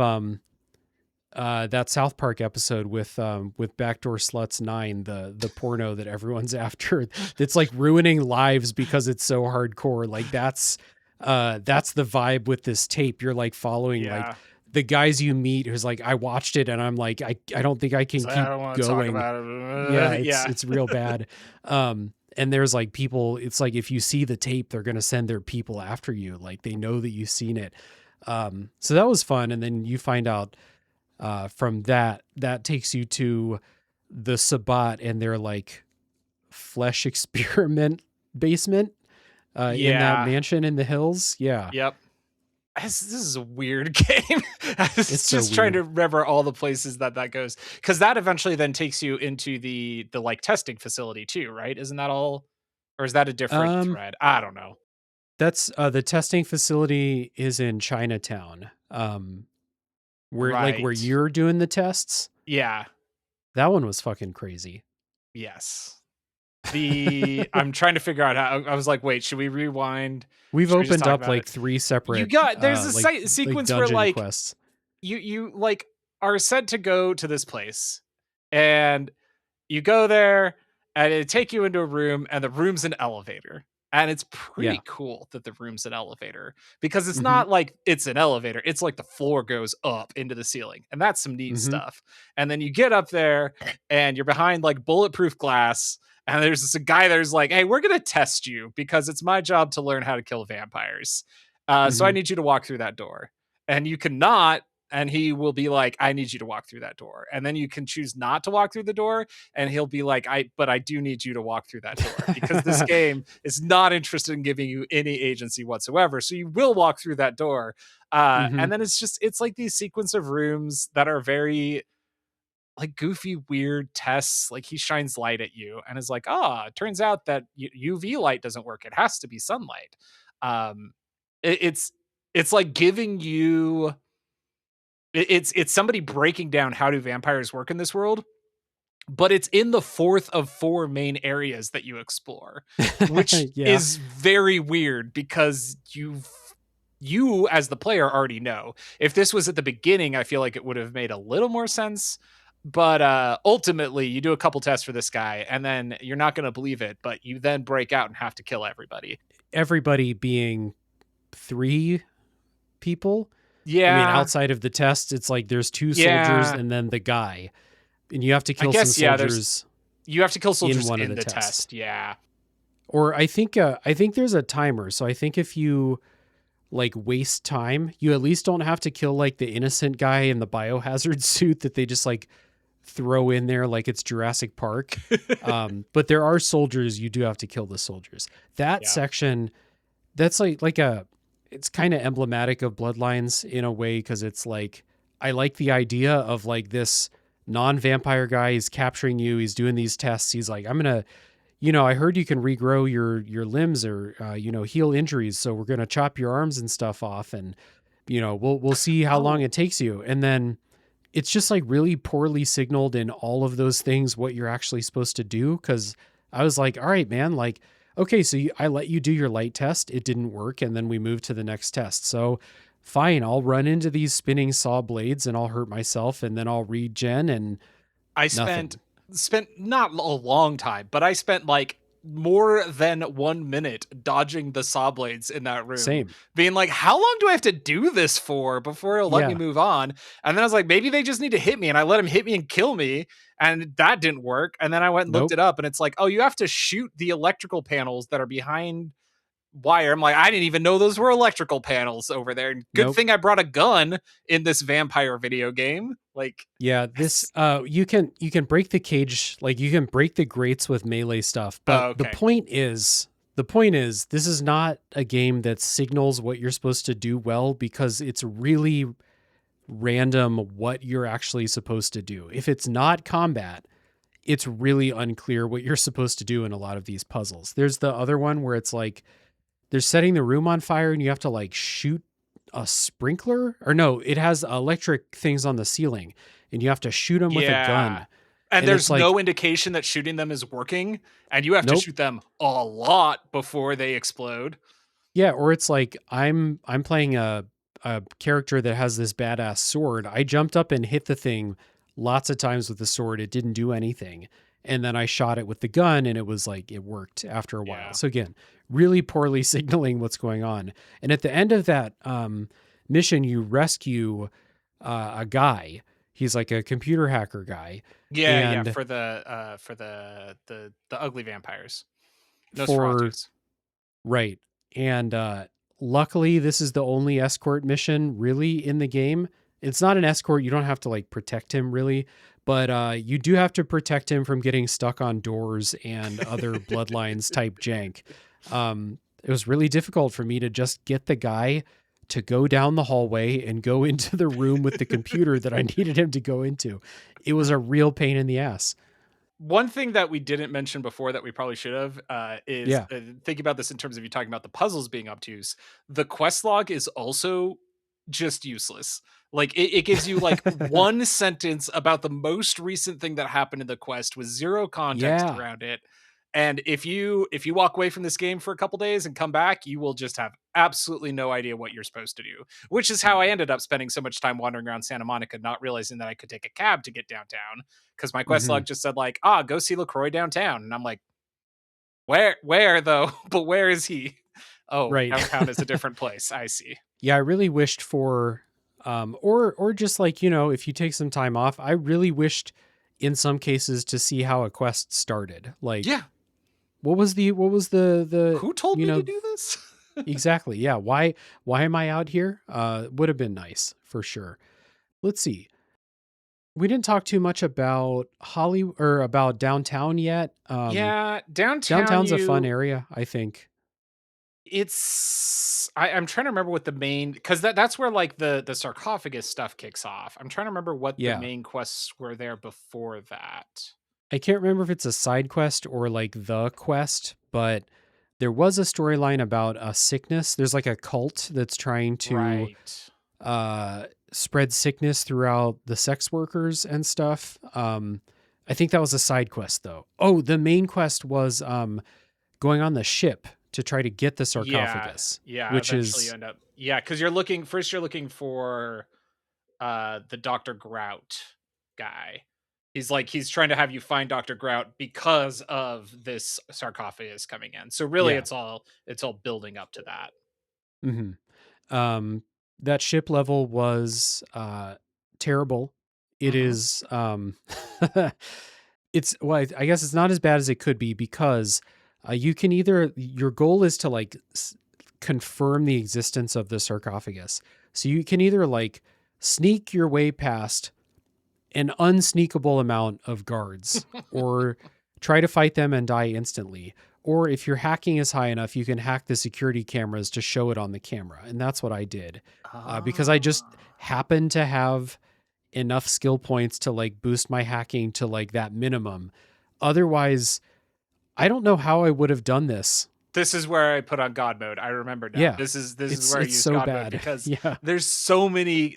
that South Park episode with Backdoor Sluts 9, the porno that everyone's after, that's like ruining lives because it's so hardcore. Like that's the vibe with this tape. You're like following like Yeah. the guys you meet who's like, I watched it and I'm like, I don't think I can It's like, I keep don't wanna talk going. about Yeah, it. Yeah. it's real bad. And there's like people, it's like if you see the tape, they're gonna send their people after you. Like they know that you've seen it. So that was fun. And then you find out from that takes you to the Sabbat and their like flesh experiment basement in that Yeah. mansion in the hills. Yeah, Yep. This is a weird game. I was it's so just trying to weird. remember all the places that goes, because that eventually then takes you into the, like, testing facility too, right? Isn't that all or is that a different Um, thread? I don't know. that's the testing facility is in Chinatown. Where Right. you're doing the tests. Yeah. That one was fucking crazy. Yes. I'm trying to figure out how I was like, "Wait, should we rewind? We've Should we just opened talk up about it?" like three You separate got there's a like sequence where, dungeon like, quests. you, like, are set to go to this place, and you go there, and it take you into a room, and the room's an elevator. And it's Yeah. pretty cool that the room's an elevator because it's Mhm. not like it's an elevator. It's like the floor goes up into the ceiling. And that's some neat Mhm. stuff. And then you get up there and you're behind like bulletproof glass. And there's this a guy there's like, "Hey, we're gonna test you because it's my job to learn how to kill vampires." So I need you to walk through that door. And you cannot, and he will be like, I need you to walk through that door. And then you can choose not to walk through the door, and he'll be like, but I do need you to walk through that door because this game is not interested in giving you any agency whatsoever. So you will walk through that door. And then it's like these sequence of rooms that are very like goofy, weird tests. Like he shines light at you and is like, it turns out that UV light doesn't work. It has to be sunlight. Um, it's like giving you it's somebody breaking down how do vampires work in this world, but it's in the fourth of 4 main areas that you explore, which is very weird because you as the player already know. If this was at the beginning, I feel like it would have made a little more sense. But ultimately, you do a couple tests for this guy, and then you're not going to believe it, but you then break out and have to kill everybody. Everybody being 3 people. Yeah. I mean, outside of the test, it's like there's 2 soldiers and then the guy. And you have to kill some soldiers. You have to kill soldiers in the test. Yeah. Or I think there's a timer. So I think if you like waste time, you at least don't have to kill like the innocent guy in the biohazard suit that they just like throw in there like it's Jurassic Park. But there are soldiers, you do have to kill the soldiers. That section, that's like it's kind of emblematic of Bloodlines in a way, because it's like, I like the idea of like this non-vampire guy is capturing you, he's doing these tests, he's like, I'm gonna, I heard you can regrow your limbs or heal injuries, so we're gonna chop your arms and stuff off, and we'll see how long it takes you. And then it's just like really poorly signaled in all of those things what you're actually supposed to do, because I was like, all right, man, like, okay, so I let you do your light test, it didn't work, and then we moved to the next test. So fine, I'll run into these spinning saw blades and I'll hurt myself, and then I'll regen. And I spent not a long time, but I spent like more than 1 minute dodging the saw blades in that room. Same. Being like, how long do I have to do this for before it'll let me move on? And then I was like, maybe they just need to hit me. And I let him hit me and kill me. And that didn't work. And then I went and looked it up, and it's like, oh, you have to shoot the electrical panels that are behind wire. I'm like, I didn't even know those were electrical panels over there. And good thing I brought a gun in this vampire video game. Like, this you can break the cage, like you can break the grates with melee stuff, but the point is this is not a game that signals what you're supposed to do well, because it's really random what you're actually supposed to do. If it's not combat, it's really unclear what you're supposed to do in a lot of these puzzles. There's the other one where it's like they're setting the room on fire and you have to like shoot a sprinkler, or no, it has electric things on the ceiling and you have to shoot them with a gun. And there's like, no indication that shooting them is working, and you have to shoot them a lot before they explode. Yeah, or it's like I'm playing a character that has this badass sword. I jumped up and hit the thing lots of times with the sword. It didn't do anything. And then I shot it with the gun and it was like, it worked after a while. So again, really poorly signaling what's going on. And at the end of that mission, you rescue a guy. He's like a computer hacker guy. For the ugly vampires. Nosferatu's. Right. And luckily, this is the only escort mission really in the game. It's not an escort. You don't have to like protect him really, but you do have to protect him from getting stuck on doors and other Bloodlines type jank. It was really difficult for me to just get the guy to go down the hallway and go into the room with the computer that I needed him to go into. It was a real pain in the ass. One thing that we didn't mention before that we probably should have is think about this in terms of you talking about the puzzles being obtuse. The quest log is also just useless. Like it gives you like one sentence about the most recent thing that happened in the quest with zero context around it. And if you walk away from this game for a couple days and come back, you will just have absolutely no idea what you're supposed to do, which is how I ended up spending so much time wandering around Santa Monica, not realizing that I could take a cab to get downtown, because my quest log just said like, go see LaCroix downtown. And I'm like, where though? But where is he? Oh, right. Downtown is a different place. I see. Yeah, I really wished for, or just like, if you take some time off, I really wished in some cases to see how a quest started. Like, what was the who told me to do this? exactly. Yeah. Why am I out here? Would have been nice for sure. Let's see. We didn't talk too much about Hollywood or about downtown yet. Yeah, downtown Downtown's a fun area, I think. I'm trying to remember what the main, because that's where like the sarcophagus stuff kicks off. I'm trying to remember what the Yeah. main quests were there before that. I can't remember if it's a side quest or like the quest, but there was a storyline about a sickness. There's like a cult that's trying to Right. spread sickness throughout the sex workers and stuff. I think that was a side quest though. Oh, the main quest was going on the ship to try to get the Yeah. sarcophagus, Yeah, which eventually you is end up, yeah, because you're looking for the Dr. Grout guy. He's trying to have you find Dr. Grout because of this sarcophagus coming in. So really yeah. it's all building up to that. hmm Um, that ship level was terrible. It Mhm. is it's well, I guess it's not as bad as it could be because you can either your goal is to like confirm the existence of the sarcophagus. So you can either like sneak your way past an unsneakable amount of guards or try to fight them and die instantly. Or if your hacking is high enough, you can hack the security cameras to show it on the camera. And that's what I did because I just Ah. happened to have enough skill points to like boost my hacking to like that minimum. Otherwise, I don't know how I would have done this. This is where I put on God mode. I remember now. Yeah, This is where I it's used so God mode bad. because Yeah, there's so many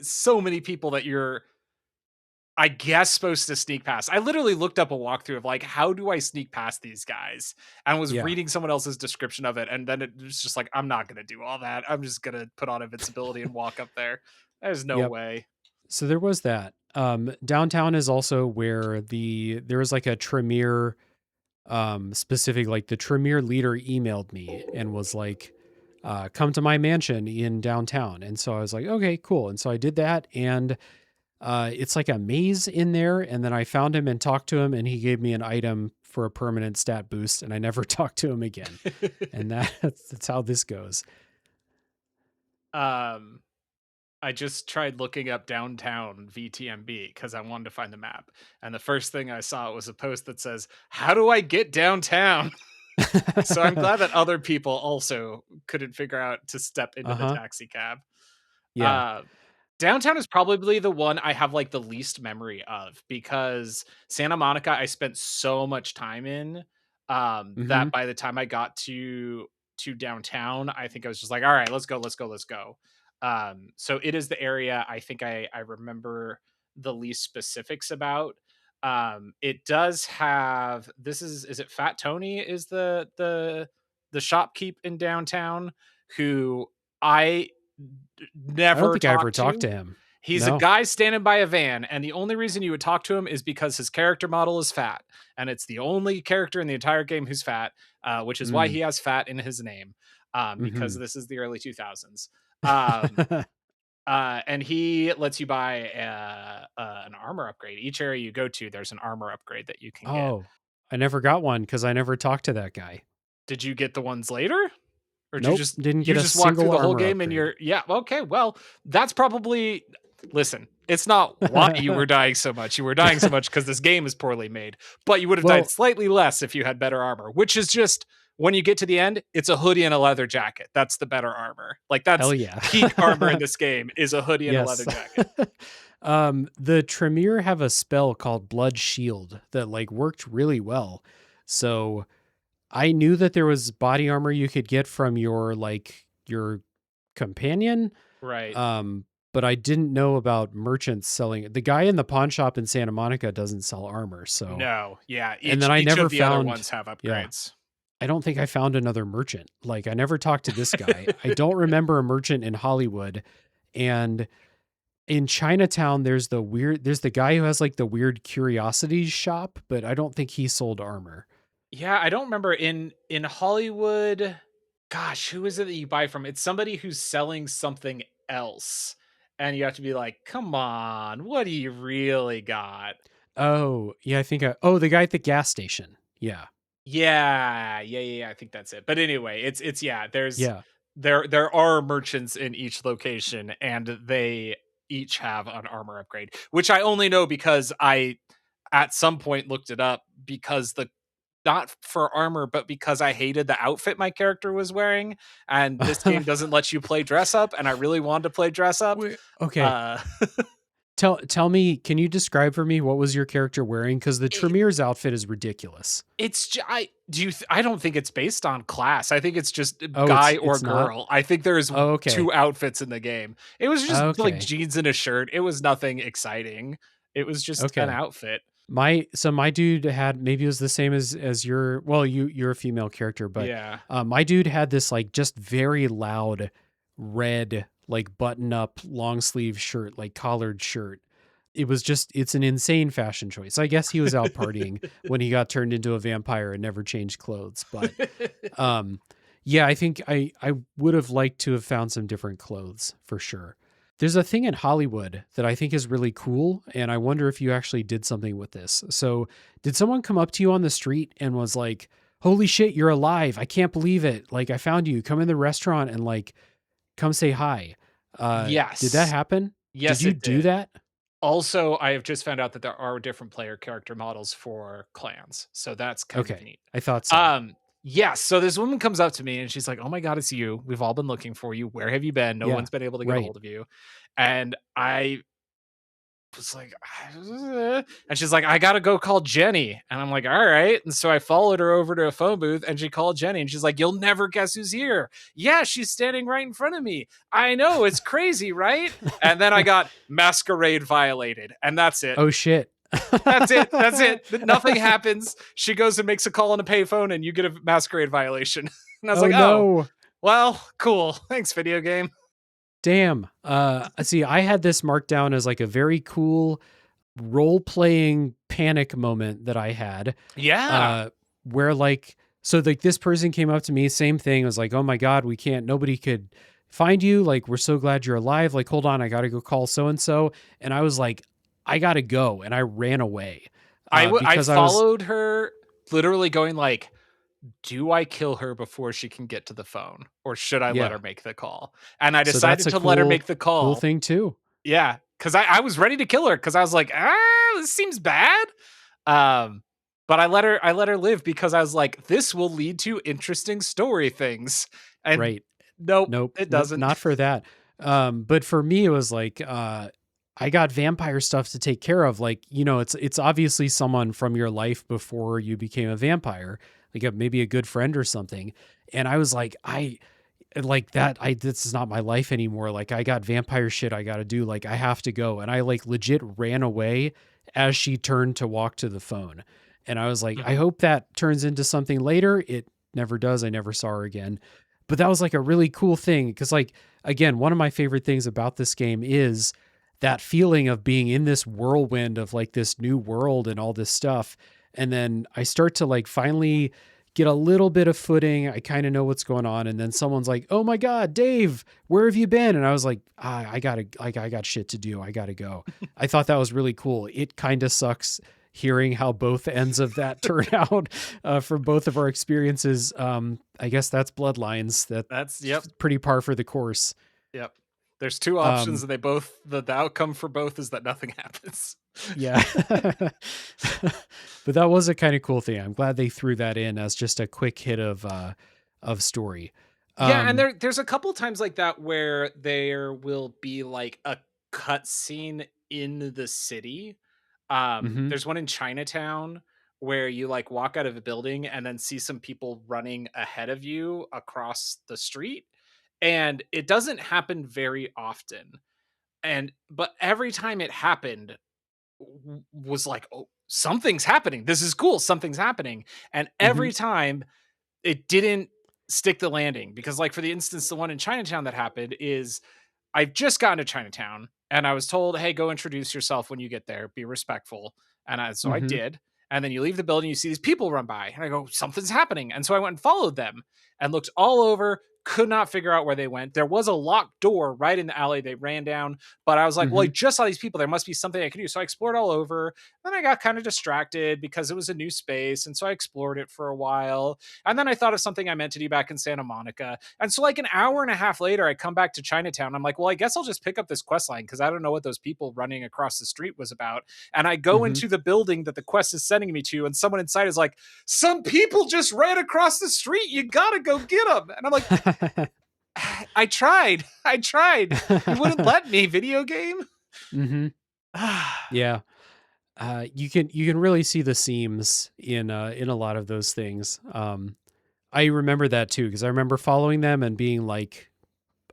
people that you're, I guess, supposed to sneak past. I literally looked up a walkthrough of like, how do I sneak past these guys? And was yeah. reading someone else's description of it, and then it was just like, I'm not gonna do all that. I'm just gonna put on invincibility and walk up there. There's no Yep. way. So there was that. Downtown is also where there was like a Tremere specific, like the Tremere leader emailed me and was like, come to my mansion in downtown. And so I was like, okay, cool. And so I did that. And it's like a maze in there. And then I found him and talked to him, and he gave me an item for a permanent stat boost. And I never talked to him again. And that's how this goes. um I just tried looking up downtown VTMB because I wanted to find the map. And the first thing I saw was a post that says, how do I get downtown? So I'm glad that other people also couldn't figure out to step into the Uh-huh. taxi cab. Yeah. Uh, Downtown is probably the one I have like the least memory of because Santa Monica I spent so much time in Mm-hmm. that by the time I got to downtown, I think I was just like, all right, let's go. So it is the area I think I remember the least specifics about. It does have, this is it Fat Tony is the shopkeep in downtown who I I don't never think I ever talked talked to. to him. He's a No. guy standing by a van, and the only reason you would talk to him is because his character model is fat, and it's the only character in the entire game who's fat, which is why Mm. he has fat in his name, because Mm-hmm. this is the early 2000s. Um, and he lets you buy an armor upgrade. Each area you go to, there's an armor upgrade that you can get. Oh, I never got one because I never talked to that guy. Did you get the ones later? Or did Nope, didn't you get a just walk through single the whole armor game and upgrade. you're, yeah, okay, well, that's probably, listen, it's not why you were dying so much. You were dying so much because this game is poorly made, but you would have died Well, slightly less if you had better armor, which is just when you get to the end, it's a hoodie and a leather jacket. That's the better armor. Like hell that's yeah. peak armor in this game is a hoodie and a leather Yes. jacket. The Tremere have a spell called Blood Shield that like worked really well. So I knew that there was body armor you could get from your companion. Right. Um, but I didn't know about merchants selling it. The guy in the pawn shop in Santa Monica doesn't sell armor. So, No, yeah, and then I each never of the other found, ones have yeah, upgrades. I don't think I found another merchant. Like I never talked to this guy. I don't remember a merchant in Hollywood. And in Chinatown, there's the guy who has like the weird curiosities shop, but I don't think he sold armor. Yeah, I don't remember in Hollywood. Gosh, who is it that you buy from? It's somebody who's selling something else, and you have to be like, "Come on, what do you really got?" Oh, yeah, oh, the guy at the gas station. Yeah. Yeah, I think that's it. But anyway, it's yeah. There's Yeah. there are merchants in each location, and they each have an armor upgrade, which I only know because I at some point looked it up, because the not for armor, but because I hated the outfit my character was wearing, and this game doesn't let you play dress up, and I really wanted to play dress up. Okay. Uh, Tell me, can you describe for me what was your character wearing? Because the it, Tremere's outfit is ridiculous. I don't think it's based on class. I think it's just Oh, guy or it's not? girl. I think there's Oh, okay. two outfits in the game. It was just like Okay. jeans and a shirt. It was nothing exciting. It was just an Okay. outfit. My dude had, maybe it was the same as your, well, you're a female character, but Yeah. my dude had this like just very loud red like button up long sleeve shirt, like collared shirt. It's an insane fashion choice. I guess he was out partying when he got turned into a vampire and never changed clothes. But yeah, I think I would have liked to have found some different clothes for sure. There's a thing in Hollywood that I think is really cool, and I wonder if you actually did something with this. So, did someone come up to you on the street and was like, "Holy shit, you're alive. I can't believe it. Like I found you. Come in the restaurant and like come say hi." Did that Yes. happen? Did Yes, you it do did. that? Also, I have just found out that there are different player character models for clans. So that's kind of Okay. neat. I thought so. Yes. So this woman comes up to me and she's like, "Oh my God, it's you. We've all been looking for you. Where have you been? No Yeah. one's been able to get a Right. hold of you." And I was like, and she's like, "I gotta go call Jenny." And I'm like, "All right." And so I followed her over to a phone booth and she called Jenny and she's like, "You'll never guess who's here." Yeah, she's standing right in front of me. I know, it's crazy, right? And then I got Masquerade violated, and that's it. Oh shit. That's it. That's it. Nothing happens. She goes and makes a call on a payphone, and you get a Masquerade violation. And I was Oh like, "Oh, no. well, cool. Thanks, video game." Damn. See, I had this marked down as like a very cool role-playing panic moment that I had. Yeah. Where like, so like this person came up to me, same thing, was like, "Oh my God, nobody could find you. Like, we're so glad you're alive. Like, hold on, I gotta go call so and so." And I was like, I gotta go, and I ran away. I Because I was followed her, literally going like, "Do I kill her before she can get to the phone, or should I let yeah. her make the call?" And I So that's decided a to let her make the cool call. thing too. Yeah, because I was ready to kill her, because I was like, this seems bad. But I let her live, because I was like, this will lead to interesting story things. And Right. nope, Nope, it nope, doesn't. not for that. But for me, it was like, I got vampire stuff to take care of. Like, it's obviously someone from your life before you became a vampire, like maybe a good friend or something. And I was like, this is not my life anymore. Like, I got vampire shit I got to do. Like, I have to go. And I like legit ran away as she turned to walk to the phone. And I was like, I Mhm. hope that turns into something later. It never does. I never saw her again. But that was like a really cool thing. Cause like, again, one of my favorite things about this game is that feeling of being in this whirlwind of like this new world and all this stuff. And then I start to like finally get a little bit of footing. I kind of know what's going on. And then someone's like, "Oh my God, Dave, where have you been?" And I was like, I got shit to do. I gotta go. I thought that was really cool. It kind of sucks hearing how both ends of that turn out for both of our experiences. I guess that's Bloodlines. That's Yep. That's pretty par for the course. Yep. There's two options, Um, and the outcome for both is that nothing happens. Yeah. But that was a kind of cool thing. I'm glad they threw that in as just a quick hit of story. Yeah, and Um there's a couple times like that where there will be like a cutscene in the city. mhm, There's one in Chinatown where you like walk out of a building and then see some people running ahead of you across the street. And it doesn't happen very often. But every time it happened, was like, "Oh, something's happening. This is cool. Something's happening." And mhm, every time it didn't stick the landing, because like for the instance, the one in Chinatown that happened is, I've just gotten to Chinatown and I was told, "Hey, go introduce yourself when you get there. Be respectful." So I mhm, did. And then you leave the building, you see these people run by, and I go, "Something's happening." And so I went and followed them. and looked all over, could not figure out where they went. There was a locked door right in the alley they ran down, but I was like, well, I just saw these people. There must be something I can do. So I explored all over. Then I got kind of distracted because it was a new space. And so I explored it for a while. And then I thought of something I meant to do back in Santa Monica. And so like an hour and a half later, I come back to Chinatown. I'm like, well, I guess I'll just pick up this quest line because I don't know what those people running across the street was about. And I go into the building that the quest is sending me to, and someone inside is like, some people just ran across the street. You gotta go get them. And I'm like, I tried. You wouldn't let me, video game. Yeah. You can really see the seams in a lot of those things. I remember that too, because I remember following them and being like,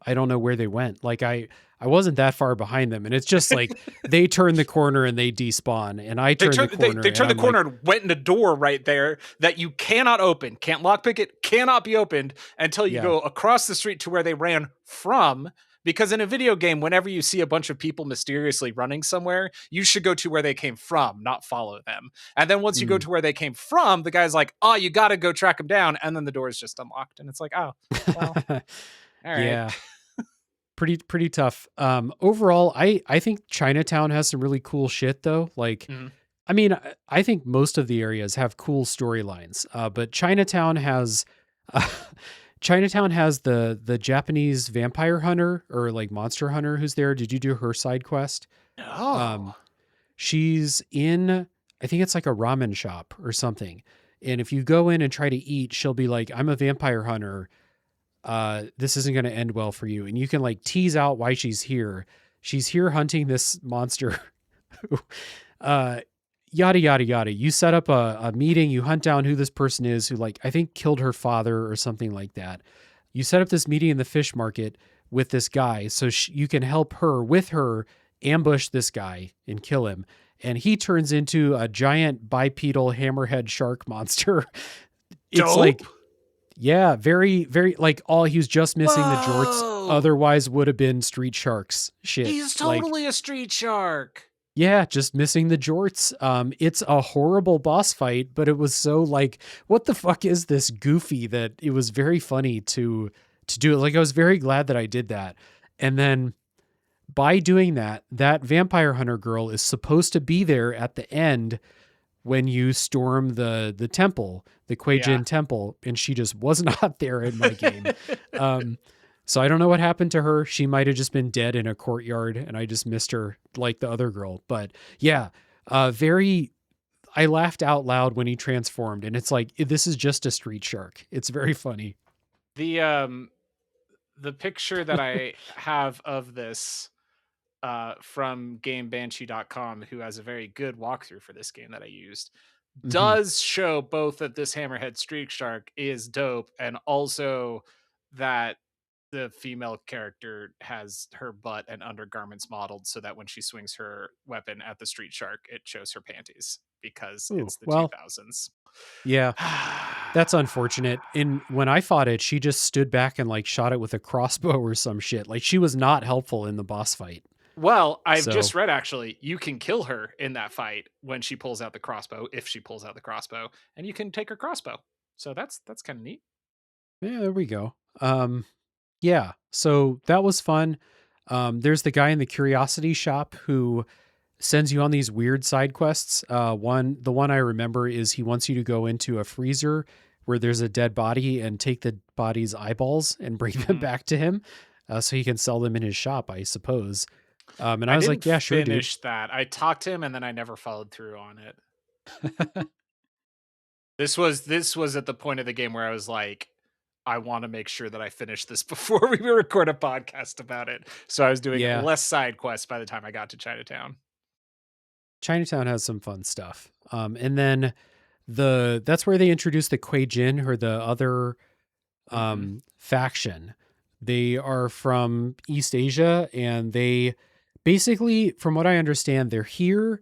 I don't know where they went. Like I wasn't that far behind them, and it's just like they turn the corner and they despawn, and I turn the corner. They turn the corner and went in a door right there that you cannot open, can't lockpick it, cannot be opened until you go across the street to where they ran from. Because in a video game, whenever you see a bunch of people mysteriously running somewhere, you should go to where they came from, not follow them. And then once you go to where they came from, the guy's like, oh, you got to go track them down. And then the door is just unlocked. And it's like, oh, well, all right. Yeah. Pretty tough. Overall, I think Chinatown has some really cool shit though. Like, I mean, I think most of the areas have cool storylines, but Chinatown has the Japanese vampire hunter or like monster hunter who's there. Did you do her side quest? No. She's in, I think it's like a ramen shop or something. And if you go in and try to eat, she'll be like, I'm a vampire hunter. This isn't going to end well for you. And you can like tease out why she's here. She's here hunting this monster. Yada, yada, yada. You set up a meeting, you hunt down who this person is who like, I think killed her father or something like that. You set up this meeting in the fish market with this guy. So you can help her with her ambush this guy and kill him. And he turns into a giant bipedal hammerhead shark monster. It's like, yeah, very, very like he was just missing the jorts. Otherwise would have been street sharks shit. He's totally a street shark. Yeah, just missing the jorts. It's a horrible boss fight, but it was so like, what the fuck is this goofy that it was very funny to do it. Like I was very glad that I did that. And then by doing that, that vampire hunter girl is supposed to be there at the end when you storm the temple, the Kuei-jin temple, and she just was not there in my game. So I don't know what happened to her. She might have just been dead in a courtyard and I just missed her like the other girl. But yeah, I laughed out loud when he transformed, and it's like, this is just a street shark. It's very funny. The picture that I have of this from GameBanshee.com, who has a very good walkthrough for this game that I used, does show both that this hammerhead streak shark is dope, and also that the female character has her butt and undergarments modeled so that when she swings her weapon at the street shark, it shows her panties because it's the 2000s. Yeah, that's unfortunate. When I fought it, she just stood back and like shot it with a crossbow or some shit. Like she was not helpful in the boss fight. Well, I've just read, actually, you can kill her in that fight when she pulls out the crossbow, if she pulls out the crossbow, and you can take her crossbow. So that's kind of neat. Yeah, there we go. Yeah, so that was fun. There's the guy in the curiosity shop who sends you on these weird side quests. The one I remember is he wants you to go into a freezer where there's a dead body and take the body's eyeballs and bring them back to him, so he can sell them in his shop, I suppose. And I was like, yeah, sure, finish that. I talked to him and then I never followed through on it. This was at the point of the game where I was like, I want to make sure that I finish this before we record a podcast about it. So I was doing less side quests by the time I got to Chinatown. Chinatown has some fun stuff. And then that's where they introduced the Kuei-jin, or the other faction. They are from East Asia, and they basically, from what I understand, they're here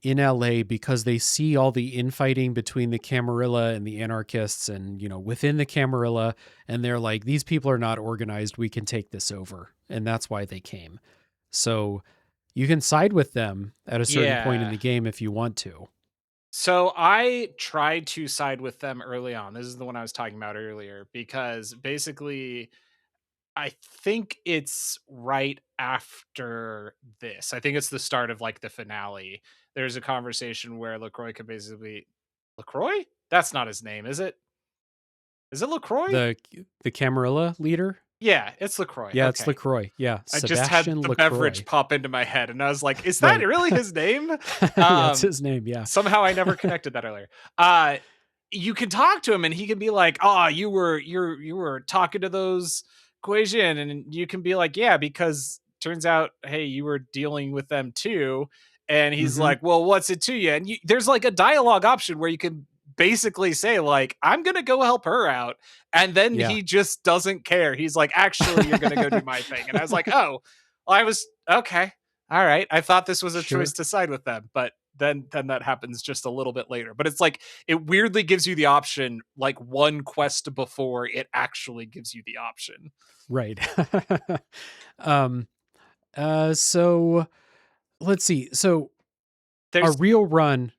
in LA because they see all the infighting between the Camarilla and the anarchists and, within the Camarilla. And they're like, these people are not organized. We can take this over. And that's why they came. So you can side with them at a certain point in the game if you want to. So I tried to side with them early on. This is the one I was talking about earlier because basically I think it's right after this. I think it's the start of like the finale. There's a conversation where LaCroix could basically LaCroix? That's not his name, is it? Is it LaCroix? The Camarilla leader? Yeah, it's LaCroix. Yeah, it's Okay. LaCroix. Yeah, I just had Sebastian the LaCroix. beverage pop into my head and I was like, is that Right. really his name? Yeah, it's his name. Yeah. Somehow I never connected that earlier. You can talk to him and he can be like, "Oh, you were talking to those Quasian," and you can be like, "Yeah, because turns out, hey, you were dealing with them too." And he's Mm-hmm. like, "Well, what's it to you?" And there's like a dialogue option where you can basically say like, "I'm gonna go help her out," and then Yeah. he just doesn't care. He's like, "Actually, you're gonna go do my thing," and I was like, "Oh, well, I was okay." All right. I thought this was a choice Sure. to side with them, but then that happens just a little bit later. But it's like it weirdly gives you the option like one quest before it actually gives you the option. Right. um. So let's see. So a There's real run.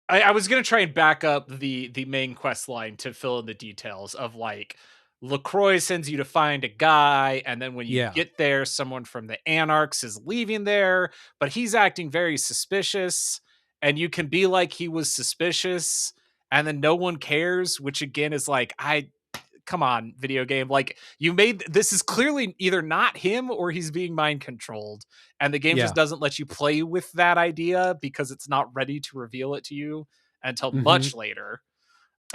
I was gonna try and back up the main quest line to fill in the details of like LaCroix sends you to find a guy, and then when you Yeah. get there, someone from the Anarchs is leaving there, but he's acting very suspicious, and you can be like he was suspicious, and then no one cares, which again is like, I come on, video game. Like you made this is clearly either not him or he's being mind controlled. And the game just Yeah. doesn't let you play with that idea because it's not ready to reveal it to you until Mm-hmm. much later.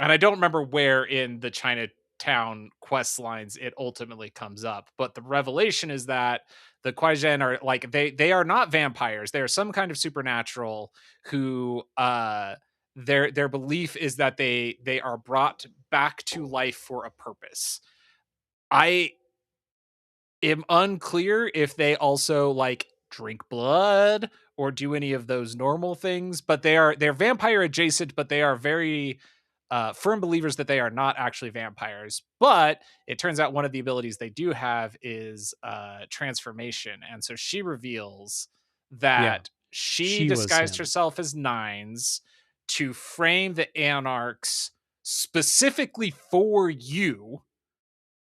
And I don't remember where in the Chinatown quest lines it ultimately comes up, but the revelation is that the Kwaijen are like they are not vampires. They are some kind of supernatural who their belief is that they are brought back to life for a purpose. I am unclear if they also like drink blood or do any of those normal things, but they're vampire adjacent, but they are very firm believers that they are not actually vampires. But it turns out one of the abilities they do have is transformation, and so she reveals Yeah. that she She was disguised him. herself as Nines to frame the Anarchs specifically for you,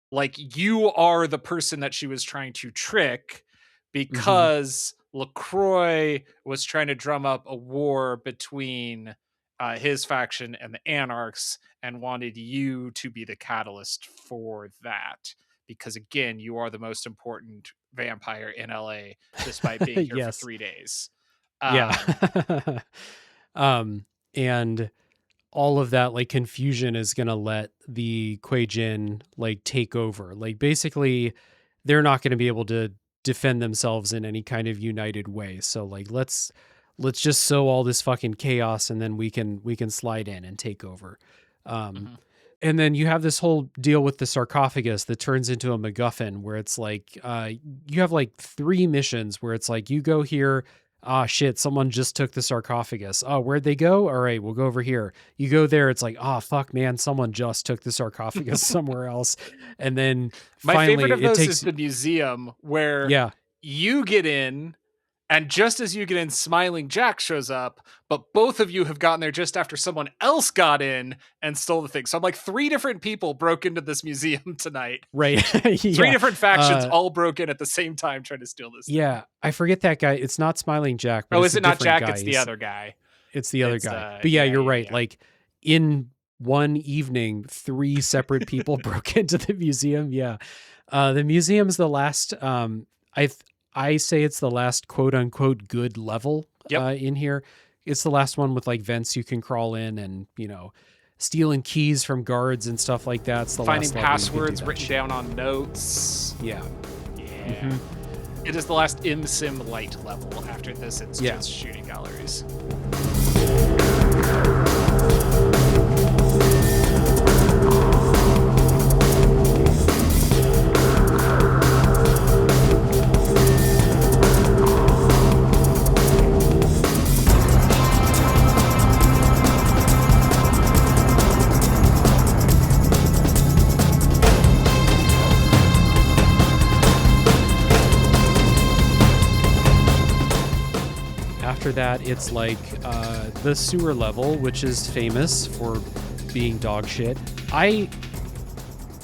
like you are the person that she was trying to trick Mm-hmm. because LaCroix was trying to drum up a war between his faction and the Anarchs and wanted you to be the catalyst for that. Because again, you are the most important vampire in LA despite being here for Yes. 3 days. Yeah. Um, And all of that like confusion is gonna let the Kuei-jin like take over. Like basically, they're not gonna be able to defend themselves in any kind of united way. So like let's just sow all this fucking chaos and then we can slide in and take over. Um mhm. and then you have this whole deal with the sarcophagus that turns into a MacGuffin where it's like you have like 3 missions where it's like you go here. Ah, shit, someone just took the sarcophagus. Oh, where'd they go? All right, we'll go over here. You go there, it's like, oh, fuck, man, someone just took the sarcophagus somewhere else. And then My favorite finally of it those is takes, the museum where yeah, you get in, and just as you get in, Smiling Jack shows up, but both of you have gotten there just after someone else got in and stole the thing. So I'm like, 3 different people broke into this museum tonight. right. 3 Yeah. different factions all broke in at the same time trying to steal this thing. Yeah, I forget that guy. It's not Smiling Jack, but Oh, it's is a it not different Jack? guy. It's the other guy. It's the other It's guy. But yeah, you're right. yeah. Like in one evening, 3 separate people broke into the museum. Yeah. The museum's the last I say it's the last quote unquote good level Yep. in here. It's the last one with like vents you can crawl in and, stealing keys from guards and stuff like that. It's the Finding last level you can do passwords that written shit. down on notes. Yeah. Yeah. Mhm. It is the last in-sim light level. After this, it's Yeah. just shooting galleries. After that, it's like the sewer level, which is famous for being dog shit. I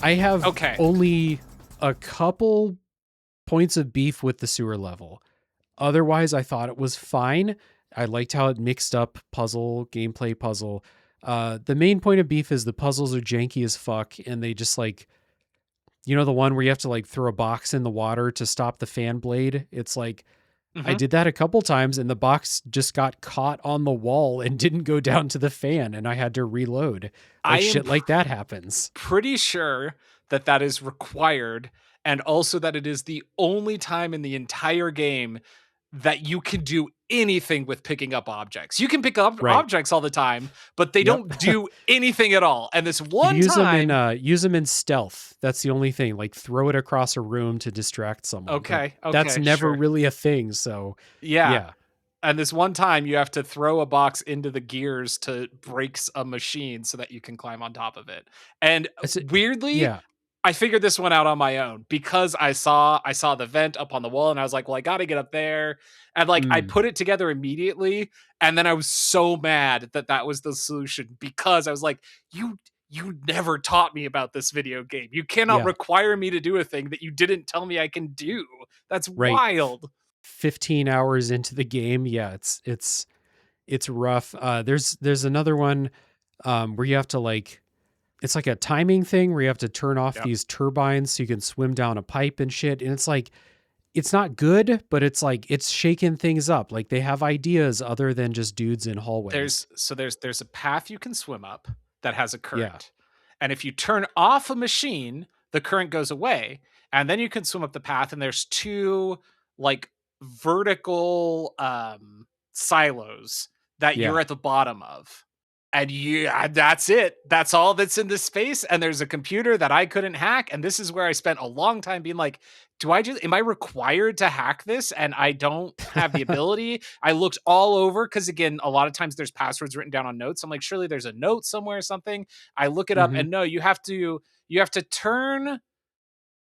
have only a couple points of beef with the sewer level. Otherwise, I thought it was fine. I liked how it mixed up gameplay puzzle. The main point of beef is the puzzles are janky as fuck, and they just like, you know, the one where you have to like throw a box in the water to stop the fan blade. It's like, I did that a couple times and the box just got caught on the wall and didn't go down to the fan, and I had to reload. Like shit like that happens. Pretty sure that is required, and also that it is the only time in the entire game that you can do anything with picking up objects. You can pick up objects all the time, but they don't do anything at all. And this one time, use them in stealth. That's the only thing. Like throw it across a room to distract someone. Okay, that's never really a thing. So yeah. And this one time, you have to throw a box into the gears to break a machine so that you can climb on top of it. And weirdly, I figured this one out on my own because I saw the vent up on the wall, and I was like, well, I got to get up there. And like, I put it together immediately. And then I was so mad that was the solution, because I was like, you never taught me about this video game. You cannot require me to do a thing that you didn't tell me I can do. That's wild. 15 hours into the game. Yeah, it's rough. There's another one where you have to like, it's like a timing thing where you have to turn off these turbines so you can swim down a pipe and shit. And it's like, it's not good, but it's like, it's shaking things up. Like they have ideas other than just dudes in hallways. There's a path you can swim up that has a current. And if you turn off a machine, the current goes away. And then you can swim up the path, and there's two like vertical silos that you're at the bottom of. And that's it. That's all that's in this space. And there's a computer that I couldn't hack. And this is where I spent a long time being like, am I required to hack this? And I don't have the ability. I looked all over, because again, a lot of times there's passwords written down on notes. I'm like, surely there's a note somewhere or something. I look it up, and no, you have to turn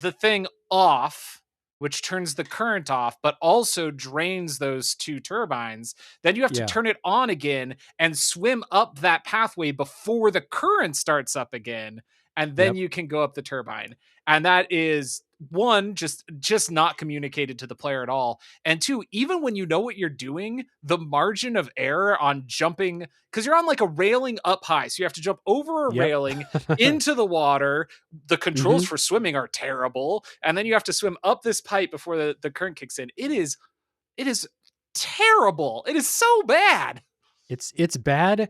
the thing off, which turns the current off, but also drains those two turbines. Then you have to turn it on again and swim up that pathway before the current starts up again. And then you can go up the turbine. And that is, one, just not communicated to the player at all. And two, even when you know what you're doing, the margin of error on jumping, because you're on like a railing up high, so you have to jump over a railing into the water. The controls for swimming are terrible. And then you have to swim up this pipe before the current kicks in. It is terrible. It is so bad. It's bad.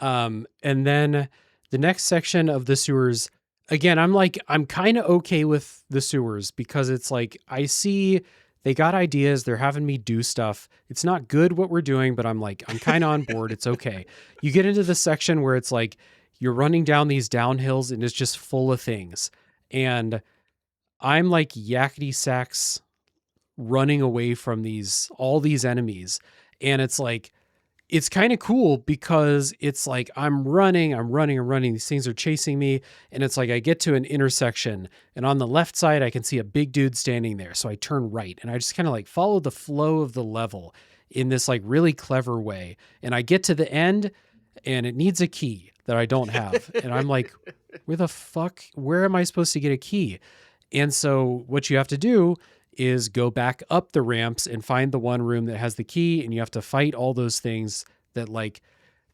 And then the next section of the sewers, again, I'm kind of okay with the sewers, because it's like, I see they got ideas. They're having me do stuff. It's not good what we're doing, but I'm kind of on board. It's okay. You get into the section where it's like, you're running down these downhills and it's just full of things. And I'm like yakety sacks running away from all these enemies. And it's like, it's kind of cool, because it's like, I'm running. These things are chasing me. And it's like, I get to an intersection, and on the left side, I can see a big dude standing there. So I turn right, and I just kind of like follow the flow of the level in this like really clever way. And I get to the end, and it needs a key that I don't have. And I'm like, where am I supposed to get a key? And so what you have to do is go back up the ramps and find the one room that has the key, and you have to fight all those things that, like,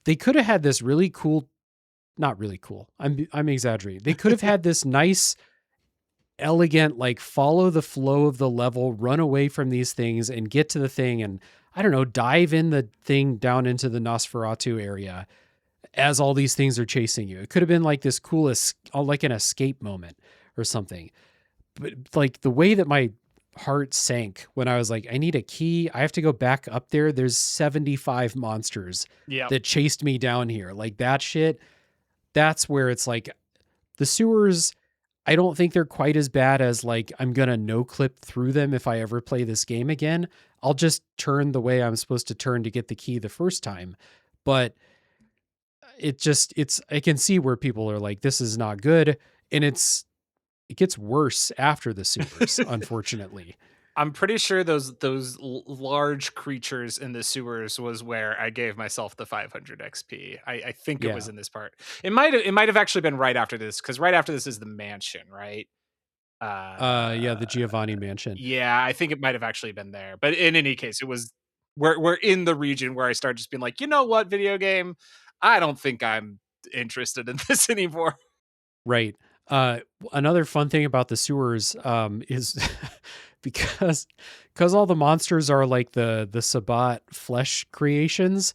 they could have had this really cool, not really cool. I'm exaggerating. They could have had this nice, elegant, like, follow the flow of the level, run away from these things and get to the thing, and I don't know, dive in the thing down into the Nosferatu area as all these things are chasing you. It could have been like this cool, like an escape moment or something. But like the way that my heart sank when I was like, I need a key. I have to go back up there. There's 75 monsters that chased me down here. Like that shit. That's where it's like the sewers, I don't think they're quite as bad as like, I'm going to no clip through them if I ever play this game again. I'll just turn the way I'm supposed to turn to get the key the first time. But I can see where people are like, this is not good. And it gets worse after the sewers, unfortunately. I'm pretty sure those large creatures in the sewers was where I gave myself the 500 XP. I think it was Yeah. in this part. It might have actually been right after this, because right after this is the mansion, right? Yeah, the Giovanni Mansion. Yeah, I think it might have actually been there. But in any case, it was we're in the region where I started just being like, you know what, video game, I don't think I'm interested in this anymore. Right. Another fun thing about the sewers is because because all the monsters are like the Sabat flesh creations,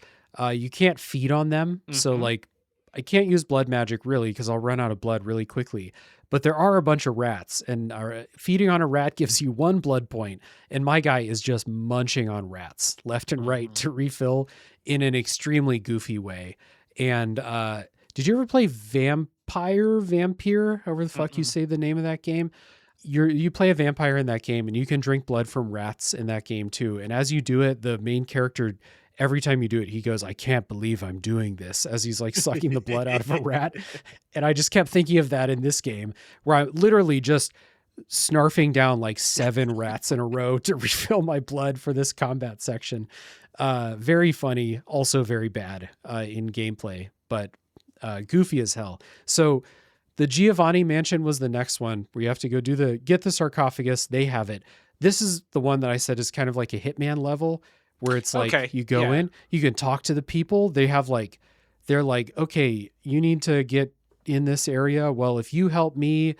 you can't feed on them. So Hmm. like I can't use blood magic really because I'll run out of blood really quickly. But there are a bunch of rats, and feeding on a rat gives you 1 blood point. And my guy is just munching on rats left and right Hmm. to refill in an extremely goofy way. And did you ever play Vampire, however the fuck you Mm-mm. say the name of that game? You play a vampire in that game, and you can drink blood from rats in that game too. And as you do it, the main character, every time you do it, he goes, "I can't believe I'm doing this," as he's like sucking the blood out of a rat. And I just kept thinking of that in this game, where I'm literally just snarfing down like 7 rats in a row to refill my blood for this combat section. Very funny, also very bad in gameplay, but goofy as hell. So the Giovanni Mansion was the next one where you have to go get the sarcophagus. They have it. This is the one that I said is kind of like a Hitman level, where it's like Okay, you go yeah. in, you can talk to the people. They're like, okay, you need to get in this area. Well, if you help me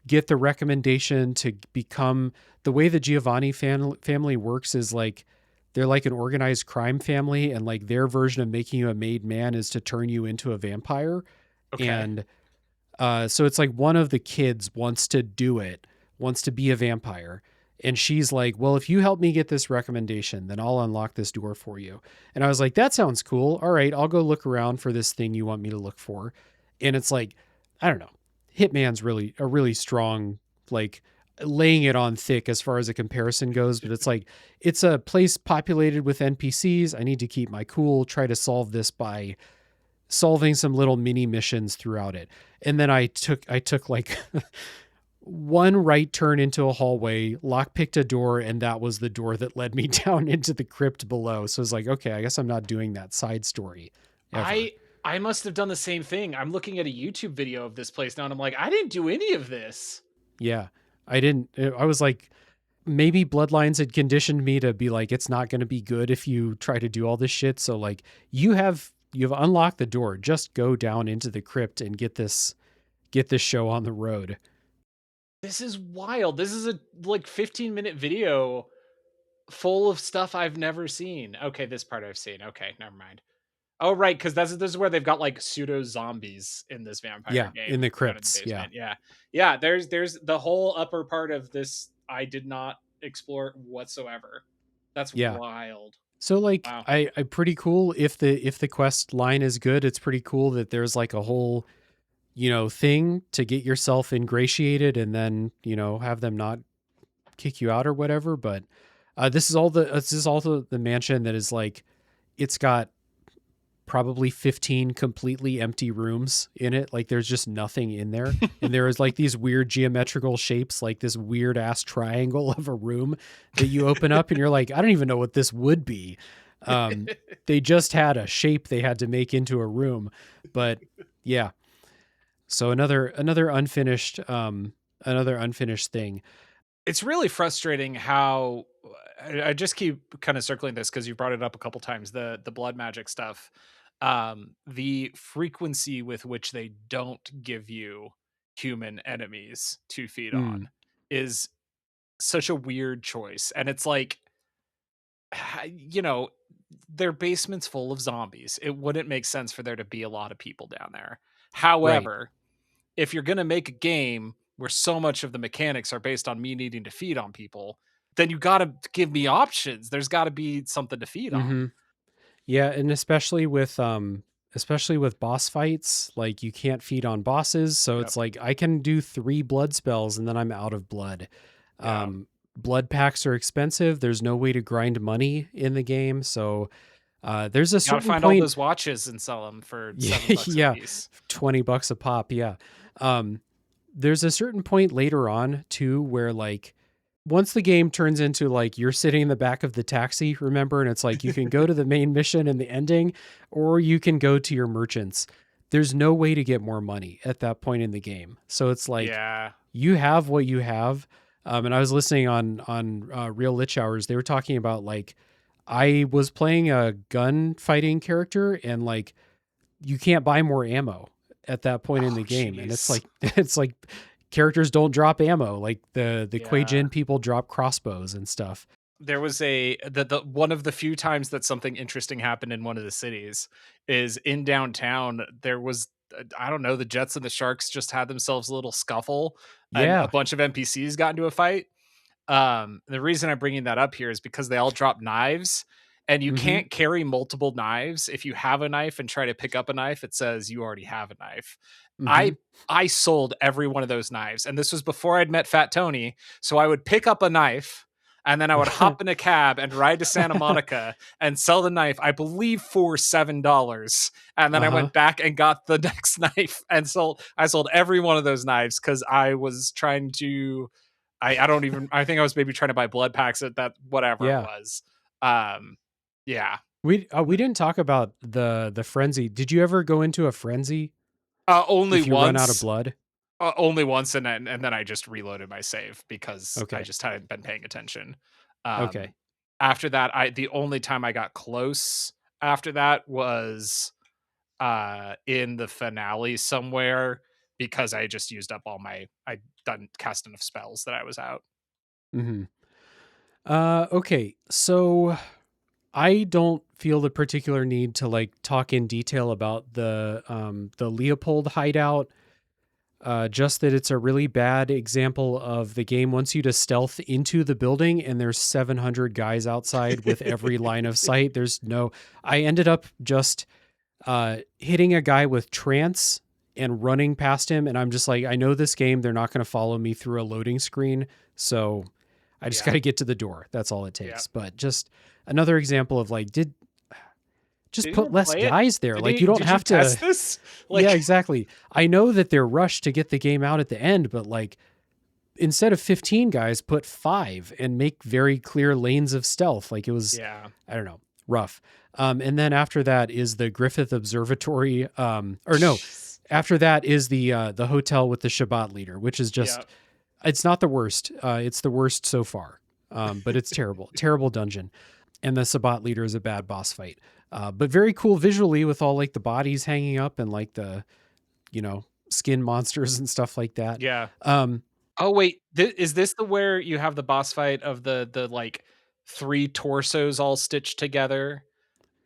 get the recommendation to become, the way the Giovanni family works is like they're like an organized crime family, and like their version of making you a made man is to turn you into a vampire. Okay. And so it's like one of the kids wants to do it, wants to be a vampire. And she's like, well, if you help me get this recommendation, then I'll unlock this door for you. And I was like, that sounds cool. All right, I'll go look around for this thing you want me to look for. And it's like, I don't know. Hitman's really a really strong, like laying it on thick as far as a comparison goes. But it's like, it's a place populated with NPCs. I need to keep my cool, try to solve this by solving some little mini missions throughout it. And then I took like one right turn into a hallway, lockpicked a door, and that was the door that led me down into the crypt below. So it's like, okay, I guess I'm not doing that side story ever. I I must have done the same thing. I'm looking at a YouTube video of this place now, and I'm like, I didn't do any of this. Yeah. I was like, maybe Bloodlines had conditioned me to be like, it's not going to be good if you try to do all this shit. So like you've unlocked the door. Just go down into the crypt and get this show on the road. This is wild. This is a like 15-minute video full of stuff I've never seen. Okay, this part I've seen. Okay, never mind. Oh, right, because this is where they've got like pseudo zombies in this vampire Yeah, in game the down in the crypts. Yeah. basement. Yeah, yeah. There's the whole upper part of this I did not explore whatsoever. That's Yeah. wild. So like Wow. I pretty cool if the quest line is good, it's pretty cool that there's like a whole, thing to get yourself ingratiated and then, have them not kick you out or whatever. But this is also the mansion that is like, it's got probably 15 completely empty rooms in it. Like there's just nothing in there. And there is like these weird geometrical shapes, like this weird ass triangle of a room that you open up and you're like, I don't even know what this would be. They just had a shape they had to make into a room. But yeah. So another unfinished thing. It's really frustrating how I just keep kind of circling this because you brought it up a couple times, the blood magic stuff. The frequency with which they don't give you human enemies to feed Mm, on is such a weird choice. And it's like, you know, their basement's full of zombies. It wouldn't make sense for there to be a lot of people down there. right. However, if you're going to make a game where so much of the mechanics are based on me needing to feed on people, then you got to give me options. There's got to be something to feed on. Hmm. Yeah, and especially with boss fights, like you can't feed on bosses, so Yep. it's like I can do 3 blood spells and then I'm out of blood. Yeah. Blood packs are expensive. There's no way to grind money in the game, so there's a You got to certain find all point. those watches and sell them for Yeah, $7 a yeah, piece. $20 a pop, yeah. Um, there's a certain point later on too where like once the game turns into like you're sitting in the back of the taxi, remember, and it's like you can go to the main mission and the ending, or you can go to your merchants. There's no way to get more money at that point in the game. So it's like you have what you have. And I was listening on Real Lich Hours. They were talking about like I was playing a gun fighting character, and like you can't buy more ammo at that point in the game, and it's like characters don't drop ammo. Like the Kuei Jin people drop crossbows and stuff. There was the one of the few times that something interesting happened in one of the cities is in downtown. There was, I don't know, the Jets and the Sharks just had themselves a little scuffle, and a bunch of NPCs got into a fight. The reason I'm bringing that up here is because they all drop knives, and you can't carry multiple knives. If you have a knife and try to pick up a knife, it says you already have a knife. I sold every one of those knives, and this was before I'd met Fat Tony. So I would pick up a knife, and then I would hop in a cab and ride to Santa Monica and sell the knife, I believe, for $7. And then I went back and got the next knife and I sold every one of those knives because I was trying to. I think I was maybe trying to buy blood packs at that whatever it was. We didn't talk about the frenzy. Did you ever go into a frenzy? Only if you once. Run out of blood. Only once, and then I just reloaded my save because I just hadn't been paying attention. After that, the only time I got close after that was in the finale somewhere because I just used up I'd cast enough spells that I was out. Okay, so I don't feel the particular need to like talk in detail about the Leopold hideout. Just that it's a really bad example of the game wants you to stealth into the building, and there's 700 guys outside with every line of sight. I ended up just hitting a guy with trance and running past him, and I'm just like, I know this game, they're not going to follow me through a loading screen, so I just got to get to the door. That's all it takes. But just another example of like, just put less guys there. Like you don't have to test this. Yeah, exactly. I know that they're rushed to get the game out at the end, but like instead of 15 guys, put 5 and make very clear lanes of stealth. Like it was, I don't know, rough. And then after that is the Griffith Observatory. After that is the hotel with the Shabbat leader, which is just, it's not the worst. It's the worst so far. But it's terrible, terrible dungeon. And the Sabbat leader is a bad boss fight. But very cool visually with all like the bodies hanging up and like the, skin monsters and stuff like that. Yeah. Oh wait, is this where you have the boss fight of the like 3 torsos all stitched together?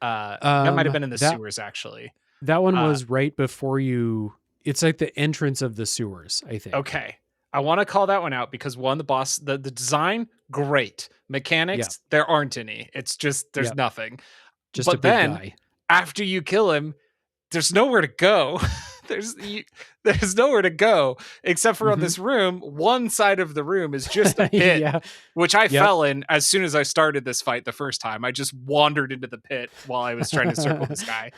That might have been in the sewers actually. That one was right before you. It's like the entrance of the sewers, I think. Okay. I want to call that one out because the design, great. Mechanics, there aren't any. It's just, there's nothing. Just a big guy. After you kill him, there's nowhere to go. There's nowhere to go except for on this room. One side of the room is just a pit, which I fell in as soon as I started this fight the first time. I just wandered into the pit while I was trying to circle this guy.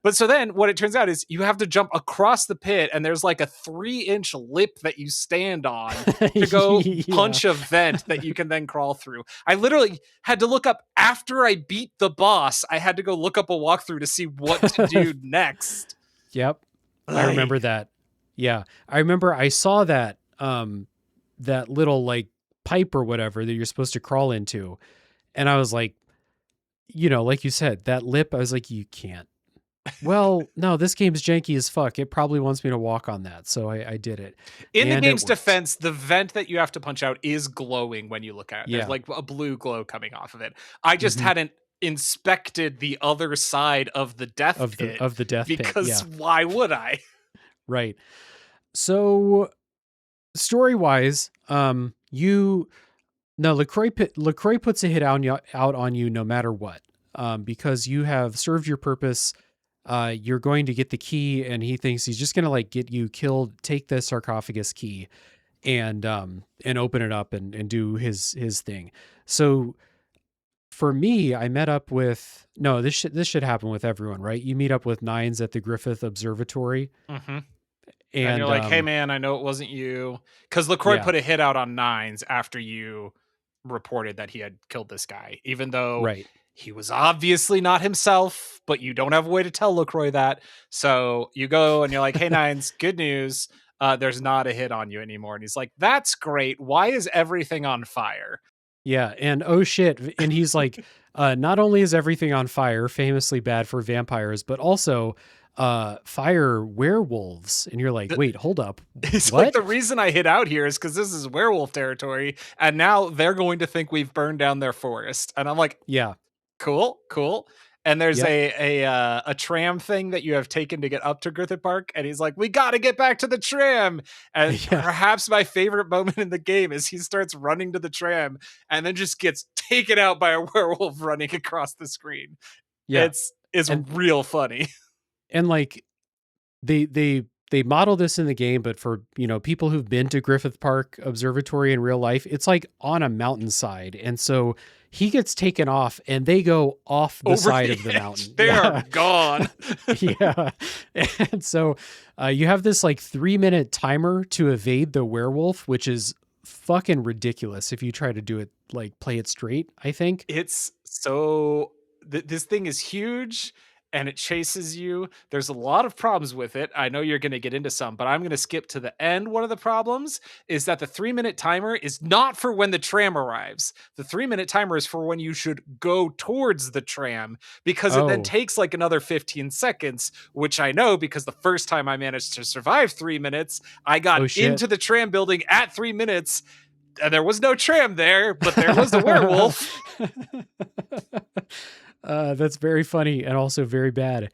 But so then what it turns out is you have to jump across the pit, and there's like a 3-inch lip that you stand on to go punch a vent that you can then crawl through. I literally had to look up after I beat the boss. I had to go look up a walkthrough to see what to do next. Yep. I remember that. Yeah. I remember I saw that, that little like pipe or whatever that you're supposed to crawl into. And I was like, like you said, that lip, I was like, you can't. Well, no, this game's janky as fuck. It probably wants me to walk on that. So I did it. In the game's defense, the vent that you have to punch out is glowing when you look at it. Yeah. There's like a blue glow coming off of it. I just hadn't inspected the other side of the death pit. Of the death pit. Because why would I? Right. So story-wise, LaCroix puts a hit out on you no matter what. Because you have served your purpose. You're going to get the key, and he thinks he's just going to like get you killed, take the sarcophagus key and open it up and do his thing. So for me, I met up with, this should happen with everyone, right? You meet up with Nines at the Griffith Observatory. Mm-hmm. And you're like, hey man, I know it wasn't you. Cause LaCroix put a hit out on Nines after you reported that he had killed this guy, even though Right. he was obviously not himself, but you don't have a way to tell LaCroix that. So you go and you're like, hey, Nines, good news. There's not a hit on you anymore. And he's like, that's great. Why is everything on fire? Yeah, and oh shit, and he's like, not only is everything on fire, famously bad for vampires, but also fire werewolves. And you're like, wait, hold up. He's like, What? the reason I hid out here is because this is werewolf territory, and now they're going to think we've burned down their forest. And I'm like, Yeah. cool, cool. And there's Yep. a tram thing that you have taken to get up to Griffith Park, and he's like, "We got to get back to the tram." And Yeah. perhaps my favorite moment in the game is he starts running to the tram and then just gets taken out by a werewolf running across the screen. Yeah. It's And real funny. and like they model this in the game, but for, you know, people who've been to Griffith Park Observatory in real life, it's like on a mountainside. And so he gets taken off and they go off the side of the mountain. They are gone. Yeah. And so you have this like 3-minute timer to evade the werewolf, which is fucking ridiculous if you try to do it, like play it straight, I think. It's so this thing is huge and it chases you. There's a lot of problems with it. I know you're going to get into some, but I'm going to skip to the end. One of the problems is that the 3-minute timer is not for when the tram arrives. The 3-minute timer is for when you should go towards the tram, because it then takes like another 15 seconds, which I know because the first time I managed to survive 3 minutes, I got into the tram building at 3 minutes. And there was no tram there, but there was a werewolf. That's very funny and also very bad.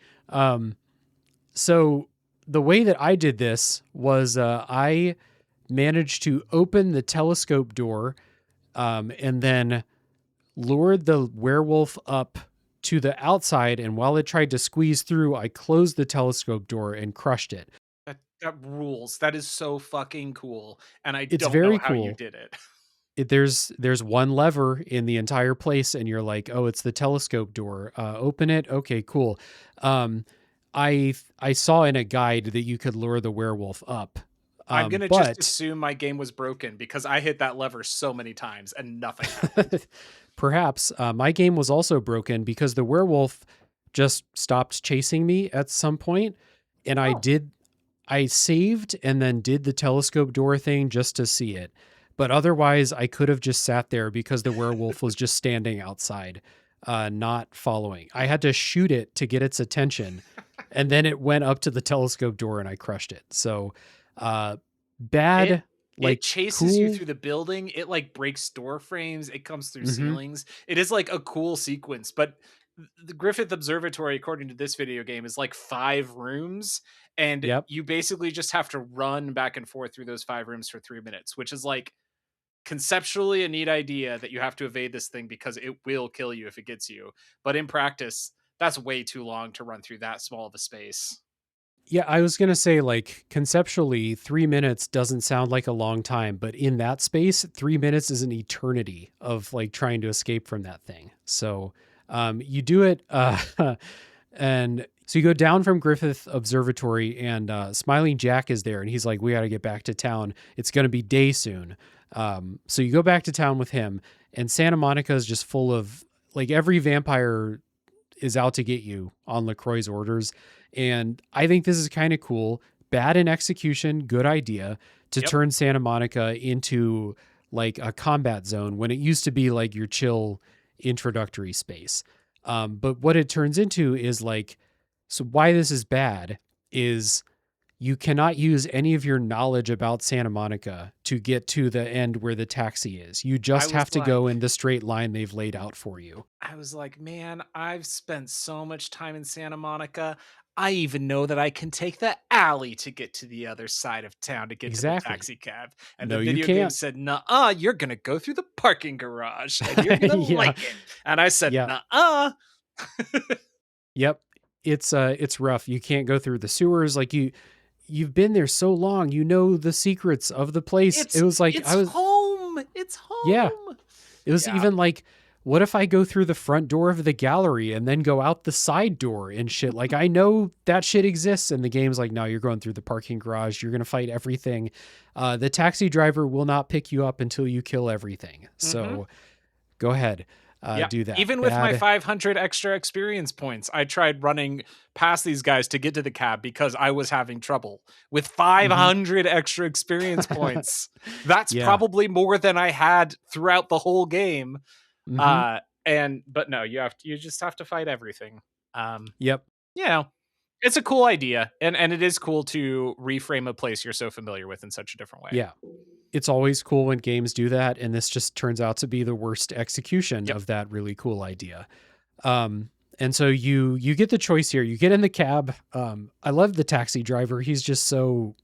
So the way that I did this was I managed to open the telescope door and then lured the werewolf up to the outside. And while it tried to squeeze through, I closed the telescope door and crushed it. That rules. That is so fucking cool. And I It's don't very know how cool. you did it. There's one lever in the entire place and you're like, oh, it's the telescope door. Open it. Okay, cool. I saw in a guide that you could lure the werewolf up. I'm going to just assume my game was broken because I hit that lever so many times and nothing happened. Perhaps my game was also broken because the werewolf just stopped chasing me at some point, and I saved and then did the telescope door thing just to see it. But otherwise, I could have just sat there because the werewolf was just standing outside, not following. I had to shoot it to get its attention, and then it went up to the telescope door and I crushed it. So bad. It chases you through the building. It like breaks door frames. It comes through ceilings. It is like a cool sequence. But the Griffith Observatory, according to this video game, is like 5 rooms. And you basically just have to run back and forth through those 5 rooms for 3 minutes, which is like conceptually a neat idea that you have to evade this thing because it will kill you if it gets you. But in practice, that's way too long to run through that small of a space. Yeah, I was going to say, like, conceptually, 3 minutes doesn't sound like a long time, but in that space, 3 minutes is an eternity of like trying to escape from that thing. So you do it, and so you go down from Griffith Observatory, and Smiling Jack is there, and he's like, we got to get back to town. It's going to be day soon. So you go back to town with him, and Santa Monica is just full of, like, every vampire is out to get you on LaCroix's orders. And I think this is kind of cool. Bad in execution, good idea to turn Santa Monica into like a combat zone when it used to be like your chill introductory space. But what it turns into is like, so why this is bad is you cannot use any of your knowledge about Santa Monica to get to the end where the taxi is. You just have to go in the straight line they've laid out for you. I was like, man, I've spent so much time in Santa Monica. I even know that I can take the alley to get to the other side of town to get to the taxi cab. And the video game said, nuh-uh, you're going to go through the parking garage and you're going to like it. And I said, nuh-uh. Yep. It's rough. You can't go through the sewers. Like you've been there so long, you know the secrets of the place. It was like it's home. It's home. Yeah. It was even like what if I go through the front door of the gallery and then go out the side door and shit? Like, I know that shit exists. And the game's like, no, you're going through the parking garage. You're going to fight everything. The taxi driver will not pick you up until you kill everything. So go ahead. Do that. Even with my 500 extra experience points, I tried running past these guys to get to the cab because I was having trouble with 500 extra experience points. That's probably more than I had throughout the whole game. But no, you just have to fight everything. Yep. You know, it's a cool idea, and it is cool to reframe a place you're so familiar with in such a different way. Yeah. It's always cool when games do that, and this just turns out to be the worst execution of that really cool idea. And so you get the choice here. You get in the cab. I love the taxi driver. He's just so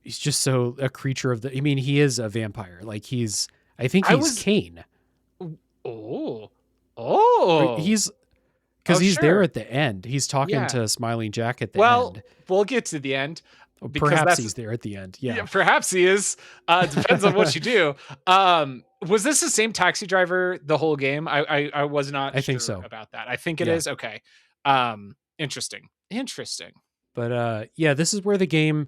a creature of the. I mean, he is a vampire. Like I think he's Kane. Oh, he's because he's there at the end. He's talking to Smiling Jack at the end. Well, we'll get to the end. Perhaps he's there at the end. Yeah, perhaps he is. Depends on what you do. Was this the same taxi driver the whole game? I was not. I think so about that. I think it is. Okay. Interesting. But this is where the game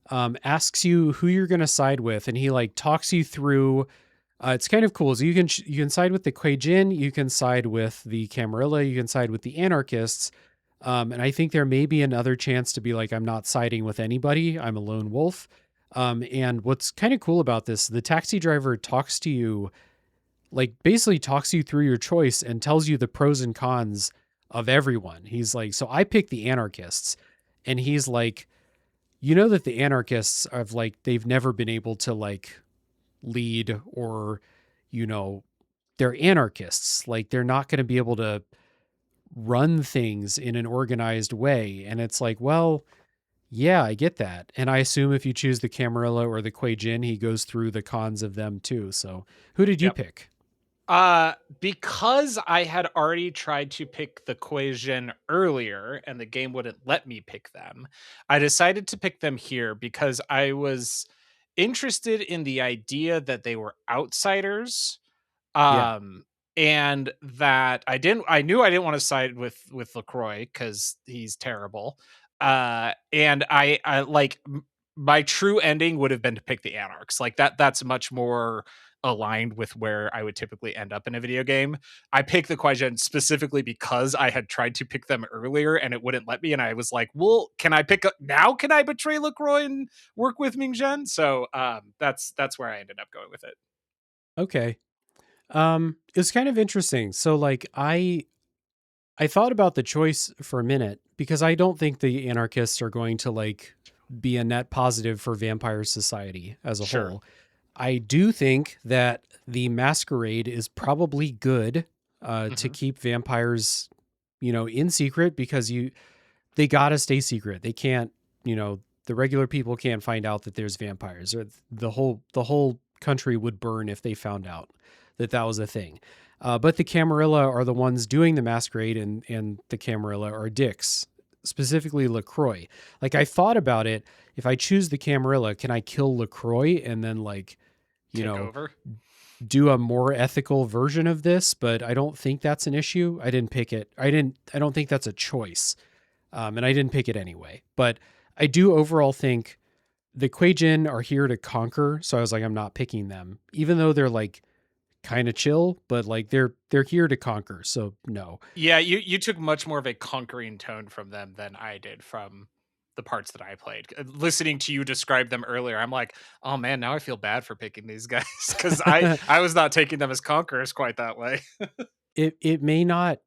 asks you who you're going to side with, and he like talks you through. It's kind of cool. So you can side with the Kuei-jin, you can side with the Camarilla, you can side with the anarchists. And I think there may be another chance to be like, I'm not siding with anybody. I'm a lone wolf. And what's kind of cool about this, the taxi driver talks to you, like basically talks you through your choice and tells you the pros and cons of everyone. He's like, so I picked the anarchists, and he's like, you know that the anarchists are like, they've never been able to like lead, or, you know, they're anarchists. Like they're not going to be able to run things in an organized way. And it's like, well, yeah, I get that. And I assume if you choose the Camarilla or the Kuei-jin, he goes through the cons of them too. So who did you pick? Because I had already tried to pick the Kuei-jin earlier and the game wouldn't let me pick them, I decided to pick them here because I was interested in the idea that they were outsiders. And that I knew I didn't want to side with LaCroix because he's terrible. And I like my true ending would have been to pick the Anarchs. Like that's much more aligned with where I would typically end up in a video game. I picked the Kuei-jin specifically because I had tried to pick them earlier and it wouldn't let me. And I was like, well, can I pick up now? Can I betray LaCroix and work with Ming-Zhen? So that's where I ended up going with it. Okay. It's kind of interesting. So like I thought about the choice for a minute because I don't think the anarchists are going to like be a net positive for vampire society as a whole. I do think that the Masquerade is probably good to keep vampires, you know, in secret because they gotta stay secret. They can't, you know, the regular people can't find out that there's vampires, or the whole country would burn if they found out that was a thing. But the Camarilla are the ones doing the Masquerade, and the Camarilla are dicks, specifically LaCroix. Like I thought about it. If I choose the Camarilla, can I kill LaCroix and then like, you Take know, over? Do a more ethical version of this? But I don't think that's an issue. I didn't pick it. I don't think that's a choice. And I didn't pick it anyway. But I do overall think the Kuei-jin are here to conquer. So I was like, I'm not picking them, even though they're like kind of chill, but like they're here to conquer. So no. Yeah, you took much more of a conquering tone from them than I did from the parts that I played. Listening to you describe them earlier, I'm like, oh man, now I feel bad for picking these guys because I was not taking them as conquerors quite that way. It may not.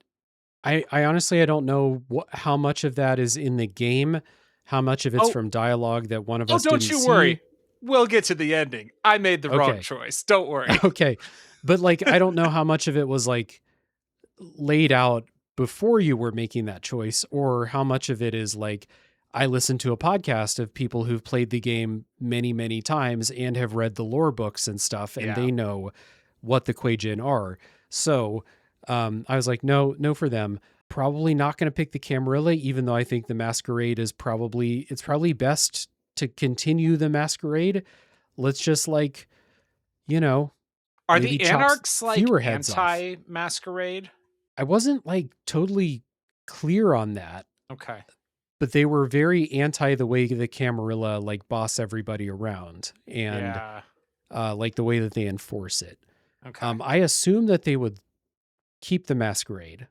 I honestly I don't know how much of that is in the game, how much of it's from dialogue that one of us didn't see. Don't you worry. We'll get to the ending. I made the wrong choice. Don't worry. Okay. But like, I don't know how much of it was like laid out before you were making that choice, or how much of it is like, I listened to a podcast of people who've played the game many, many times and have read the lore books and stuff, and they know what the Kuei-jin are. So I was like, no for them. Probably not going to pick the Camarilla, even though I think the Masquerade is probably best to continue the Masquerade. Let's just like, you know, Are maybe the chops Anarchs like fewer heads off. anti-Masquerade? I wasn't like totally clear on that. Okay. But they were very anti the way the Camarilla like boss everybody around, and Yeah. like the way that they enforce it. Okay. I assume that they would keep the Masquerade.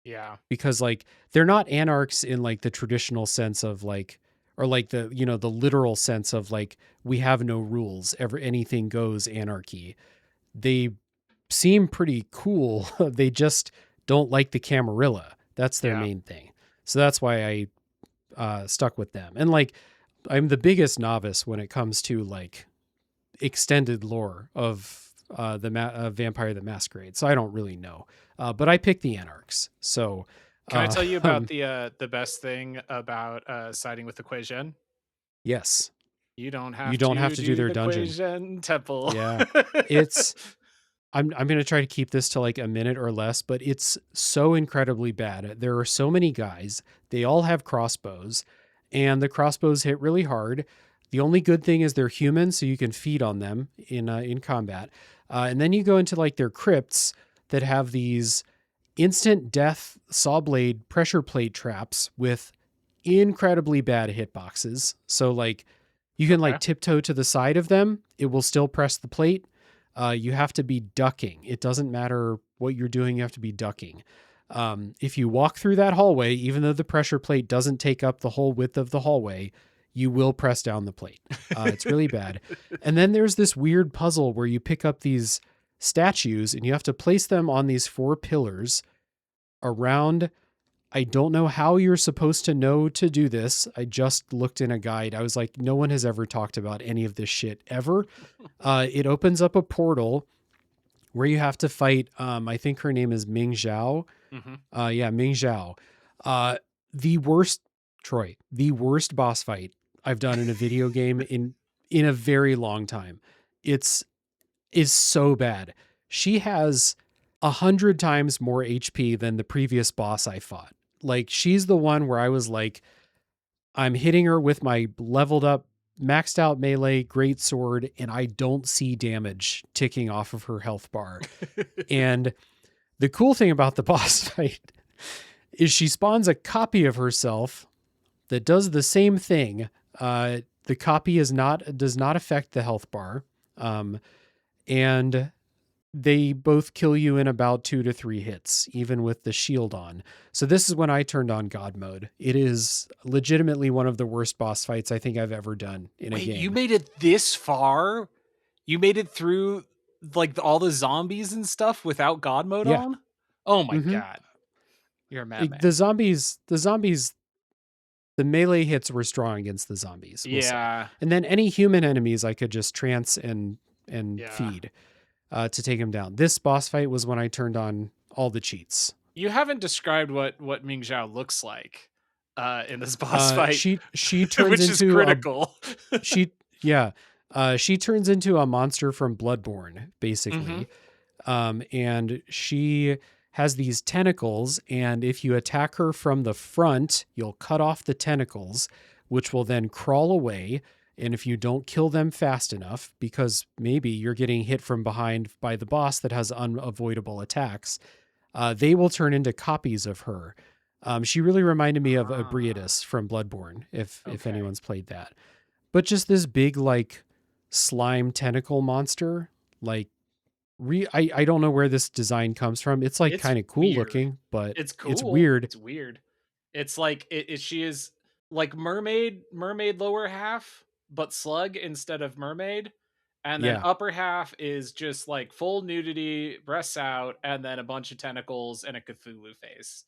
Yeah. Because like they're not anarchs in like the traditional sense of like, or like the, you know, the literal sense of like we have no rules, anything goes anarchy. They seem pretty cool. They just don't like the Camarilla. That's their main thing. So that's why I stuck with them. And like I'm the biggest novice when it comes to like extended lore of Vampire the Masquerade. So I don't really know. But I picked the Anarchs. So can I tell you about the best thing about siding with the Kuei-Zhen? Yes. You don't You have don't have to to do their the dungeon. Kuei-Zhen temple. Yeah. It's I'm going to try to keep this to like a minute or less, but it's so incredibly bad. There are so many guys. They all have crossbows, and the crossbows hit really hard. The only good thing is they're human, so you can feed on them in combat. And then you go into like their crypts that have these instant death saw blade pressure plate traps with incredibly bad hitboxes. So like you can like tiptoe to the side of them, it will still press the plate. You have to be ducking. It doesn't matter what you're doing, you have to be ducking. If you walk through that hallway, even though the pressure plate doesn't take up the whole width of the hallway, you will press down the plate. It's really bad. And then there's this weird puzzle where you pick up these statues and you have to place them on these 4 pillars around. I don't know how you're supposed to know to do this. I just looked in a guide. I was like, no one has ever talked about any of this shit ever. It opens up a portal where you have to fight. I think her name is Ming Zhao. Mm-hmm. Ming Zhao. The worst boss fight I've done in a video game in a very long time. Is so bad. She has 100 times more HP than the previous boss I fought. Like she's the one where I was like, I'm hitting her with my leveled up, maxed out melee great sword, and I don't see damage ticking off of her health bar. And the cool thing about the boss fight is she spawns a copy of herself that does the same thing. The copy does not affect the health bar. And they both kill you in about 2 to 3 hits, even with the shield on. So this is when I turned on God mode. It is legitimately one of the worst boss fights I think I've ever done in a game. You made it this far? You made it through like all the zombies and stuff without God mode on? Oh my God. You're a madman. The zombies, the melee hits were strong against the zombies. We'll say. And then any human enemies I could just trance and feed. To take him down. This boss fight was when I turned on all the cheats. You haven't described what Ming Zhao looks like in this boss fight. She turns which into is critical. She turns into a monster from Bloodborne, basically. Mm-hmm. And she has these tentacles, and if you attack her from the front, you'll cut off the tentacles, which will then crawl away. And if you don't kill them fast enough, because maybe you're getting hit from behind by the boss that has unavoidable attacks, they will turn into copies of her. She really reminded me of Abriatus from Bloodborne, if anyone's played that. But just this big, like, slime tentacle monster. Like, I don't know where this design comes from. It's like kind of cool looking, but it's cool. It's weird. It's weird. It's like she is like mermaid lower half, but slug instead of mermaid, and then upper half is just like full nudity, breasts out, and then a bunch of tentacles and a Cthulhu face.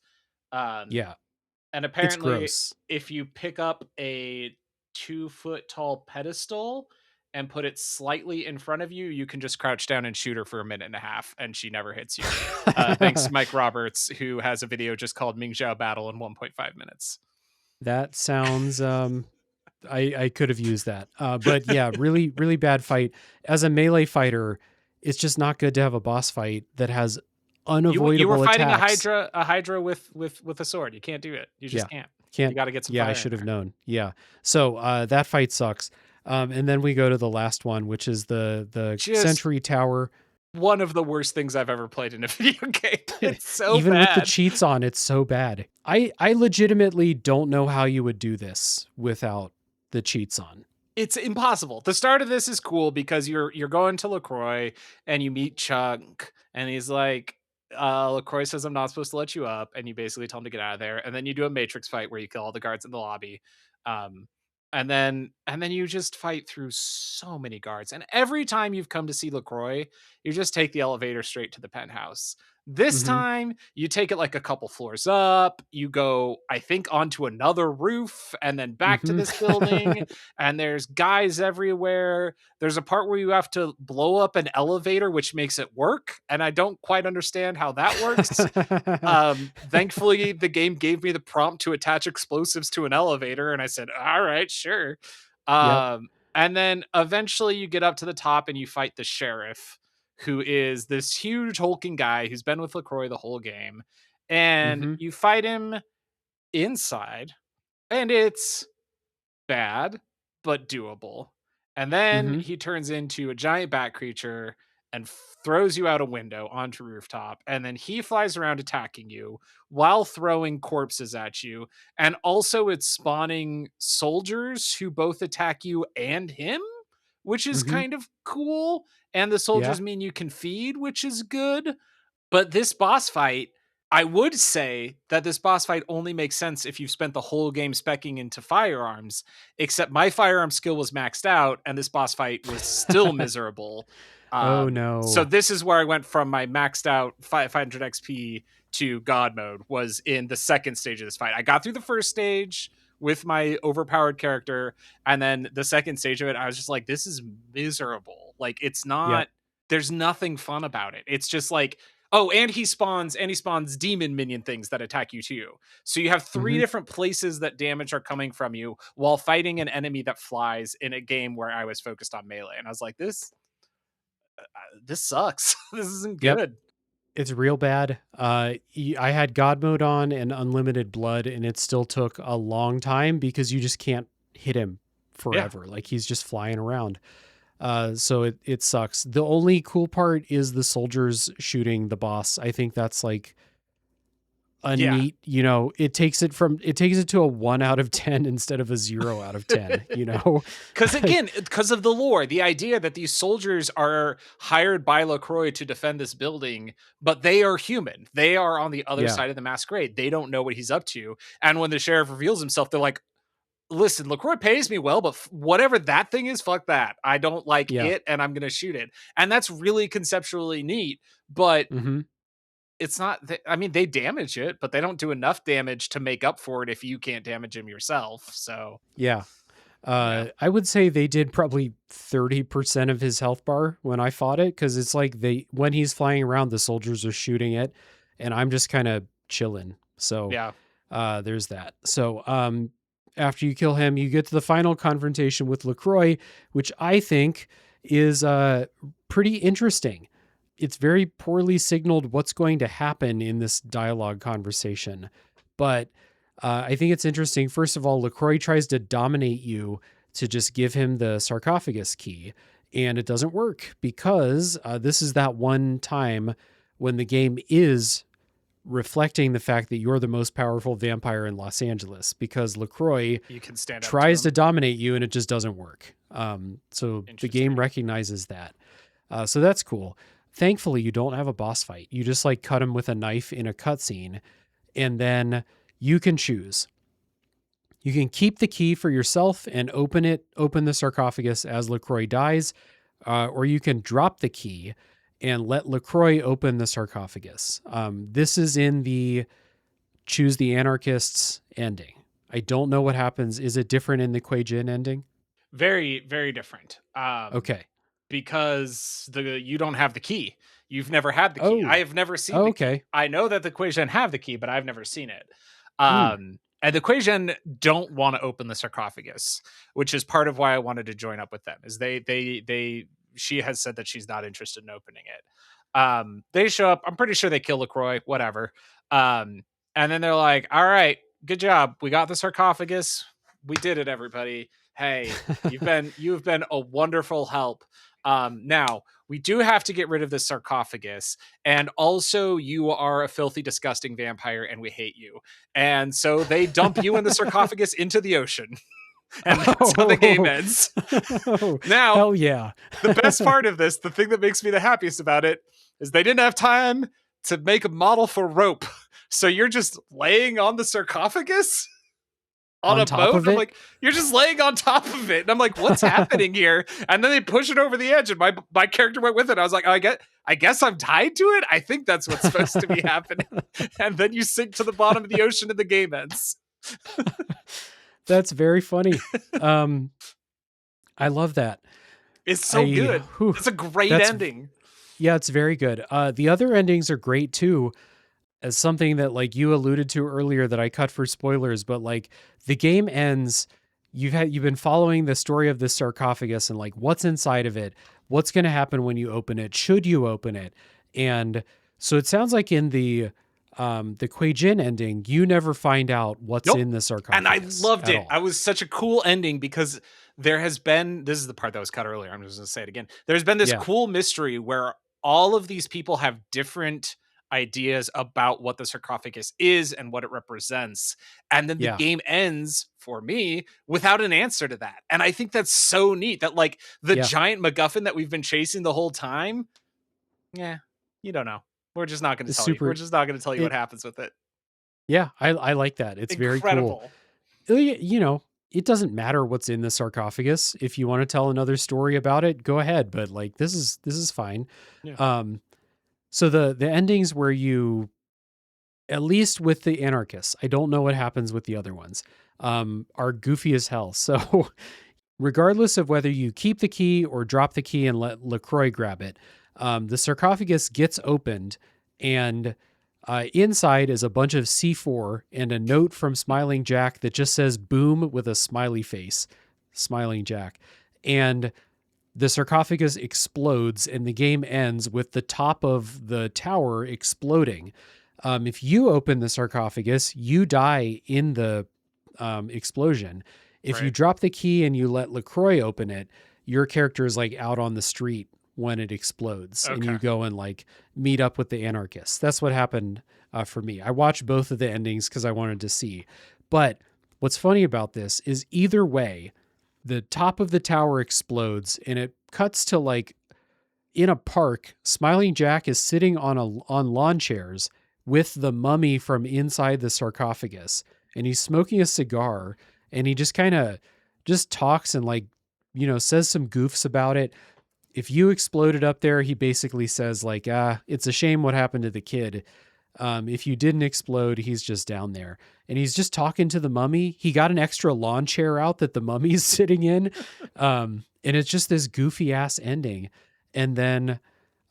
And apparently if you pick up a 2-foot tall pedestal and put it slightly in front of you, you can just crouch down and shoot her for 1.5 minutes and she never hits you. Thanks to Mike Roberts, who has a video just called Ming Zhao Battle in 1.5 minutes. That sounds I could have used that. But yeah, really, really bad fight. As a melee fighter, it's just not good to have a boss fight that has unavoidable attacks. You were fighting a Hydra with a sword. You can't do it. You just can't. You got to get some fire. I should have known. Yeah. So that fight sucks. And then we go to the last one, which is the Sentry Tower. one of the worst things I've ever played in a video game. It's so Even with the bad. cheats on, it's so bad. I legitimately don't know how you would do this without the cheats on. It's impossible. The start of this is cool because you're going to LaCroix and you meet Chunk and he's like, LaCroix says I'm not supposed to let you up, and you basically tell him to get out of there. And then you do a Matrix fight where you kill all the guards in the lobby. Um, and then you just fight through so many guards. And every time you've come to see LaCroix, you just take the elevator straight to the penthouse. This Mm-hmm. time, you take it like a couple floors up. You go, I think, onto another roof and then back to this building. Mm-hmm. And there's guys everywhere. There's a part where you have to blow up an elevator, which makes it work. And I don't quite understand how that works. Thankfully, the game gave me the prompt to attach explosives to an elevator. And I said, all right, sure. Yep. And then eventually you get up to the top and you fight the sheriff, who is this huge hulking guy who's been with LaCroix the whole game. And Mm-hmm. you fight him inside, and it's bad, but doable. And then Mm-hmm. he turns into a giant bat creature and throws you out a window onto a rooftop. And then he flies around attacking you while throwing corpses at you. And also, it's spawning soldiers who both attack you and him, which is Mm-hmm. kind of cool. And the Yeah. soldiers mean you can feed, which is good. But this boss fight, I would say that this boss fight only makes sense if you've spent the whole game speccing into firearms, except my firearm skill was maxed out and this boss fight was still miserable. Oh So no. this is where I went from my maxed out 500 XP to God mode, was in the second stage of this fight. I got through the first stage with my overpowered character, and then the second stage of it, I was just like, this is miserable. Like, it's Yep. not, there's nothing fun about it. It's just like, oh, and he spawns demon minion things that attack you too. So you have three Mm-hmm. different places that damage are coming from you while fighting an enemy that flies, in a game where I was focused on melee. And I was like, this sucks. This isn't Yep. good. It's real bad. I had God mode on and unlimited blood, and it still took a long time because you just can't hit him Yeah. forever. Like he's just flying around. So it sucks. The only cool part is the soldiers shooting the boss. I think that's like a Yeah. neat, it takes it to a 1 out of 10 instead of a 0 out of 10, Because again, because of the lore, the idea that these soldiers are hired by LaCroix to defend this building, but they are human. They are on the other Yeah. side of the masquerade. They don't know what he's up to. And when the sheriff reveals himself, they're like, listen, LaCroix pays me well, but whatever that thing is, fuck that. I don't like Yeah. it, and I'm going to shoot it. And that's really conceptually neat, but Mhm. it's not, I mean, they damage it, but they don't do enough damage to make up for it if you can't damage him yourself. So, Yeah. yeah. I would say they did probably 30% of his health bar when I fought it, because it's like when he's flying around, the soldiers are shooting it, and I'm just kind of chilling. So Yeah. there's that. So after you kill him, you get to the final confrontation with LaCroix, which I think is pretty interesting. It's very poorly signaled what's going to happen in this dialogue conversation, but I think it's interesting. First of all, LaCroix tries to dominate you to just give him the sarcophagus key, and it doesn't work because this is that one time when the game is reflecting the fact that you're the most powerful vampire in Los Angeles, because LaCroix You can stand up tries to to him. dominate you and it just doesn't work. So the game Interesting. recognizes that. So that's cool. Thankfully, you don't have a boss fight. You just like cut him with a knife in a cutscene, and then you can choose. You can keep the key for yourself and open the sarcophagus as LaCroix dies, or you can drop the key and let LaCroix open the sarcophagus. This is in the choose the anarchists ending. I don't know what happens. Is it different in the Kuei Jin ending? Very, very different. Okay. Because you don't have the key. You've never had the key. I Oh. have never seen Oh, the key. okay. I know that the Quasian have the key, but I've never seen it. Hmm. And the Quasian don't want to open the sarcophagus, which is part of why I wanted to join up with them. Is she has said that she's not interested in opening it. They show up. I'm pretty sure they kill LaCroix. Whatever. And then they're like, "All right, good job. We got the sarcophagus. We did it, everybody. Hey, you've been a wonderful help. Now, we do have to get rid of the sarcophagus, and also you are a filthy, disgusting vampire, and we hate you. And so they dump you and the sarcophagus into the ocean. And that's how the game ends. Now, hell yeah. The best part of this, the thing that makes me the happiest about it, is they didn't have time to make a model for rope. So you're just laying on the sarcophagus on a boat. I'm like, you're just laying on top of it. And I'm like, what's happening here? And then they push it over the edge, and my character went with it. I was like, oh, I guess I'm tied to it. I think that's what's supposed to be happening. And then you sink to the bottom of the ocean and the game ends. That's very funny. I love that. It's so good. It's a great ending. Yeah, it's very good. The other endings are great too. As something that like you alluded to earlier that I cut for spoilers, but like the game ends, you've been following the story of this sarcophagus and like what's inside of it, what's going to happen when you open it, should you open it. And so it sounds like in the Kuei Jin ending, you never find out what's in the sarcophagus. And I loved it. I was such a cool ending because there has been, this is the part that was cut earlier, I'm just going to say it again. There's been this cool mystery where all of these people have different ideas about what the sarcophagus is and what it represents. And then the game ends, for me, without an answer to that. And I think that's so neat that like the giant MacGuffin that we've been chasing the whole time, you don't know. We're just not going to tell you. We're just not going to tell you what happens with it. Yeah, I like that. It's incredible. Very cool. You know, it doesn't matter what's in the sarcophagus. If you want to tell another story about it, go ahead. But like this is fine. Yeah. So the endings where you, at least with the anarchists, I don't know what happens with the other ones, are goofy as hell. So regardless of whether you keep the key or drop the key and let LaCroix grab it, the sarcophagus gets opened, and inside is a bunch of C4 and a note from Smiling Jack that just says boom with a smiley face, Smiling Jack. And the sarcophagus explodes and the game ends with the top of the tower exploding. If you open the sarcophagus, you die in the explosion. If you drop the key and you let LaCroix open it, your character is like out on the street when it explodes, and you go and like meet up with the anarchists. That's what happened for me. I watched both of the endings because I wanted to see. But what's funny about this is either way, the top of the tower explodes and it cuts to like in a park. Smiling Jack is sitting on lawn chairs with the mummy from inside the sarcophagus, and he's smoking a cigar, and he just kind of just talks and like, you know, says some goofs about it. If you exploded up there, he basically says like, it's a shame what happened to the kid. If you didn't explode, he's just down there. And he's just talking to the mummy. He got an extra lawn chair out that the mummy's sitting in. And it's just this goofy ass ending. And then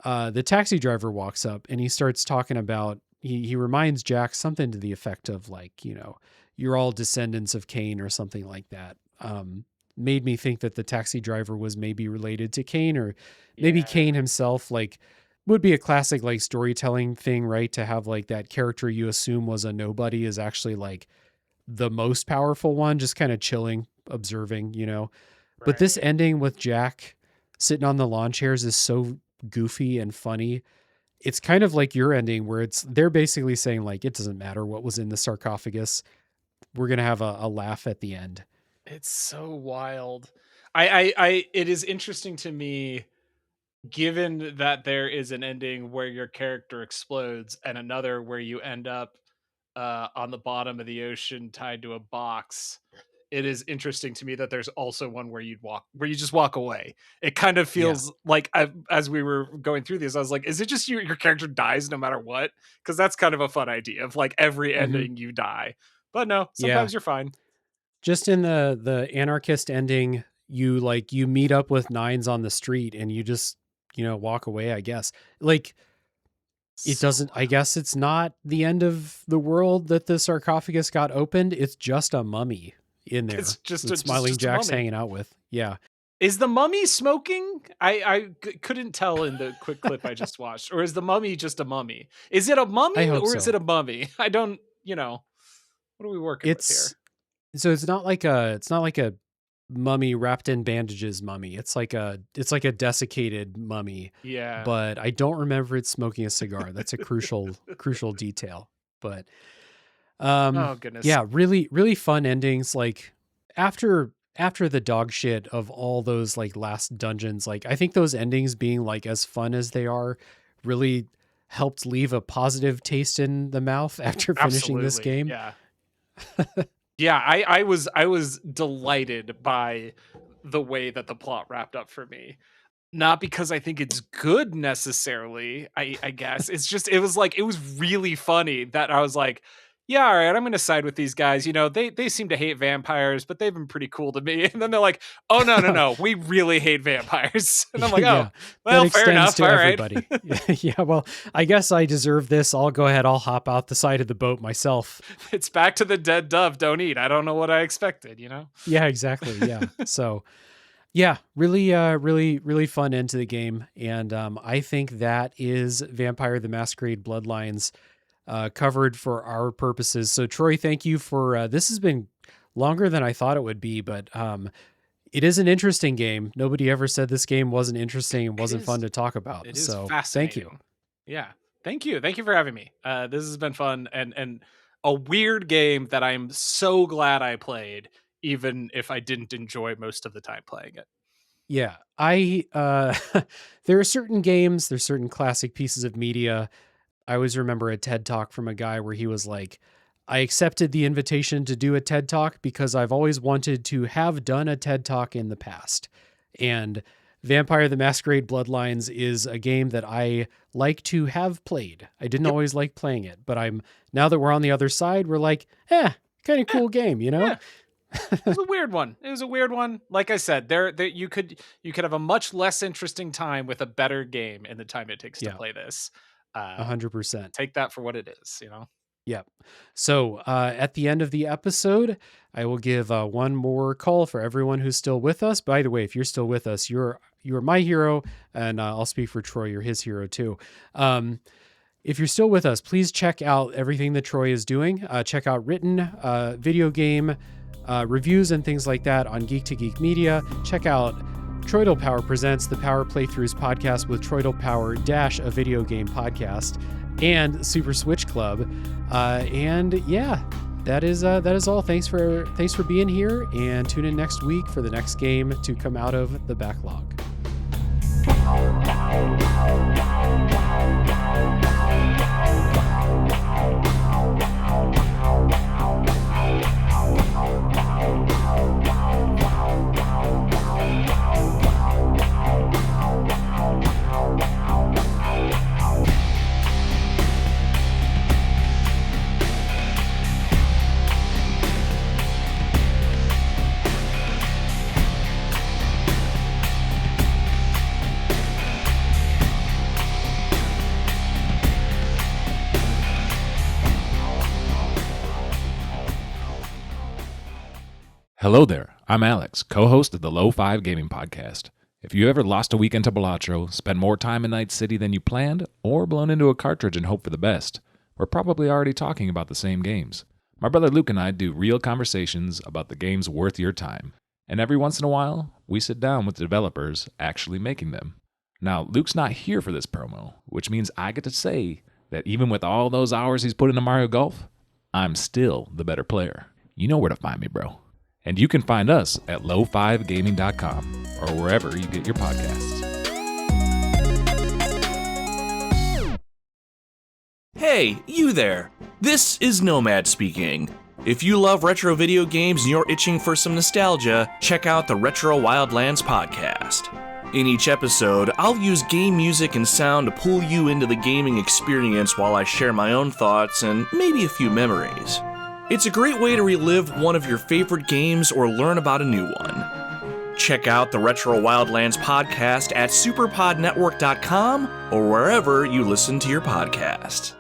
the taxi driver walks up and he starts talking about, he reminds Jack something to the effect of like, you know, you're all descendants of Cain or something like that. Made me think that the taxi driver was maybe related to Cain, or maybe Cain himself, like would be a classic like storytelling thing, right? To have like that character you assume was a nobody is actually like the most powerful one, just kind of chilling, observing, you know. Right. But this ending with Jack sitting on the lawn chairs is so goofy and funny. It's kind of like your ending where they're basically saying like, it doesn't matter what was in the sarcophagus. We're going to have a laugh at the end. It's so wild. It is interesting to me, given that there is an ending where your character explodes and another where you end up on the bottom of the ocean tied to a box. It is interesting to me that there's also one where you just walk away. It kind of feels like as we were going through this, I was like, is it just your character dies no matter what? Because that's kind of a fun idea of like every ending you die. But no, sometimes you're fine. Just in the anarchist ending, you meet up with Nines on the street and you just, you know, walk away, I guess. Like it doesn't, I guess it's not the end of the world that the sarcophagus got opened. It's just a mummy in there. It's just Smiling Jack's hanging out with. Yeah. Is the mummy smoking? I couldn't tell in the quick clip I just watched. Or is the mummy just a mummy? Is it a mummy or is it a mummy? I don't, you know, what are we working with here? So it's not like a mummy wrapped in bandages mummy. It's like a desiccated mummy. Yeah. But I don't remember it smoking a cigar. That's a crucial detail. But oh goodness. yeah, really, really fun endings. Like after the dog shit of all those like last dungeons, like I think those endings being like as fun as they are really helped leave a positive taste in the mouth after finishing this game. Yeah. Yeah, I was delighted by the way that the plot wrapped up for me. Not because I think it's good necessarily, I guess. It's just it was really funny that I was like, yeah, all right, I'm going to side with these guys. You know, they seem to hate vampires, but they've been pretty cool to me. And then they're like, oh, no, we really hate vampires. And I'm like, oh, yeah, well, fair enough. To all everybody. Right. Yeah, well, I guess I deserve this. I'll go ahead. I'll hop out the side of the boat myself. It's back to the dead dove, don't eat. I don't know what I expected, you know? Yeah, exactly. Yeah. So, yeah, really, really fun end to the game. And I think that is Vampire the Masquerade Bloodlines covered for our purposes. So Troy, thank you for this has been longer than I thought it would be, but it is an interesting game. Nobody ever said this game wasn't interesting and wasn't fun to talk about. It is so fascinating. Thank you. Yeah. Thank you for having me. This has been fun and a weird game that I'm so glad I played, even if I didn't enjoy most of the time playing it. Yeah, I there are certain games, there's certain classic pieces of media. I always remember a TED Talk from a guy where he was like, I accepted the invitation to do a TED Talk because I've always wanted to have done a TED Talk in the past. And Vampire the Masquerade Bloodlines is a game that I like to have played. I didn't always like playing it, but now that we're on the other side, we're like, kind of cool game, you know? Yeah. It was a weird one. Like I said, there you could have a much less interesting time with a better game in the time it takes to play this. 100%. Take that for what it is, you know? Yep. So at the end of the episode, I will give one more call for everyone who's still with us. By the way, if you're still with us, you're my hero, and I'll speak for Troy. You're his hero too. If you're still with us, please check out everything that Troy is doing. Check out written video game reviews and things like that on Geek to Geek Media. Check out TroytlePower Presents the Power Playthroughs podcast with TroytlePower - a video game podcast, and Super Switch Club. And yeah, that is all. Thanks for being here, and tune in next week for the next game to come out of the backlog. Hello there, I'm Alex, co-host of the Low 5 Gaming Podcast. If you ever lost a weekend to Balatro, spent more time in Night City than you planned, or blown into a cartridge and hope for the best, we're probably already talking about the same games. My brother Luke and I do real conversations about the games worth your time, and every once in a while, we sit down with the developers actually making them. Now, Luke's not here for this promo, which means I get to say that even with all those hours he's put into Mario Golf, I'm still the better player. You know where to find me, bro. And you can find us at low5gaming.com or wherever you get your podcasts. Hey, you there! This is Nomad speaking. If you love retro video games and you're itching for some nostalgia, check out the Retro Wildlands podcast. In each episode, I'll use game music and sound to pull you into the gaming experience while I share my own thoughts and maybe a few memories. It's a great way to relive one of your favorite games or learn about a new one. Check out the Retro Wildlands podcast at superpodnetwork.com or wherever you listen to your podcast.